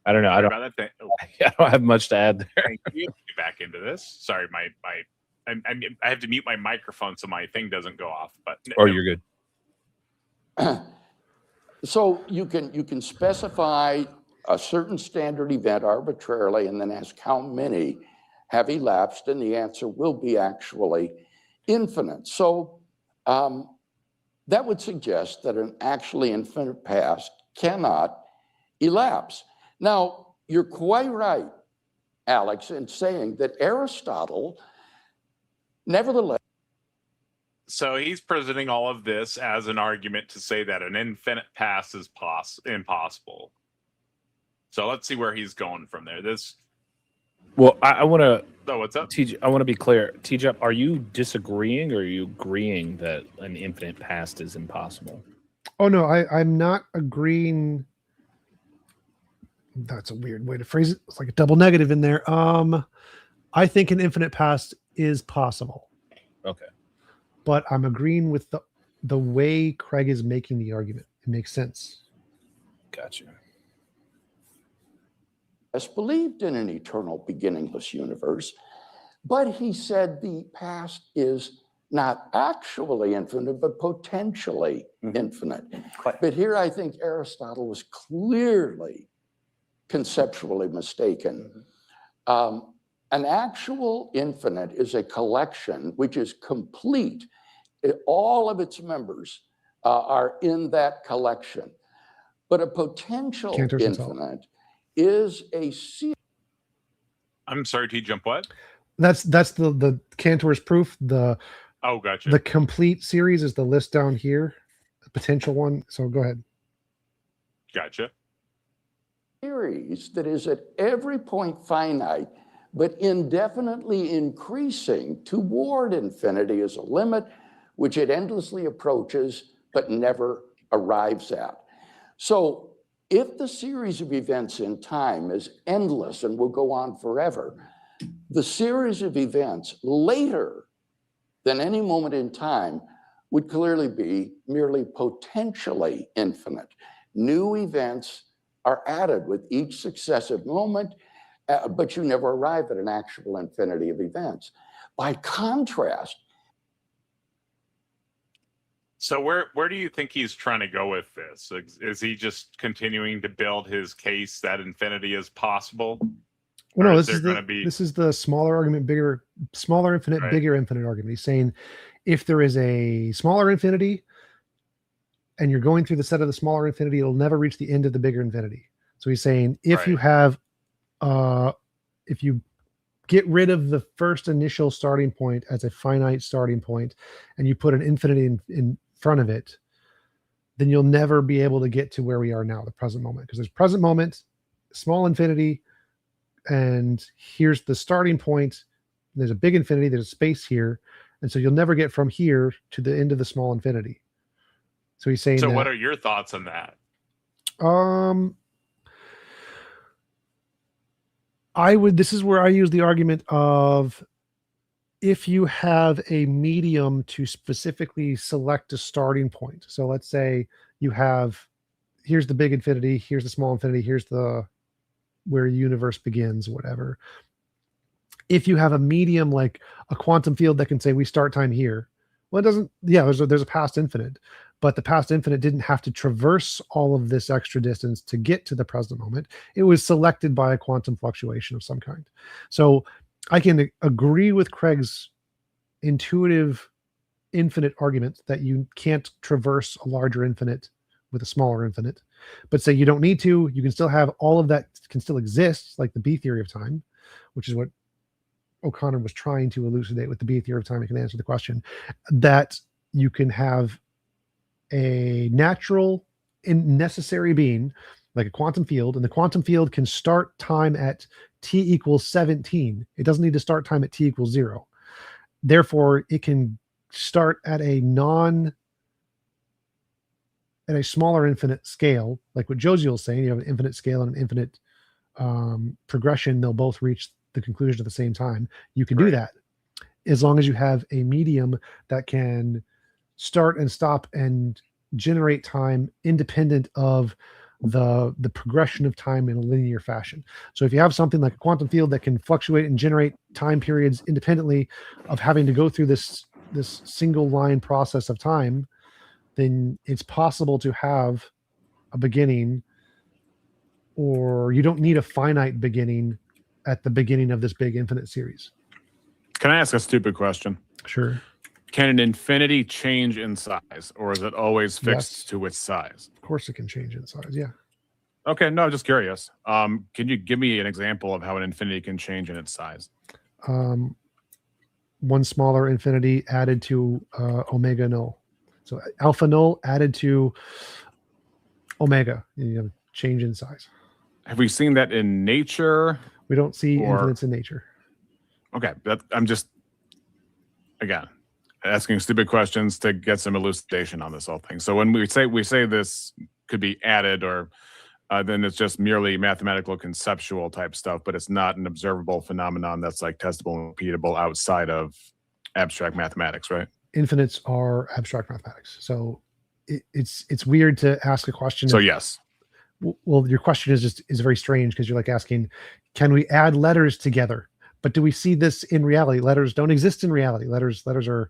I don't know. I don't have much to add there. Thank you. Back into this. Sorry, I have to mute my microphone so my thing doesn't go off. But You're good. So you can specify a certain standard event arbitrarily and then ask how many have elapsed, and the answer will be actually infinite. So that would suggest that an actually infinite past cannot elapse. Now, you're quite right, Alex, in saying that Aristotle, nevertheless. So he's presenting all of this as an argument to say that an infinite past is impossible. So let's see where he's going from there. Well, I want to. Oh, what's up? TJ, I want to be clear. TJ, are you disagreeing or are you agreeing that an infinite past is impossible? Oh, no, I'm not agreeing. That's a weird way to phrase it. It's like a double negative in there. I think an infinite past is possible. Okay. But I'm agreeing with the way Craig is making the argument. It makes sense. Gotcha. Believed in an eternal, beginningless universe, but he said the past is not actually infinite, but potentially infinite. But here I think Aristotle was clearly conceptually mistaken. An actual infinite is a collection which is complete. All of its members are in that collection. But a potential infinite is a series. I'm sorry, T jump what? That's the Cantor's proof. Oh, gotcha. The complete series is the list down here, the potential one. So go ahead. Gotcha. Series that is at every point finite, but indefinitely increasing toward infinity as a limit, which it endlessly approaches, but never arrives at. So if the series of events in time is endless and will go on forever, the series of events later than any moment in time would clearly be merely potentially infinite. New events are added with each successive moment, but you never arrive at an actual infinity of events. By contrast, So where do you think he's trying to go with this? Is he just continuing to build his case that infinity is possible? Well, Or no, is this is there the gonna be- this is the smaller argument, smaller infinite, Right. bigger infinite argument. He's saying if there is a smaller infinity and you're going through the set of the smaller infinity, it'll never reach the end of the bigger infinity. So he's saying if you Right. have if you get rid of the first initial starting point as a finite starting point and you put an infinity in front of it, then you'll never be able to get to where we are now, the present moment. Because there's present moment, small infinity, and here's the starting point. There's a big infinity, there's a space here. And so you'll never get from here to the end of the small infinity. So he's saying So that, what are your thoughts on that? this is where I use the argument of if you have a medium to specifically select a starting point. So let's say you have, here's the big infinity, here's the small infinity, here's the where the universe begins, whatever. If you have a medium like a quantum field that can say we start time here, well, it doesn't, yeah, there's a past infinite, but the past infinite didn't have to traverse all of this extra distance to get to the present moment. It was selected by a quantum fluctuation of some kind. So I can agree with Craig's intuitive infinite argument that you can't traverse a larger infinite with a smaller infinite, but say you don't need to, you can still have all of that can still exist, like the B theory of time, which is what O'Connor was trying to elucidate with the B theory of time. It can answer the question that you can have a natural and necessary being like a quantum field, and the quantum field can start time at t equals 17. It doesn't need to start time at t equals 0. Therefore, it can start at a smaller infinite scale, like what Josiel is saying. You have an infinite scale and an infinite progression. They'll both reach the conclusion at the same time. You can do that as long as you have a medium that can start and stop and generate time independent of the progression of time in a linear fashion. So if you have something like a quantum field that can fluctuate and generate time periods independently of having to go through this single line process of time, then it's possible to have a beginning, or you don't need a finite beginning at the beginning of this big infinite series. Can I ask a stupid question? Sure. Can an infinity change in size, or is it always fixed Yes. to its size? Of course it can change in size. Yeah. Okay, no, just curious. Can you give me an example of how an infinity can change in its size? One smaller infinity added to omega null. So alpha null added to omega, you have change in size. Have we seen that in nature? We don't see Or- infinites in nature. Okay, I'm just, again, asking stupid questions to get some elucidation on this whole thing. So when we say this could be added, or then it's just merely mathematical conceptual type stuff, but it's not an observable phenomenon that's like testable and repeatable outside of abstract mathematics, right? Infinites are abstract mathematics. So it's weird to ask a question. So yes. Well, your question is very strange because you're like asking, can we add letters together? But do we see this in reality? Letters don't exist in reality. Letters are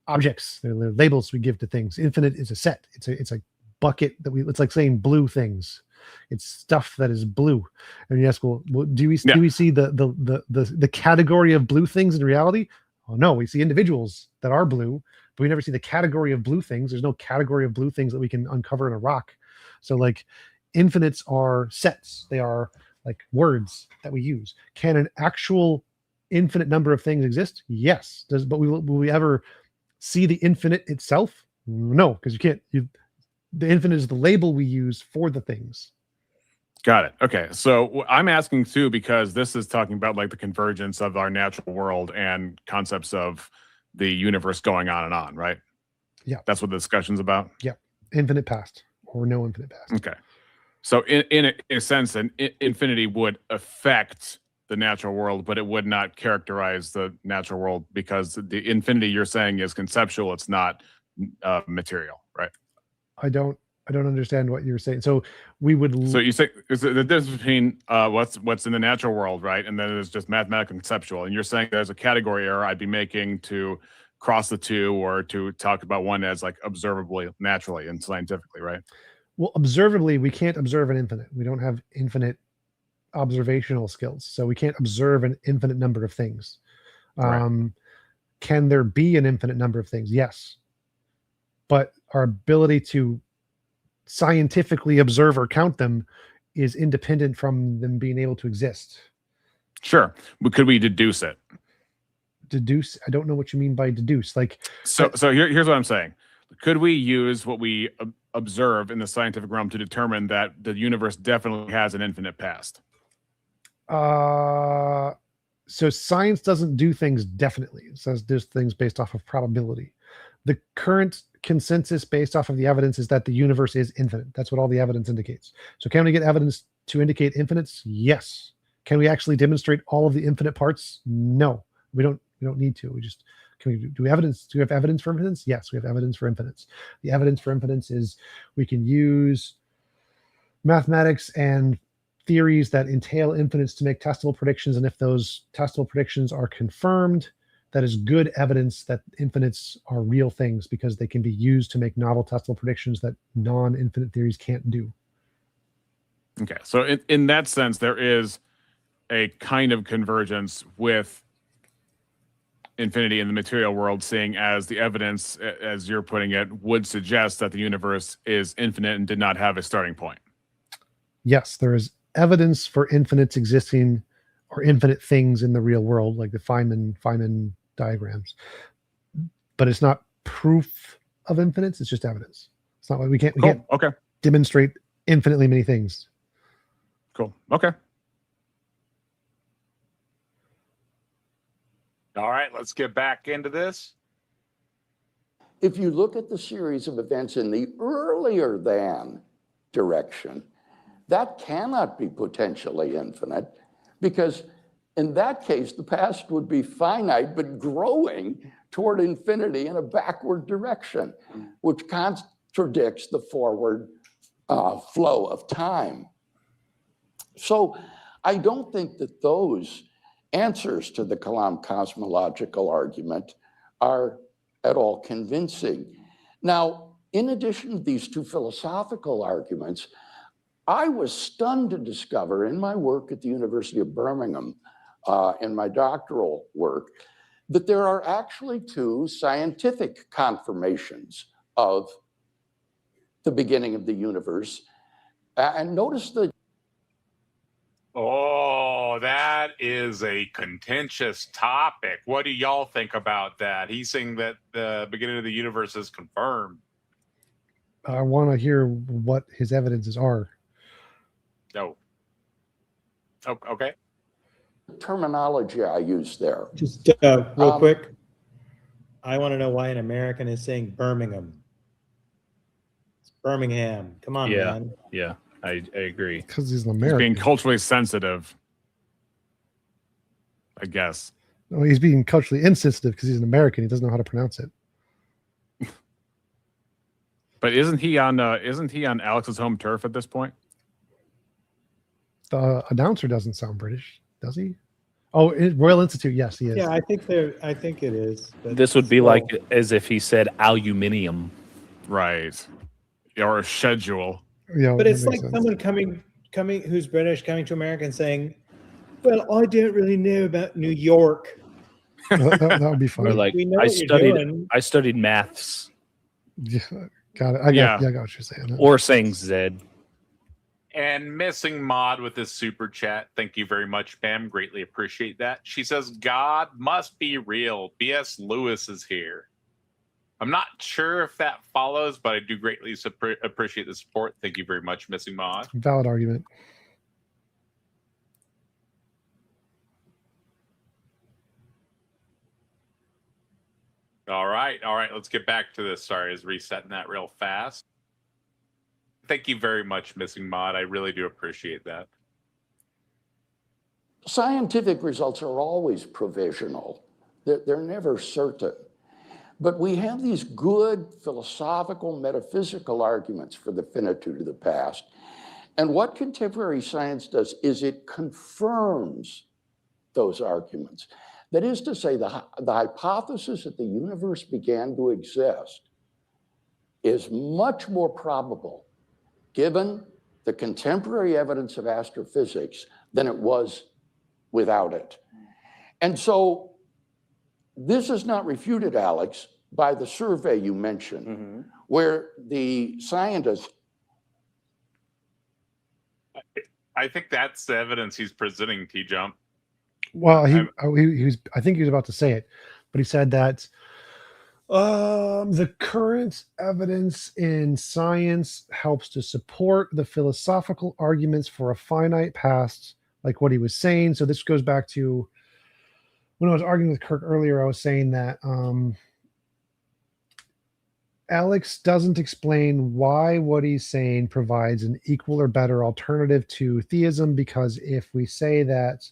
objects. They're labels we give to things. Infinite is a set. It's a bucket that it's like saying blue things. It's stuff that is blue. And you ask, well, do we see the category of blue things in reality? Oh no, we see individuals that are blue, but we never see the category of blue things. There's no category of blue things that we can uncover in a rock. So like infinites are sets. They are like words that we use. Can an actual infinite number of things exist? Yes. But will we ever see the infinite itself? No, because you can't. The infinite is the label we use for the things. Got it. Okay. So I'm asking too, because this is talking about like the convergence of our natural world and concepts of the universe going on and on, right? Yeah. That's what the discussion's about? Yeah. Infinite past or no infinite past. Okay. So in a sense, an infinity would affect the natural world, but it would not characterize the natural world, because the infinity you're saying is conceptual. It's not material, right? I don't understand what you're saying. So we would. So you say is the difference between what's in the natural world, right? And then there's just mathematical conceptual. And you're saying there's a category error I'd be making to cross the two or to talk about one as like observably, naturally, and scientifically, right? Well, observably, we can't observe an infinite. We don't have infinite observational skills, so we can't observe an infinite number of things. Right. Can there be an infinite number of things? Yes, but our ability to scientifically observe or count them is independent from them being able to exist. Sure. But could we deduce it? Deduce? I don't know what you mean by deduce. Like, So here's what I'm saying. Could we use what we observe in the scientific realm to determine that the universe definitely has an infinite past? so science doesn't do things definitely. It says there's things based off of probability. The current consensus based off of the evidence is that the universe is infinite. That's what all the evidence indicates. So can we get evidence to indicate infinites? Yes. Can we actually demonstrate all of the infinite parts? No, we don't need to. We just, do we have evidence for infinites? Yes, we have evidence for infinites. The evidence for infinites is we can use mathematics and theories that entail infinites to make testable predictions. And if those testable predictions are confirmed, that is good evidence that infinites are real things because they can be used to make novel testable predictions that non-infinite theories can't do. Okay. So in that sense, there is a kind of convergence with infinity in the material world, seeing as the evidence, as you're putting it, would suggest that the universe is infinite and did not have a starting point. Yes, there is evidence for infinites existing or infinite things in the real world, like the Feynman diagrams. But it's not proof of infinites, it's just evidence. It's not like we can't Okay. demonstrate infinitely many things. Cool. Okay. All right, let's get back into this. If you look at the series of events in the earlier than direction, that cannot be potentially infinite, because in that case, the past would be finite, but growing toward infinity in a backward direction, which contradicts the forward flow of time. So I don't think that those answers to the Kalam cosmological argument are at all convincing. Now, in addition to these two philosophical arguments, I was stunned to discover in my work at the University of Birmingham, in my doctoral work, that there are actually two scientific confirmations of the beginning of the universe. And notice the Oh, that is a contentious topic. What do y'all think about that? He's saying that the beginning of the universe is confirmed. I want to hear what his evidences are. Oh, okay. terminology I use there. Just real quick, I want to know why an American is saying Birmingham. It's Birmingham. Come on, Yeah. man. Yeah, I agree. Because he's an He's American. being culturally sensitive, I guess. No, he's being culturally insensitive because he's an American. He doesn't know how to pronounce it. But isn't he on Alex's home turf at this point? The announcer doesn't sound British, does he? Oh, Royal Institute. Yes, he is. Yeah, I think it is. But This would be still, like as if he said aluminium. Right. Or a schedule. Yeah, But that it's makes like sense. someone coming who's British coming to America and saying, "Well, I don't really know about New York." that would be Or funny. like We know I what you're studied doing. I studied maths. Yeah, got it. I got what you're saying. Or saying Zed. And Missing Mod with this super chat. Thank you very much, Pam. Greatly appreciate that. She says, God must be real. B.S. Lewis is here. I'm not sure if that follows, but I do greatly appreciate the support. Thank you very much, Missing Mod. Valid argument. All right. Let's get back to this. Sorry, I was resetting that real fast. Thank you very much, Missing Mod. I really do appreciate that. Scientific results are always provisional. They're never certain. But we have these good philosophical, metaphysical arguments for the finitude of the past. And what contemporary science does is it confirms those arguments. That is to say, the hypothesis that the universe began to exist is much more probable given the contemporary evidence of astrophysics than it was without it. And so this is not refuted, Alex, by the survey you mentioned, where the scientists. I think that's the evidence he's presenting, T-Jump. Well, he was. I think he was about to say it, but he said that the current evidence in science helps to support the philosophical arguments for a finite past, like what he was saying. So this goes back to when I was arguing with Kirk earlier. I was saying that Alex doesn't explain why what he's saying provides an equal or better alternative to theism, because if we say that,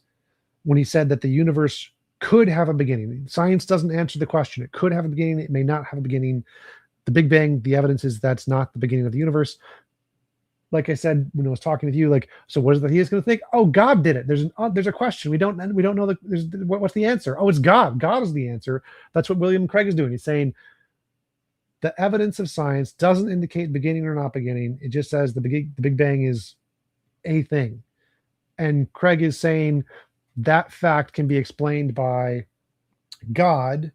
when he said that the universe could have a beginning, science doesn't answer the question. It could have a beginning, it may not have a beginning. The Big Bang, the evidence is that's not the beginning of the universe. Like I said when I was talking with you, like, so what is the theist going to think? Oh, God did it. There's a question. We don't know what's the answer. Oh, it's God. God is the answer. That's what William Craig is doing. He's saying the evidence of science doesn't indicate beginning or not beginning. It just says the Big Bang is a thing. And Craig is saying that fact can be explained by God.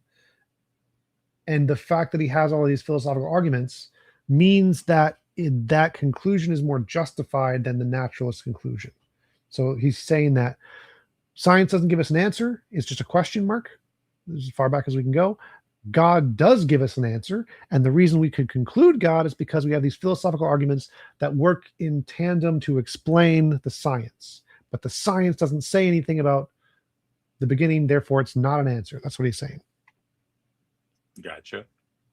And the fact that he has all of these philosophical arguments means that that conclusion is more justified than the naturalist conclusion. So he's saying that science doesn't give us an answer. It's just a question mark. This is as far back as we can go. God does give us an answer. And the reason we could conclude God is because we have these philosophical arguments that work in tandem to explain the science. But the science doesn't say anything about the beginning, therefore it's not an answer. That's what he's saying. Gotcha.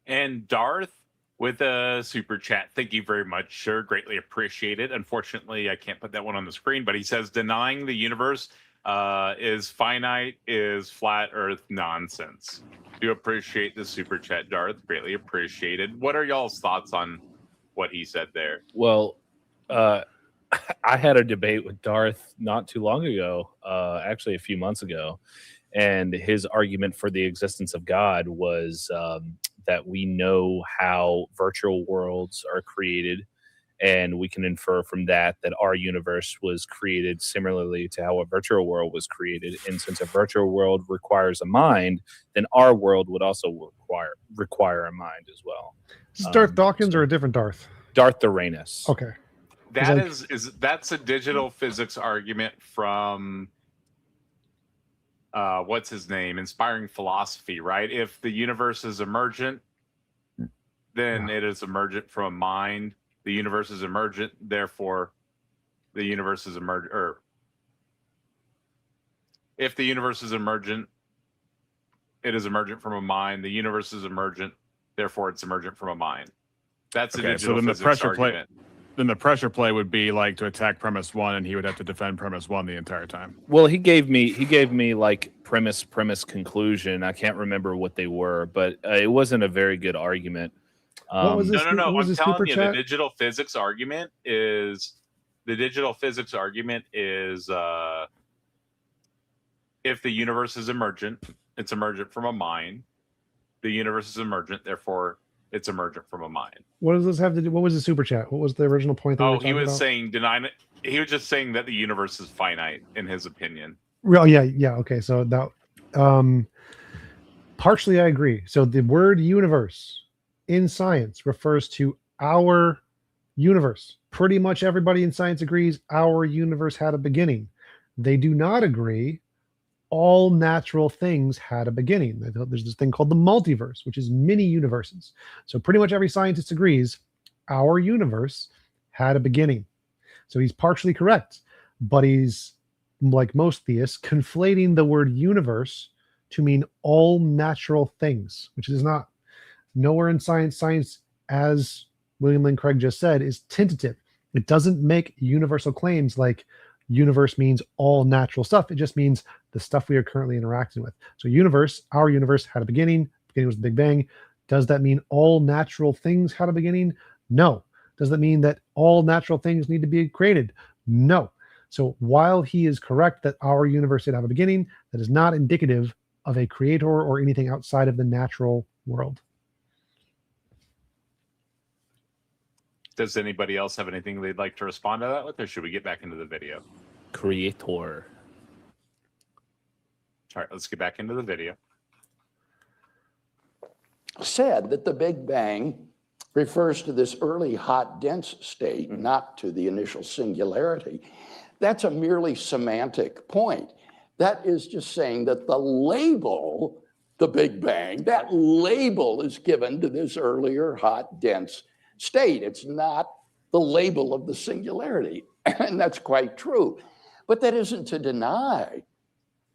And Darth with a super chat. Thank you very much, sir. Greatly appreciated. Unfortunately, I can't put that one on the screen, but he says denying the universe is finite is flat earth nonsense. Do appreciate the super chat, Darth. Greatly appreciated. What are y'all's thoughts on what he said there? Well, I had a debate with Darth not too long ago, actually a few months ago, and his argument for the existence of God was that we know how virtual worlds are created, and we can infer from that that our universe was created similarly to how a virtual world was created. And since a virtual world requires a mind, then our world would also require a mind as well. Is this Darth Dawkins or a different Darth? Darth Uranus. Okay. That's a digital physics argument from what's his name? Inspiring Philosophy, right? If the universe is emergent, then it is emergent from a mind. The universe is emergent, therefore the universe is emergent. Or if the universe is emergent, it is emergent from a mind. The universe is emergent, therefore it's emergent from a mind. That's a digital physics argument. Then the pressure play would be like to attack premise one, and he would have to defend premise one the entire time. Well, he gave me like premise, conclusion. I can't remember what they were, but it wasn't a very good argument. What was this? No. I'm telling you, the digital physics argument is if the universe is emergent, it's emergent from a mind. The universe is emergent, therefore it's emergent from a mind. What does this have to do? What was the super chat? What was the original point? He was saying denying it. He was just saying that the universe is finite, in his opinion. Well, yeah. Okay, so that partially I agree. So the word universe in science refers to our universe. Pretty much everybody in science agrees our universe had a beginning. They do not agree all natural things had a beginning. There's this thing called the multiverse, which is many universes. So pretty much every scientist agrees our universe had a beginning. So he's partially correct, but he's, like most theists, conflating the word universe to mean all natural things, which is not. Nowhere in science, as William Lane Craig just said, is tentative. It doesn't make universal claims like universe means all natural stuff. It just means the stuff we are currently interacting with. So our universe had a beginning. Beginning was the Big Bang. Does that mean all natural things had a beginning? No. Does that mean that all natural things need to be created? No. So while he is correct that our universe did have a beginning, that is not indicative of a creator or anything outside of the natural world. Does anybody else have anything they'd like to respond to that with, or should we get back into the video? Creator. All right, let's get back into the video. Said that the Big Bang refers to this early hot dense state, not to the initial singularity. That's a merely semantic point. That is just saying that the label, the Big Bang, that label is given to this earlier hot dense state. It's not the label of the singularity. And that's quite true. But that isn't to deny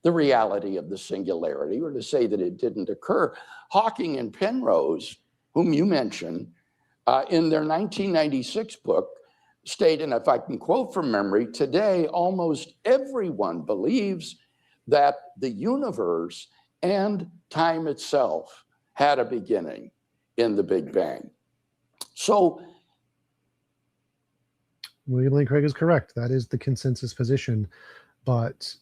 the reality of the singularity or to say that it didn't occur. Hawking and Penrose, whom you mentioned, in their 1996 book, state, and if I can quote from memory, today almost everyone believes that the universe and time itself had a beginning in the Big Bang. So William Lane Craig is correct. That is the consensus position. But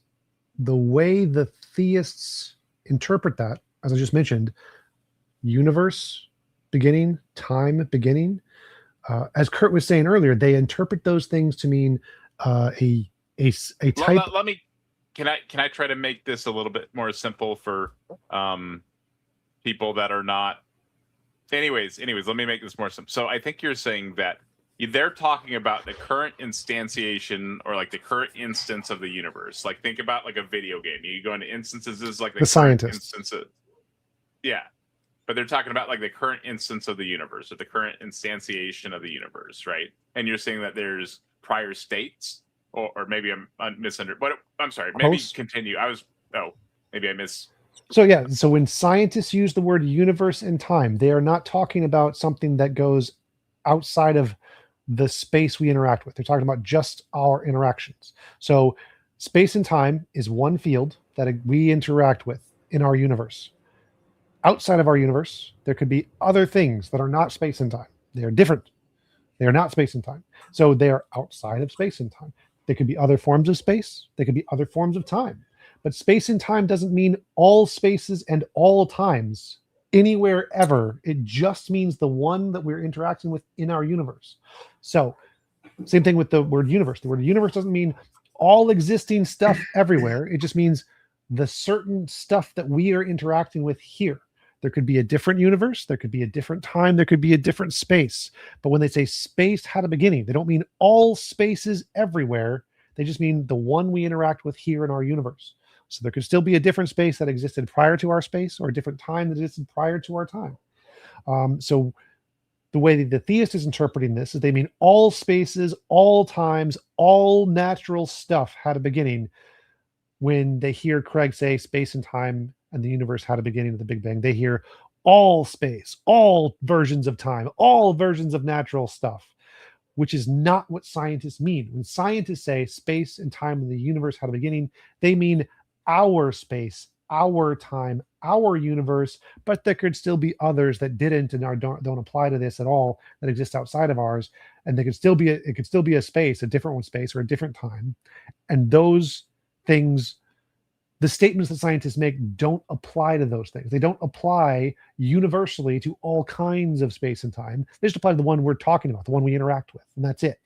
the way the theists interpret that, as I just mentioned, universe beginning, time beginning, as Kurt was saying earlier, they interpret those things to mean a type. Let me. Can I try to make this a little bit more simple for people that are not? Anyways, let me make this more simple. So I think you're saying that they're talking about the current instantiation or like the current instance of the universe. Like think about like a video game. You go into instances, this is like The scientists. instances. Yeah. But they're talking about like the current instance of the universe or the current instantiation of the universe, right? And you're saying that there's prior states, or maybe I'm misunderstanding. But I'm sorry, maybe continue. Maybe I miss. So yeah, so when scientists use the word universe and time, they are not talking about something that goes outside of the space we interact with. They're talking about just our interactions. So space and time is one field that we interact with in our universe. Outside of our universe, there could be other things that are not space and time. They are different. They are not space and time. So they are outside of space and time. There could be other forms of space. There could be other forms of time. But space and time doesn't mean all spaces and all times anywhere ever. It just means the one that we're interacting with in our universe. So same thing with the word universe. The word universe doesn't mean all existing stuff everywhere. It just means the certain stuff that we are interacting with here. There could be a different universe. There could be a different time. There could be a different space. But when they say space had a beginning, they don't mean all spaces everywhere. They just mean the one we interact with here in our universe. So there could still be a different space that existed prior to our space or a different time that existed prior to our time. So the way the theist is interpreting this is they mean all spaces, all times, all natural stuff had a beginning. When they hear Craig say space and time and the universe had a beginning of the Big Bang, they hear all space, all versions of time, all versions of natural stuff, which is not what scientists mean. When scientists say space and time and the universe had a beginning, they mean our space, our time, our universe, but there could still be others that didn't and don't apply to this at all, that exist outside of ours, and it could still be a space, a different space or a different time. And those things, the statements that scientists make don't apply to those things. They don't apply universally to all kinds of space and time. They just apply to the one we're talking about, the one we interact with, and that's it.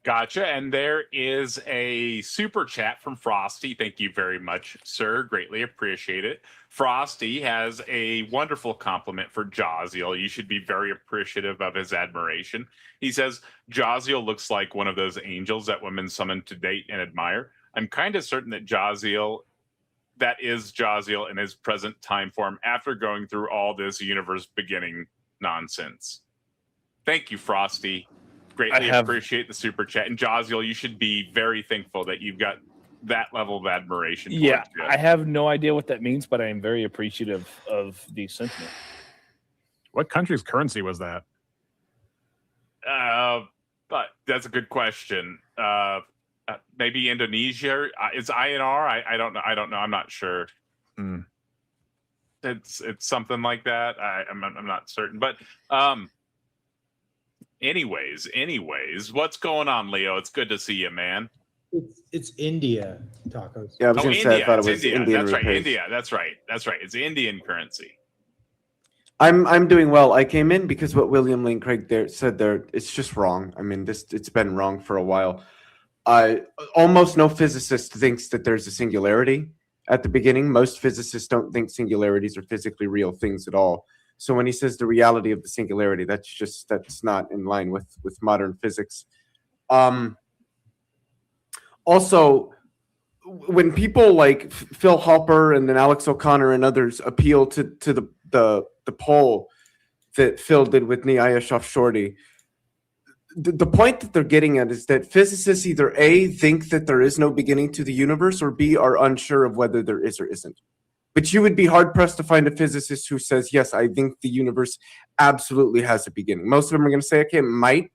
Gotcha. And there is a super chat from Frosty. Thank you very much, sir. Greatly appreciate it. Frosty has a wonderful compliment for Jaziel. You should be very appreciative of his admiration. He says, Jaziel looks like one of those angels that women summon to date and admire. I'm kind of certain that that is Jaziel in his present time form after going through all this universe beginning nonsense. Thank you, Frosty. Greatly appreciate the super chat. And Jaziel, you should be very thankful that you've got that level of admiration. Yeah, I have no idea what that means, but I am very appreciative of the sentiment. What country's currency was that? But that's a good question. Maybe Indonesia. It's INR. I don't know. I'm not sure. It's something like that. I'm not certain. But anyways, what's going on, Leo? It's good to see you, man. It's India tacos. Yeah, I was Oh, going to say, India. I thought It's it was India. Indian That's right. rupees. India. That's right. That's right. It's Indian currency. I'm doing well. I came in because what William Lane Craig said there, it's just wrong. I mean, it's been wrong for a while. Almost no physicist thinks that there's a singularity at the beginning. Most physicists don't think singularities are physically real things at all. So when he says the reality of the singularity, that's not in line with modern physics. Also, when people like Phil Hopper and then Alex O'Connor and others appeal to the poll that Phil did with Nyashoff Shorty, the point that they're getting at is that physicists either A, think that there is no beginning to the universe, or B, are unsure of whether there is or isn't. But you would be hard-pressed to find a physicist who says, yes, I think the universe absolutely has a beginning. Most of them are going to say, okay, it might.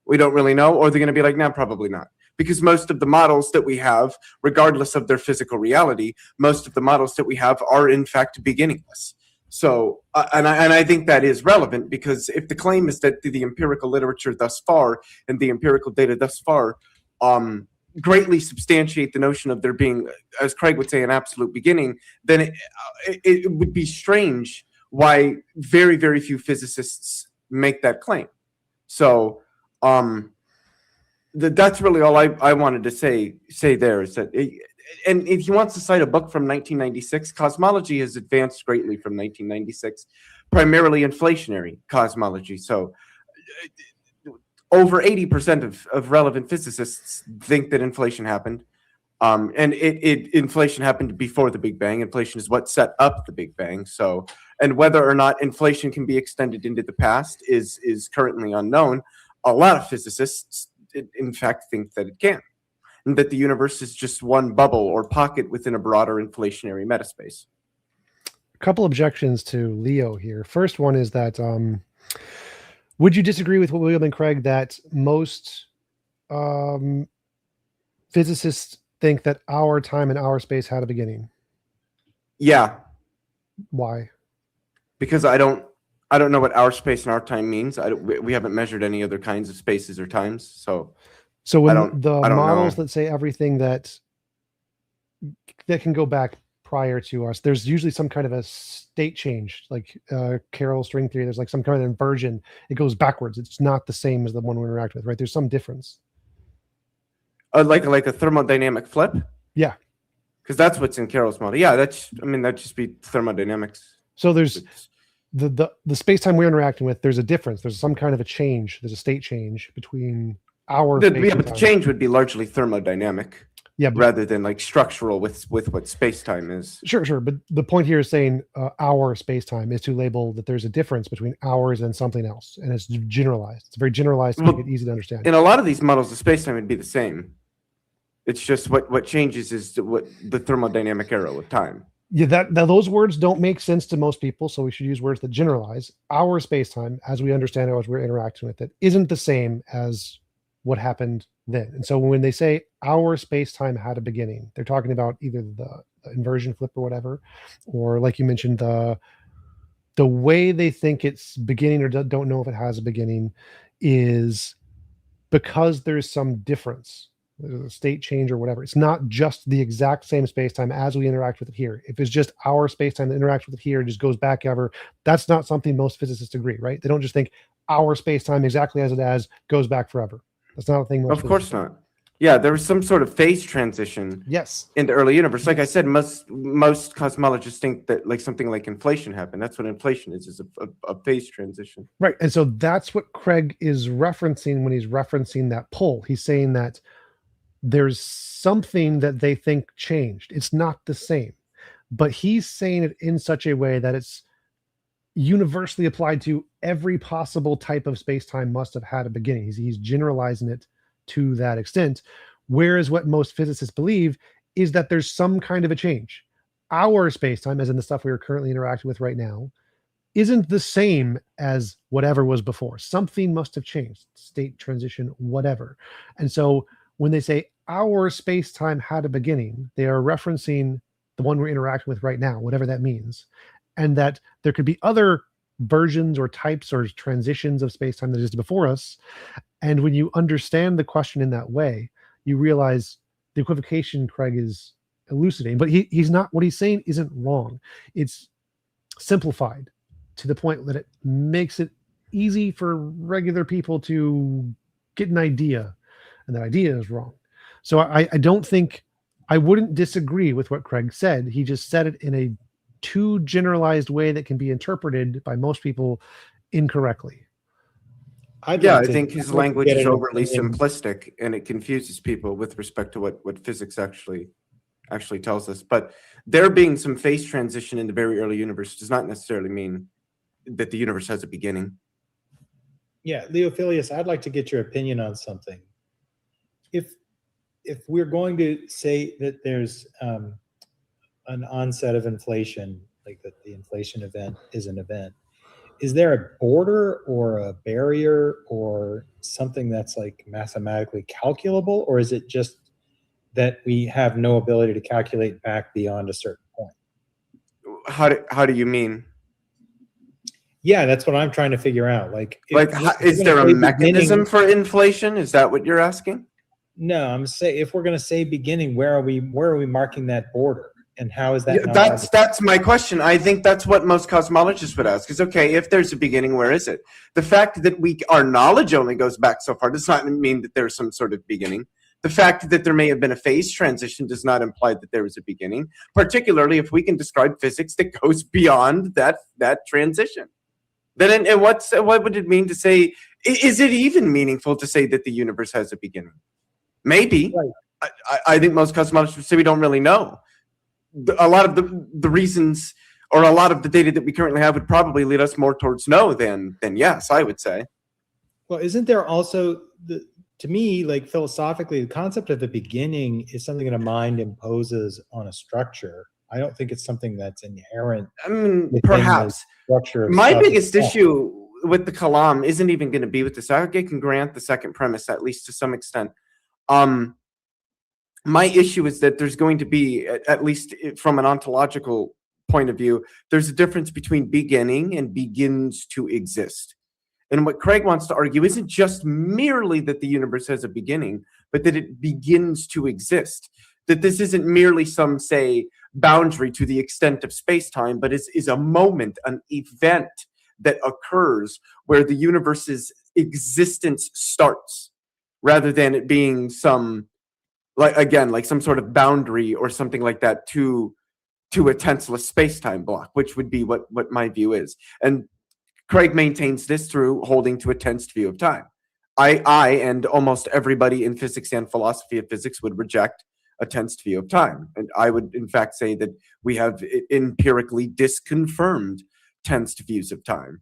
We don't really know. Or they're going to be like, no, probably not. Because most of the models that we have, regardless of their physical reality, most of the models that we have are, in fact, beginningless. So, and I think that is relevant, because if the claim is that the empirical literature thus far and the empirical data thus far greatly substantiate the notion of there being, as Craig would say, an absolute beginning, then it would be strange why very, very few physicists make that claim. So that's really all I wanted to say there, is that and if he wants to cite a book from 1996, cosmology has advanced greatly from 1996, primarily inflationary cosmology. So over 80% of relevant physicists think that inflation happened. And inflation happened before the Big Bang. Inflation is what set up the Big Bang. So, and whether or not inflation can be extended into the past is currently unknown. A lot of physicists, in fact, think that it can, and that the universe is just one bubble or pocket within a broader inflationary metaspace. A couple objections to Leo here. First one is that would you disagree with William and Craig that most physicists think that our time and our space had a beginning? Yeah. Why? Because I don't know what our space and our time means. We haven't measured any other kinds of spaces or times. So when the I don't models know. that say everything that can go back prior to us, there's usually some kind of a state change, like Carroll string theory. There's like some kind of inversion. It goes backwards. It's not the same as the one we interact with, right? There's some difference. Like a thermodynamic flip? Yeah. Because that's what's in Carroll's model. Yeah, that'd just be thermodynamics. So there's the space-time we're interacting with, there's a difference. There's some kind of a change. There's a state change between our space and but the time. change would be largely thermodynamic. Yeah, but, rather than like structural with what space-time is. Sure. But the point here is saying our space-time is to label that there's a difference between ours and something else. And it's generalized. It's very generalized to make it easy to understand. In a lot of these models, the space-time would be the same. It's just what changes is the thermodynamic arrow of time. Yeah, those words don't make sense to most people, so we should use words that generalize. Our space-time, as we understand it, as we're interacting with it, isn't the same as what happened then. And so when they say our space-time had a beginning, they're talking about either the inversion flip or whatever, or like you mentioned, the way they think it's beginning or don't know if it has a beginning is because there's some difference. There's a state change or whatever. It's not just the exact same space-time as we interact with it here. If it's just our space-time that interacts with it here, it just goes back ever. That's not something most physicists agree, right? They don't just think our space-time exactly as it goes back forever. That's not a thing. Of course not. Yeah, there was some sort of phase transition. Yes. In the early universe. Like I said, most cosmologists think that like something like inflation happened. That's what inflation is a phase transition. Right. And so that's what Craig is referencing when he's referencing that poll. He's saying that there's something that they think changed. It's not the same, but he's saying it in such a way that it's universally applied to every possible type of space-time must have had a beginning. He's generalizing it to that extent. Whereas what most physicists believe is that there's some kind of a change. Our space-time, as in the stuff we are currently interacting with right now, isn't the same as whatever was before. Something must have changed, state transition, whatever. And so when they say our space-time had a beginning, they are referencing the one we're interacting with right now, whatever that means. And that there could be other versions or types or transitions of space-time that is before us. And when you understand the question in that way, you realize the equivocation Craig is elucidating. But he's not, what he's saying isn't wrong. It's simplified to the point that it makes it easy for regular people to get an idea, and that idea is wrong. So I don't think, I wouldn't disagree with what Craig said. He just said it in a too generalized way that can be interpreted by most people incorrectly. I'd Yeah, like I to- think his I'd like to language get is an overly opinion. simplistic, and it confuses people with respect to what physics actually tells us. But there being some phase transition in the very early universe does not necessarily mean that the universe has a beginning. Yeah, Leophilius, I'd like to get your opinion on something. If we're going to say that there's an onset of inflation, like that the inflation event is an event, is there a border or a barrier or something that's like mathematically calculable, or is it just that we have no ability to calculate back beyond a certain point? How do you mean? Yeah, that's what I'm trying to figure out. Like, Is there a mechanism for inflation? Is that what you're asking? No, I'm saying if we're going to say beginning, where are we marking that border, and how is that? Yeah, not that's my question. I think that's what most cosmologists would ask. Is okay, if there's a beginning, where is it? The fact that our knowledge only goes back so far does not mean that there's some sort of beginning. The fact that there may have been a phase transition does not imply that there was a beginning, particularly if we can describe physics that goes beyond that transition. Then what would it mean to say, is it even meaningful to say that the universe has a beginning? Maybe. Right. I think most cosmologists would say we don't really know. A lot of the reasons, or a lot of the data that we currently have, would probably lead us more towards no than yes, I would say. Well, isn't there also, to me, like philosophically, the concept of the beginning is something that a mind imposes on a structure. I don't think it's something that's inherent. I mean, perhaps. Structure. My biggest issue with the Kalam isn't even going to be with this. I can grant the second premise, at least to some extent. My issue is that there's going to be, at least from an ontological point of view, there's a difference between beginning and begins to exist. And what Craig wants to argue isn't just merely that the universe has a beginning, but that it begins to exist. That this isn't merely some, say, boundary to the extent of space-time, but is a moment, an event that occurs where the universe's existence starts, rather than it being some, like some sort of boundary or something like that to a tenseless space-time block, which would be what my view is. And Craig maintains this through holding to a tensed view of time. I and almost everybody in physics and philosophy of physics would reject a tensed view of time. And I would, in fact, say that we have empirically disconfirmed tensed views of time.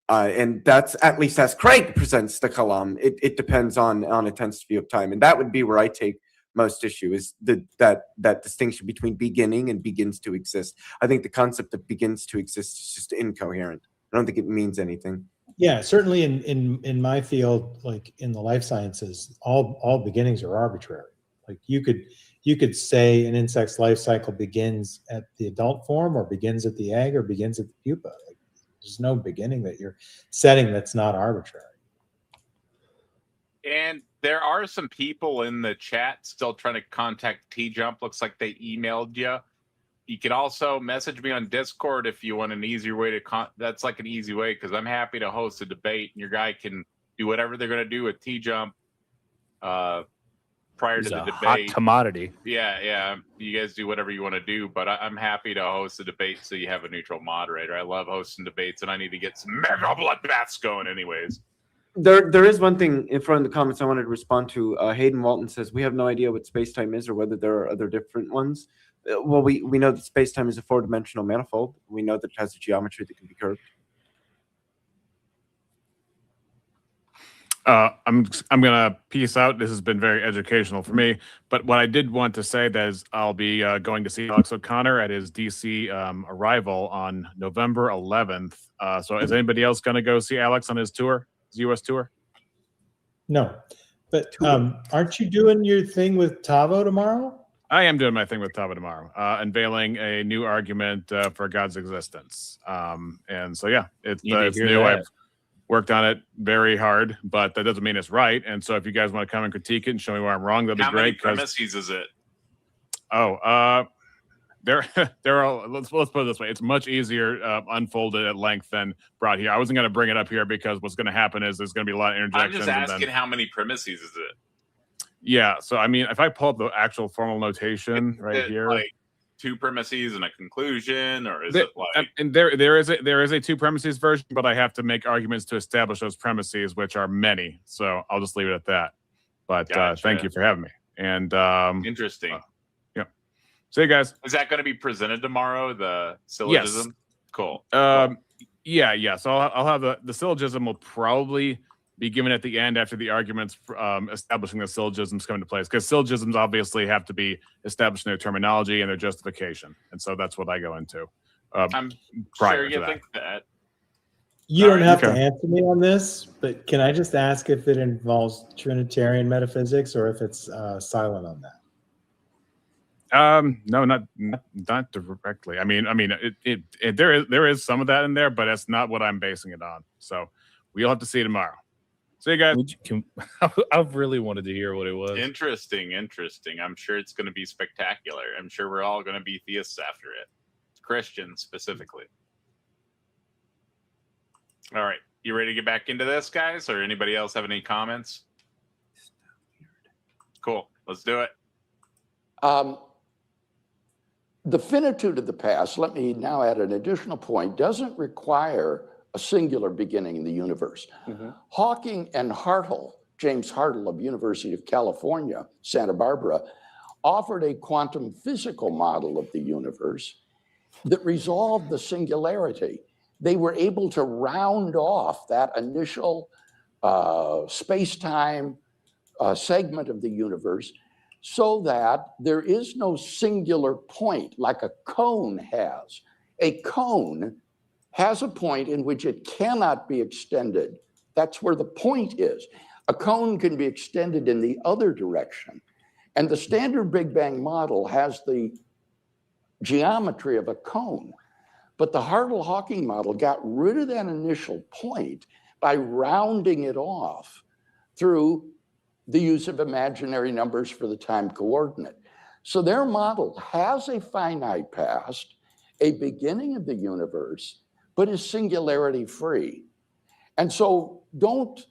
And that's, at least as Craig presents the Kalam, it depends on a tensed view of time. And that would be where I take most issue, is that distinction between beginning and begins to exist. I think the concept of begins to exist is just incoherent. I don't think it means anything. Yeah, certainly in my field, like in the life sciences, all beginnings are arbitrary. Like you could say an insect's life cycle begins at the adult form, or begins at the egg, or begins at the pupa. Like, there's no beginning that you're setting that's not arbitrary. And there are some people in the chat still trying to contact T-Jump. Looks like they emailed you. You can also message me on Discord if you want an easier way to that's like an easy way, because I'm happy to host a debate, and your guy can do whatever they're going to do with T-Jump prior to the debate. Hot commodity. Yeah. You guys do whatever you want to do, but I'm happy to host a debate so you have a neutral moderator. I love hosting debates, and I need to get some mega bloodbaths going anyways. There is one thing in front of the comments I wanted to respond to. Hayden Walton says, we have no idea what space-time is or whether there are other different ones. Well, we know that space-time is a four-dimensional manifold. We know that it has a geometry that can be curved. I'm gonna peace out. This has been very educational for me. But what I did want to say that is I'll be going to see Alex O'Connor at his DC arrival on November 11th. So is anybody else going to go see Alex on his tour, his U.S. tour? No, but aren't you doing your thing with Tavo tomorrow? I am doing my thing with Tava tomorrow, unveiling a new argument for God's existence. And so, yeah, it's new. worked on it very hard, but that doesn't mean it's right. And so if you guys want to come and critique it and show me where I'm wrong, that'd be How many great. 'cause- premises is it? There are. Let's put it this way: it's much easier unfolded at length than brought here. I wasn't going to bring it up here because what's going to happen is there's going to be a lot of I'm interjections. just and asking then, how many premises is it? yeah. So I mean, if I pull up the actual formal notation Is right it here, like 2 premises and a conclusion, or is there, it like? and there is a 2 premises version, but I have to make arguments to establish those premises, which are many. So I'll just leave it at that. But Gotcha. thank you for having me. And Interesting. see you guys. Is that going to be presented tomorrow? The syllogism. Cool. Yeah. So I'll have the syllogism will probably be given at the end after the arguments establishing the syllogisms come into place, because syllogisms obviously have to be established in their terminology and their justification, and so that's what I go into. I'm prior sure to you that. think that. You don't Alright, have to okay. answer me on this, but can I just ask if it involves Trinitarian metaphysics or if it's silent on that? No, not directly. I mean, there is some of that in there, but that's not what I'm basing it on. So we'll have to see tomorrow. See you guys. I really wanted to hear what it was. Interesting. I'm sure it's going to be spectacular. I'm sure we're all going to be theists after it. Christians specifically. All right. You ready to get back into this, guys? Or anybody else have any comments? Cool. Let's do it. The finitude of the past, let me now add an additional point, doesn't require a singular beginning in the universe. Hawking and Hartle, James Hartle of University of California, Santa Barbara, offered a quantum physical model of the universe that resolved the singularity. They were able to round off that initial space-time segment of the universe so that there is no singular point like a cone has. A cone has a point in which it cannot be extended. That's where the point is. A cone can be extended in the other direction. And the standard Big Bang model has the geometry of a cone. But the Hartle-Hawking model got rid of that initial point by rounding it off through the use of imaginary numbers for the time coordinate. So their model has a finite past, a beginning of the universe, but is singularity free. And so don't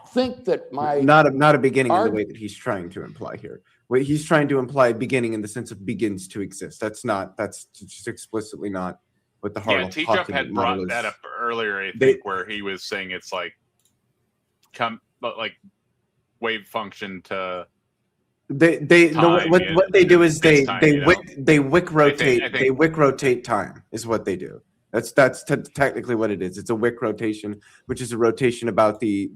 think that my not a beginning in the way that he's trying to imply here. What he's trying to imply beginning in the sense of begins to exist. That's just explicitly not what the Yeah, Hartle T-Jup had Hawking brought model that is. up earlier, I think, where he was saying it's like wave function to what they do is they wick rotate I think- they wick rotate time is what they do. That's technically what it is. It's a wick rotation, which is a rotation about the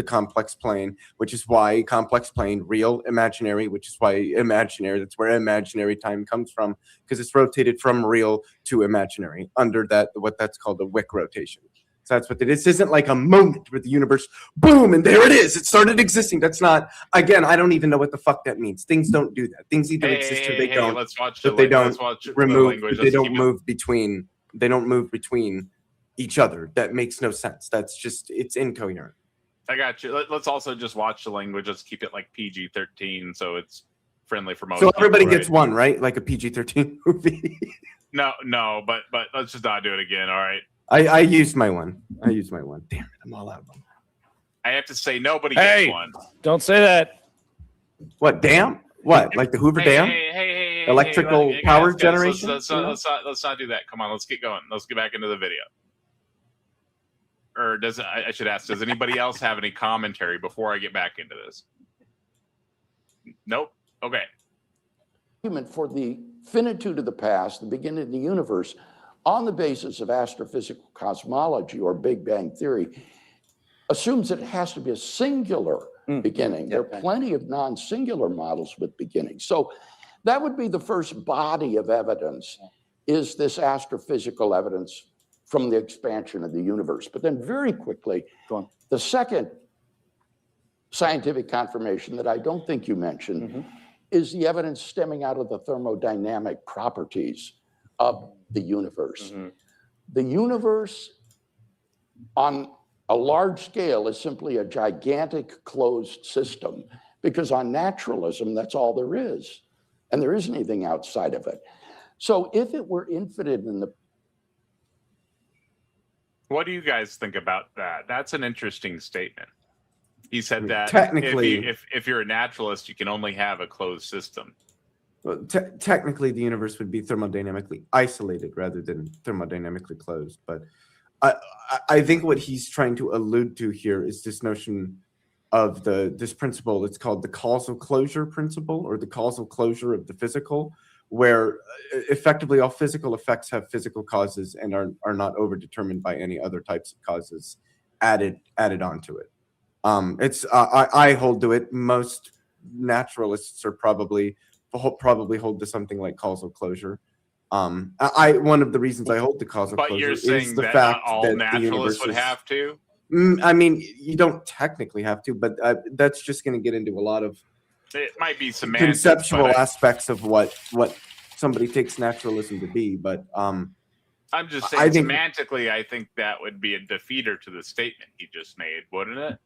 complex plane, which is why complex plane, real, imaginary, which is why imaginary. That's where imaginary time comes from, because it's rotated from real to imaginary under what that's called a wick rotation. So that's what it is. This isn't like a moment where the universe, boom, and there it is. It started existing. That's not. Again, I don't even know what the fuck that means. Things don't do that. Things either exist or they don't. Let's watch But they don't the remove. language. They Let's don't keep it- move between. They don't move between each other. That makes no sense. That's just, it's incoherent. I got you. Let's also just watch the language. Let's keep it like PG-13, so it's friendly for most. So everybody people, gets one, right? Like a PG-13 movie. No, but let's just not do it again. All right. I used my one. Damn it, I'm all out of them. I have to say nobody Hey! gets one. Don't say that. What, dam? What, like the Hoover Dam? Hey, Electrical guys, power guys, generation? Let's not do that. Come on, let's get going. Let's get back into the video. Or I should ask, does anybody else have any commentary before I get back into this? Nope. Okay. Argument for the finitude of the past, the beginning of the universe, on the basis of astrophysical cosmology or Big Bang theory, assumes that it has to be a singular beginning. There are plenty of non-singular models with beginnings. So that would be the first body of evidence, is this astrophysical evidence from the expansion of the universe. But then very quickly, the second scientific confirmation that I don't think you mentioned is the evidence stemming out of the thermodynamic properties of the universe. The universe, on A large scale is simply a gigantic closed system, because on naturalism, that's all there is. And there isn't anything outside of it. So if it were infinite in the What do you guys think about that? That's an interesting statement. He said that Technically- if you're a naturalist, you can only have a closed system. Well, technically, the universe would be thermodynamically isolated rather than thermodynamically closed. But I think what he's trying to allude to here is this notion of this principle. It's called the causal closure principle, or the causal closure of the physical, where effectively all physical effects have physical causes and are not overdetermined by any other types of causes added onto it. I hold to it. Most naturalists are probably hold to something like causal closure. One of the reasons I hold to causal But closure you're is saying the that fact not all that the naturalists universe would is, have to? I mean, you don't technically have to, but that's just going to get into a lot of It might be semantics, conceptual but aspects of what somebody takes naturalism to be. But I'm just saying I think- semantically, I think that would be a defeater to the statement he just made, wouldn't it?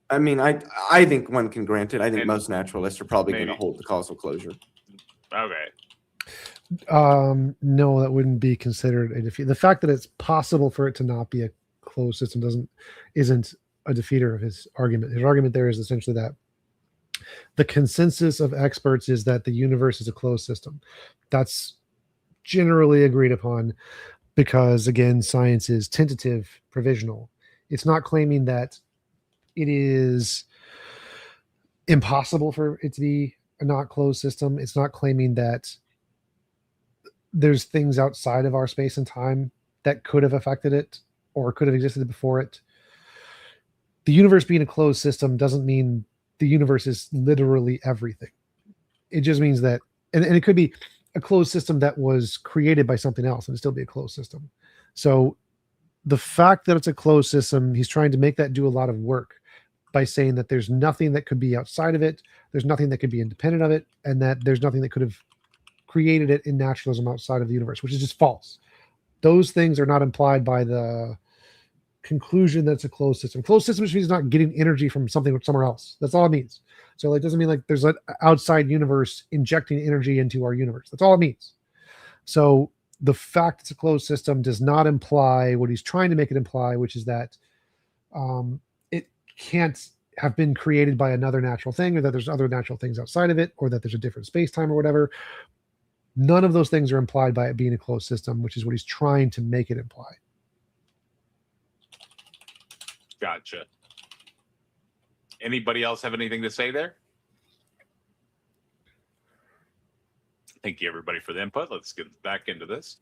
I mean, I think one can grant it. I think And most naturalists are probably going to maybe- hold the causal closure. Okay. No, that wouldn't be considered a defeat. The fact that it's possible for it to not be a closed system isn't a defeater of his argument. His argument there is essentially that the consensus of experts is that the universe is a closed system. That's generally agreed upon because, again, science is tentative, provisional. It's not claiming that it is impossible for it to be a not closed system. It's not claiming that there's things outside of our space and time that could have affected it or could have existed before it. The universe being a closed system doesn't mean the universe is literally everything. It just means that, and it could be a closed system that was created by something else and it'd still be a closed system. So the fact that it's a closed system, he's trying to make that do a lot of work by saying that there's nothing that could be outside of it, there's nothing that could be independent of it, and that there's nothing that could have created it in naturalism outside of the universe, which is just false. Those things are not implied by the conclusion that it's a closed system. Closed system just means not getting energy from something somewhere else. That's all it means. So it doesn't mean like there's an outside universe injecting energy into our universe. That's all it means. So the fact it's a closed system does not imply what he's trying to make it imply, which is that it can't have been created by another natural thing, or that there's other natural things outside of it, or that there's a different space-time or whatever. None of those things are implied by it being a closed system, which is what he's trying to make it imply. Gotcha. Anybody else have anything to say there? Thank you, everybody, for the input. Let's get back into this.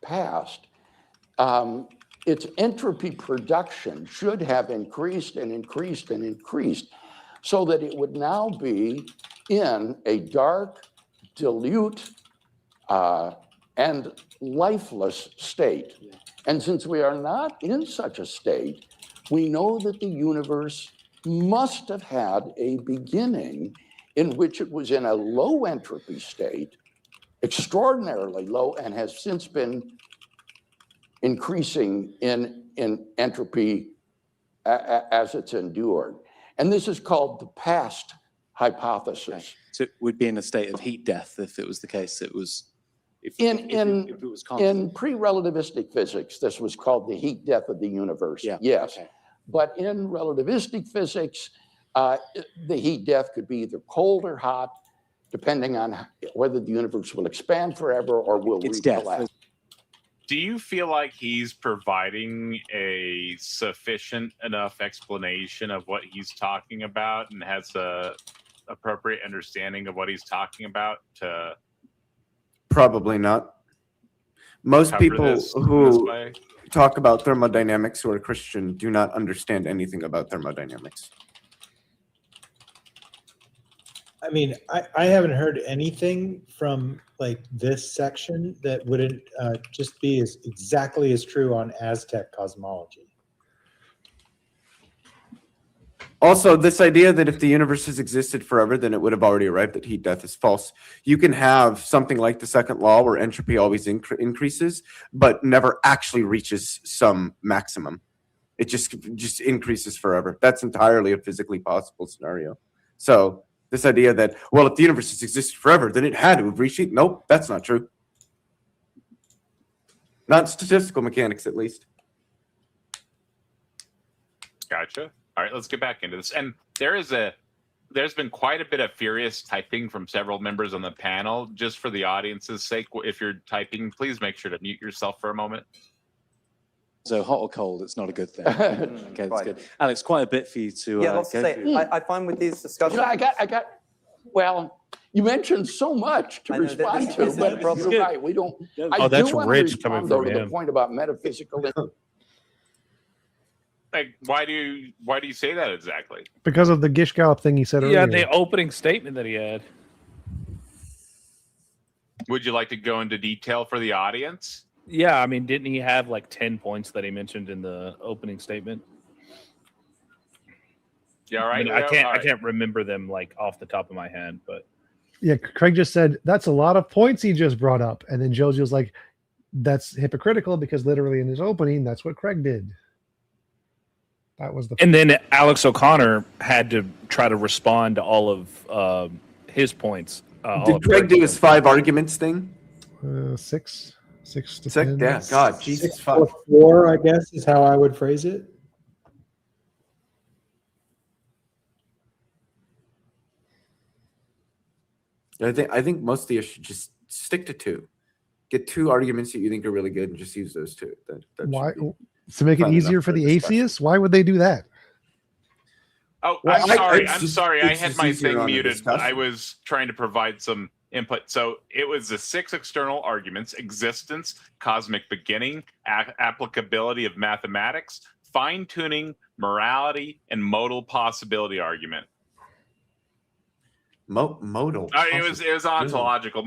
past, its entropy production should have increased and increased and increased so that it would now be in a dark, dilute, and lifeless state. And since we are not in such a state, we know that the universe must have had a beginning in which it was in a low entropy state, extraordinarily low, and has since been increasing in entropy as it's endured. And this is called the past hypothesis. So it would be in a state of heat death if it was the case. It was if In it was constant. in pre-relativistic physics, this was called the heat death of the universe. Yeah, Yes. okay. But in relativistic physics, the heat death could be either cold or hot, depending on whether the universe will expand forever or will It's death. recollapse. Do you feel like he's providing a sufficient enough explanation of what he's talking about and has a appropriate understanding of what he's talking about to Probably not. Most cover people this who way? talk about thermodynamics who are Christian do not understand anything about thermodynamics. I mean, I haven't heard anything from like this section that wouldn't just be as exactly as true on Aztec cosmology. Also, this idea that if the universe has existed forever, then it would have already arrived at heat death is false. You can have something like the second law where entropy always increases, but never actually reaches some maximum. It just increases forever. That's entirely a physically possible scenario. So this idea that, well, if the universe has existed forever, then it had to have reached. Nope, that's not true. Not in statistical mechanics, at least. Gotcha. All right, let's get back into this. And there's been quite a bit of furious typing from several members on the panel. Just for the audience's sake, if you're typing, please make sure to mute yourself for a moment. So hot or cold, it's not a good thing. Okay, that's Right. good. Alex, quite a bit for you to Yeah, lots to go say. through. I find with these discussions. Well, you mentioned so much to I know, respond this to, is the but problem. you're right. We don't. Yeah. I Oh, that's do want rich to coming respond, though, from to the him. point about metaphysical. Like, why do you say that exactly? Because of the Gish Gallop thing he said earlier. Yeah, the opening statement that he had. Would you like to go into detail for the audience? Yeah, I mean, didn't he have like 10 points that he mentioned in the opening statement? Yeah, all I, right. mean, I can't remember them like off the top of my head, but Yeah, Craig just said that's a lot of points he just brought up, and then Josie was like, "That's hypocritical because literally in his opening, that's what Craig did." That was the. and then Alex O'Connor had to try to respond to all of his points. all Did of Craig Craig's do his points. 5 arguments thing? 6 to 6? 10. Yeah, God, Jesus, 6 fuck. 4, I guess, is how I would phrase it. I think most of you should just stick to 2. Get 2 arguments that you think are really good and just use those 2. That should Why? be- To make it fun enough easier for for the discussion. atheists? Why would they do that? Oh, Well, I'm sorry. it's I'm just- sorry. I it's had just my easier thing on the muted. discussion. I was trying to provide some input. So it was the 6 external arguments: existence, cosmic beginning, applicability of mathematics, fine-tuning, morality, and modal possibility argument. Modal. It was ontological.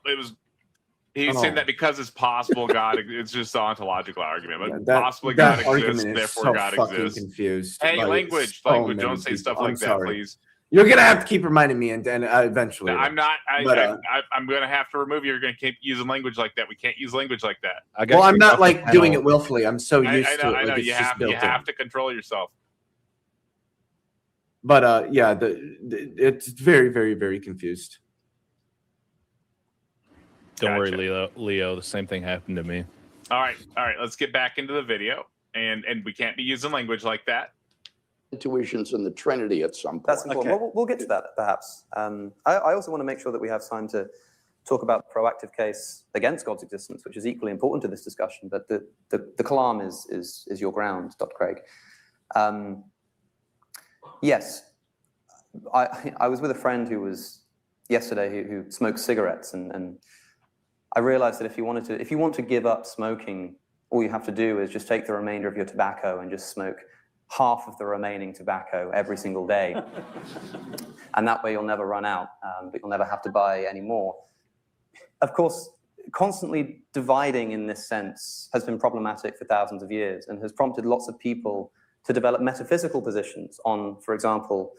It was. He's saying Oh. that because it's possible, God. It's just an ontological argument, but Yeah, that- possibly that God argument exists, is therefore so God fucking exists. confused. Hey, by language. so Don't many say people. stuff I'm like that, sorry. please. You're gonna have to keep reminding me, and eventually. I'm not. But, I'm going to have to remove you. You're going to keep using language like that. We can't use language like that. I guess Well, I'm we not got like the doing panel- it willfully. I'm so I used know. to it. I know. Like it's You just have. built You in. have to control yourself. But yeah, it's very, very, very confused. Don't worry, Gotcha. Leo. The same thing happened to me. All right. Let's get back into the video, and we can't be using language like that. Intuitions in the Trinity at some point. That's important. We'll get to that perhaps. I also want to make sure that we have time to talk about the proactive case against God's existence, which is equally important to this discussion. But the Kalam is your ground, Dr. Craig. Yes, I was with a friend who was yesterday who smoked cigarettes, and I realized that if you want to give up smoking, all you have to do is just take the remainder of your tobacco and just smoke half of the remaining tobacco every single day. And that way you'll never run out, but you'll never have to buy any more. Of course, constantly dividing in this sense has been problematic for thousands of years and has prompted lots of people to develop metaphysical positions on, for example,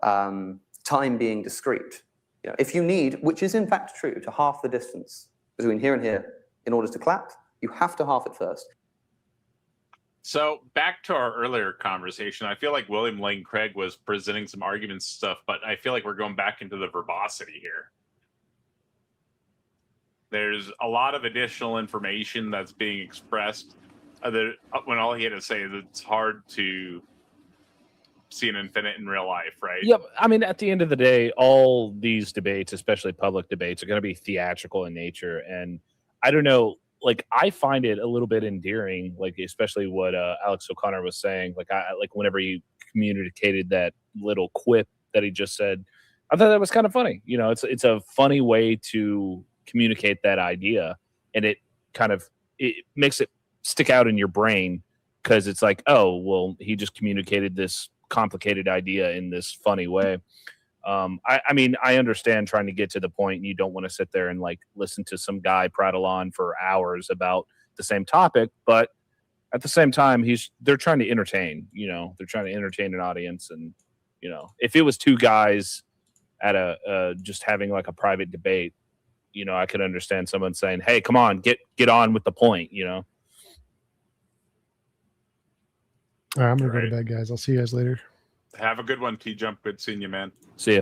time being discrete. If you need, which is in fact true, to half the distance between here and here in order to clap, you have to half it first. So back to our earlier conversation, I feel like William Lane Craig was presenting some arguments and stuff, but I feel like we're going back into the verbosity here. There's a lot of additional information that's being expressed when all he had to say is it's hard to see an infinite in real life, right? Yep. I mean, at the end of the day, all these debates, especially public debates, are going to be theatrical in nature. And I don't know, like, I find it a little bit endearing, like, especially what Alex O'Connor was saying. Like, whenever he communicated that little quip that he just said, I thought that was kind of funny. It's a funny way to communicate that idea, and it makes it stick out in your brain because it's like, oh, well, he just communicated this complicated idea in this funny way. I mean, I understand trying to get to the point, and you don't want to sit there and like listen to some guy prattle on for hours about the same topic, but at the same time, they're trying to entertain. They're trying to entertain an audience, and if it was two guys at a just having like a private debate, I could understand someone saying, "Hey, come on, get on with the point," All right, I'm gonna go Right. to bed, guys. I'll see you guys later. Have a good one, T Jump. Good seeing you, man. See ya.